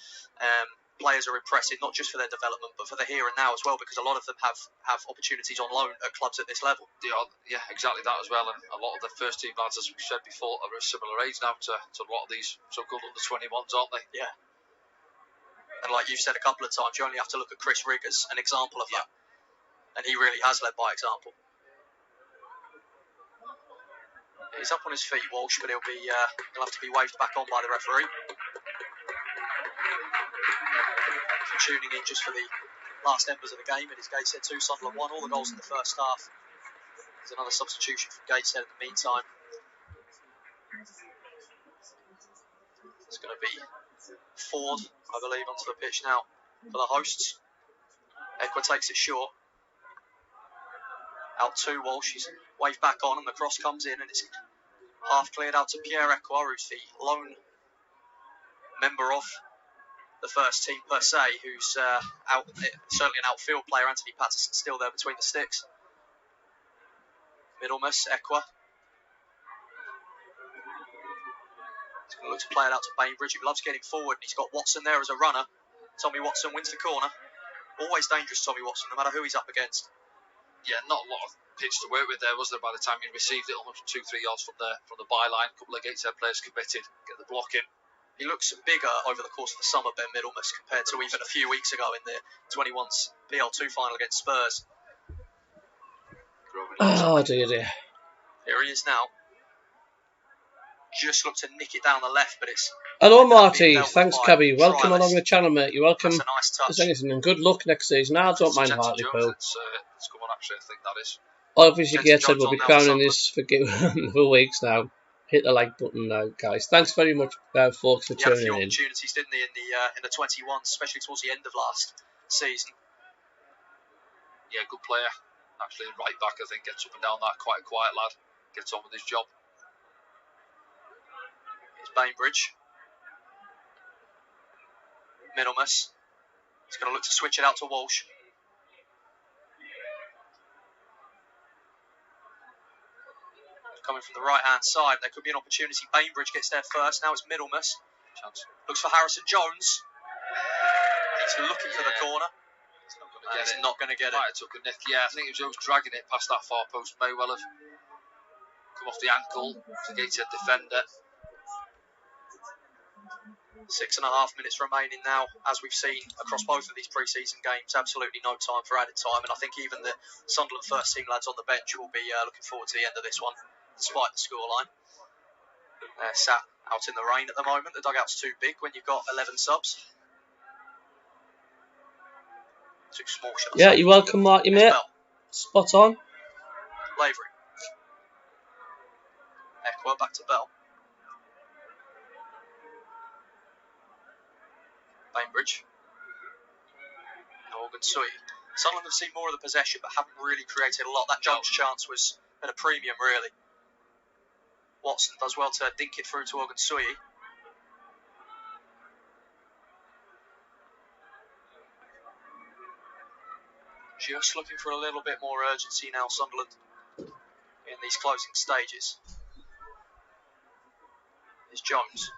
players are impressive, not just for their development, but for the here and now as well, because a lot of them have opportunities on loan at clubs at this level. Yeah, exactly that as well. And a lot of the first team lads, as we said before, are a similar age now to a lot of these so-called under-21s, aren't they? Yeah. And like you've said a couple of times, you only have to look at Chris Rigg as an example of that. And he really has led by example. He's up on his feet, Walsh, but he'll have to be waved back on by the referee. Tuning in just for the last embers of the game. It is Gateshead 2, Sunderland 1. All the goals in the first half. There's another substitution from Gateshead in the meantime. It's going to be Ford, I believe, onto the pitch now for the hosts. Equa takes it short. Out to Walsh. He's waved back on, and the cross comes in, and it's half cleared out to Pierre Equa, who's the lone member of the first team per se, who's out, certainly an outfield player. Anthony Patterson still there between the sticks. Middlemas, Equa. He's going to look to play it out to Bainbridge, who loves getting forward, and he's got Watson there as a runner. Tommy Watson wins the corner. Always dangerous, Tommy Watson, no matter who he's up against. Yeah, not a lot of pitch to work with there, was there, by the time he received it? Almost 2-3 yards from the byline. A couple of Gateshead players committed, get the block in. He looks bigger over the course of the summer, Ben Middlemas, compared to even a few weeks ago in the 21's PL2 final against Spurs. Oh dear. Here he is now. Just looked to nick it down the left, but it's... Hello Marty, thanks Cabbie. Welcome along the channel, mate. You're welcome. That's a nice touch. As anything, and good luck next season. I don't mind Hartlepool. It's come on, actually, I think that is. Obviously, Gateshead will be crowning this for weeks now. Hit the like button now, guys. Thanks very much, folks, for tuning in. He had a few opportunities, didn't he, in the 21s, especially towards the end of last season. Yeah, good player. Actually, right back, I think, gets up and down that. Quite a quiet lad. Gets on with his job. Here's Bainbridge. Middlemas. He's going to look to switch it out to Walsh. Coming from the right-hand side, there could be an opportunity. Bainbridge gets there first. Now it's Middlemas. Chance. Looks for Harrison Jones. He's looking for the corner. He's not going to get it. Might have took a nick. Yeah, I think he was dragging it past that far post. May well have come off the ankle. It's a Gateshead defender. 6.5 minutes remaining now, as we've seen across both of these pre-season games. Absolutely no time for added time, and I think even the Sunderland first team lads on the bench will be looking forward to the end of this one, despite the scoreline. They're sat out in the rain at the moment. The dugout's too big when you've got 11 subs. Too small, should I say. Yeah, you're welcome, Marty, mate. Spot on. Lavery. Equa back to Bell. Bainbridge. Morgan Sui. Sunderland have seen more of the possession, but haven't really created a lot. That Jones chance was at a premium, really. Watson does well to dink it through to Morgan Sui. Just looking for a little bit more urgency now, Sunderland, in these closing stages. Here's Jones.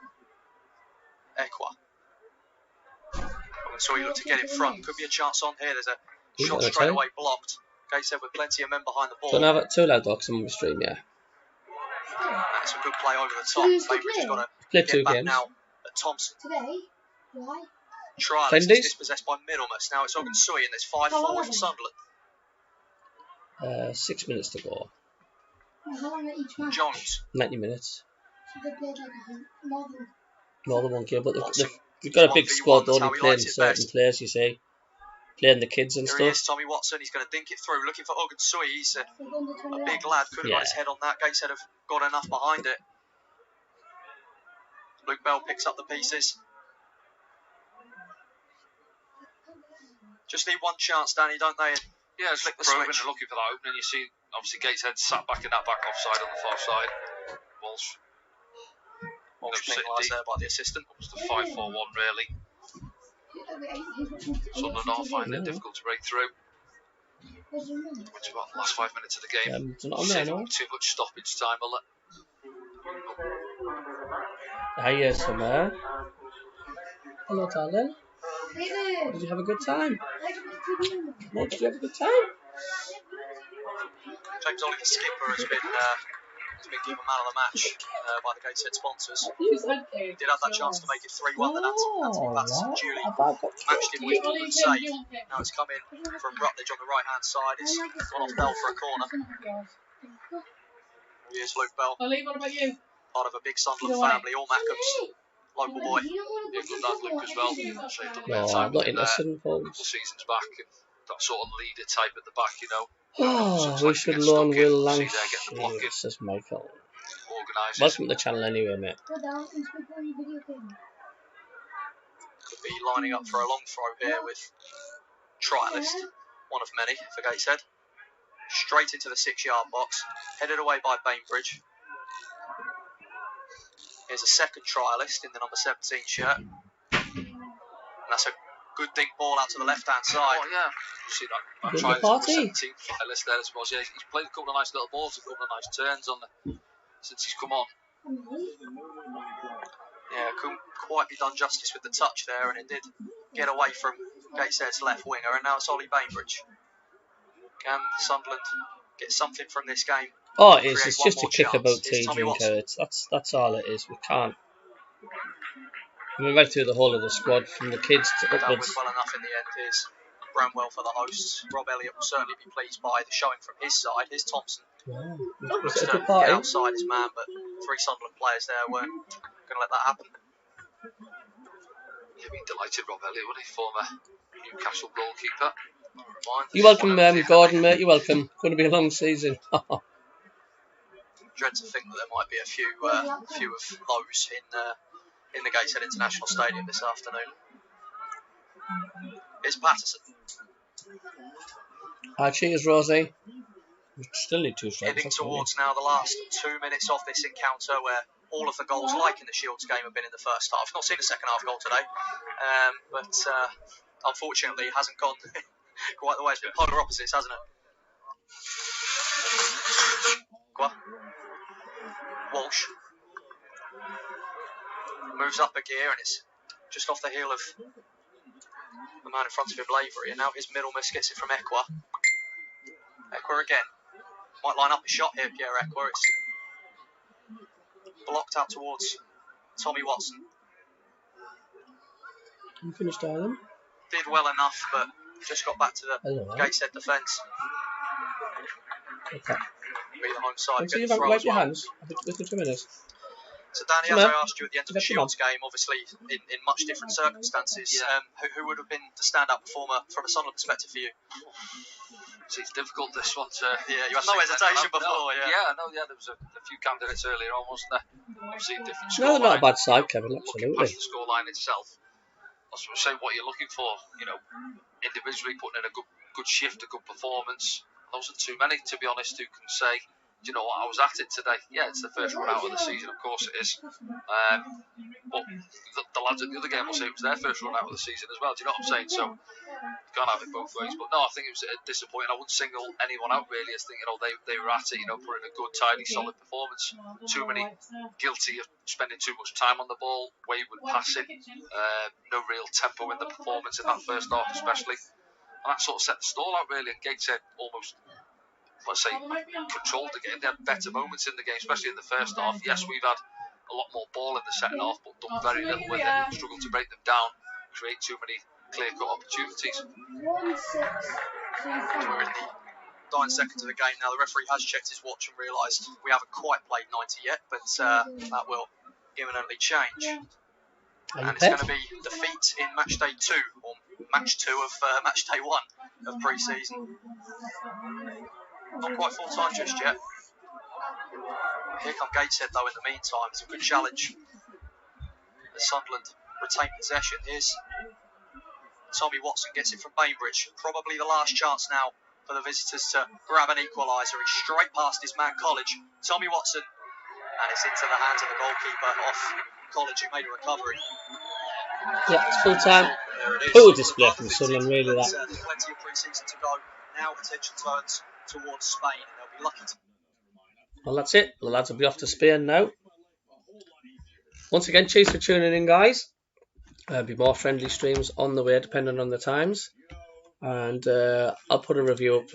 Equa. So he looked to get in front. Could be a chance on here. There's a shot straight away blocked. Gateshead with plenty of men behind the ball. Don't have it too loud, dogs on the stream, yeah. That's a good play over the top. Bainbridge has got to get back now at Thompson. Today? Why? Trialist is dispossessed by Middlemas. Now it's Ogunsui, and there's 5 forward for Sunderland. 6 minutes to go. How long are each match? Jones. 90 minutes. So they played like more than one game, but they've got a big squad, only playing certain players, you see. Playing the kids and Here stuff. He is, Tommy Watson. He's going to dink it through, looking for Ogunsui. He's a big lad. Could have got his head on that. Gateshead have got enough behind it. Luke Bell picks up the pieces. Just need one chance, Danny, don't they? Yeah, it's like they're looking for that opening. You see, obviously, Gateshead sat back in that back offside on the far side. Walsh penalised there by the assistant. Almost a 5-4-1, really. Sunderland are finding it difficult to break through. Which about the last 5 minutes of the game. Too much stoppage time, will it? Hi, Summer. Hello, darling. Did you have a good time? Mate, did you have a good time? James Ollie, the skipper, has been given man of the match by the Gateshead sponsors. He did have that chance to make it 3-1, then Anthony Patterson duly matched him with a good save. Now it's come in from Rutledge on the right-hand side. It's gone off Bell for a corner. Here's Luke Bell, part of a big Sunderland family, all MACKEMs. Local boy. Yeah, good lad, Luke, as well. Saved up No, I'm not interested, folks. A couple seasons back, and that sort of leader type at the back, you know. Oh, we should learn Will Lancashire, says Michael. Welcome to the channel anyway, mate. Could be lining up for a long throw here with Trialist, one of many for Gateshead. straight into the 6-yard box, headed away by Bainbridge. Here's a second trialist in the number 17 shirt. And that's a good dink ball out to the left-hand side. Oh, yeah. You see that Party. 17 trialist there, I suppose. Yeah, he's played a couple of nice little balls, a couple of nice turns on since he's come on. Yeah, couldn't quite be done justice with the touch there, and it did get away from Gateshead's left winger, and now it's Ollie Bainbridge. Can Sunderland get something from this game? Oh, it is. It's just a kick about tea drinker. That's all it is. We can't. We went through the whole of the squad from the kids to That upwards. went well enough in the end. Here's Bramwell for the hosts. Rob Elliott will certainly be pleased by the showing from his side. Here's Thompson. Wow. Looks Was it a to good get party? outside his man, but 3 Sunderland players there weren't going to let that happen. He'd be delighted, Rob Elliott, wouldn't he? Former Newcastle goalkeeper. You're welcome, Gordon, mate. You're welcome. Going to be a long season. Dread to think that there might be a few of those in the Gateshead International Stadium this afternoon. It's Patterson. Cheers, Rosie. We still need 2 strikes. Heading towards now the last 2 minutes of this encounter, where all of the goals, like in the Shields game, have been in the first half. Not seen a second half goal today, but unfortunately it hasn't gone quite the way. It's been polar opposites, hasn't it? Walsh moves up a gear, and it's just off the heel of the man in front of him, Lavery, and now his middleman gets it from Ekwa. Ekwa again. Might line up a shot here, Pierre Ekwa. It's blocked out towards Tommy Watson. You finished, darling? Did well enough, but just got back to the Gateshead defence. Okay. Be the home side. So you've wiped your hands. Within 2 minutes. So Danny, as I asked you at the end of the Shields game, obviously in much different circumstances, who would have been the stand-up performer from a Sunderland perspective for you? See, it's difficult, this one. Yeah, you had no hesitation before. Yeah, there was a few candidates earlier on, wasn't there? Obviously, a different No, scoreline. they're not a bad side, Kevin. Looking Absolutely. past the scoreline itself, I was saying what you're looking for. You know, individually putting in a good shift, a good performance. Those are too many, to be honest, who can say, do you know what, I was at it today. Yeah, it's the first run out of the season, of course it is. But the lads at the other game will say it was their first run out of the season as well. Do you know what I'm saying? So you can't have it both ways. But no, I think it was disappointing. I wouldn't single anyone out really as thinking, they were at it, putting a good, tidy, solid performance. Too many guilty of spending too much time on the ball, wayward passing, no real tempo in the performance in that first half especially. And that sort of set the stall out really, and Gateshead almost, let's say, controlled the game. They had better moments in the game, especially in the first half. Yes, we've had a lot more ball in the second half, but done very little with it. Struggled to break them down, create too many clear-cut opportunities. We're in the dying seconds of the game now. The referee has checked his watch and realised we haven't quite played 90 yet, but that will imminently change. And it's going to be defeat in match day 2, or match 2 of match day 1 of pre-season. Not quite full time just yet. Here come Gateshead though in the meantime. It's a good challenge as Sunderland retain possession. Here's Tommy Watson, gets it from Bainbridge. Probably the last chance now for the visitors to grab an equaliser. He's straight past his man College. Tommy Watson, and it's into the hands of the goalkeeper off College, who made a recovery. Yeah, it's full time. Poor display from Sunderland, really. That. There's plenty of pre-season to go. Now attention turns towards Spain, and they'll be lucky to. Well, that's it. The lads will be off to Spain now. Once again, cheers for tuning in, guys. There'll be more friendly streams on the way, depending on the times. And I'll put a review up for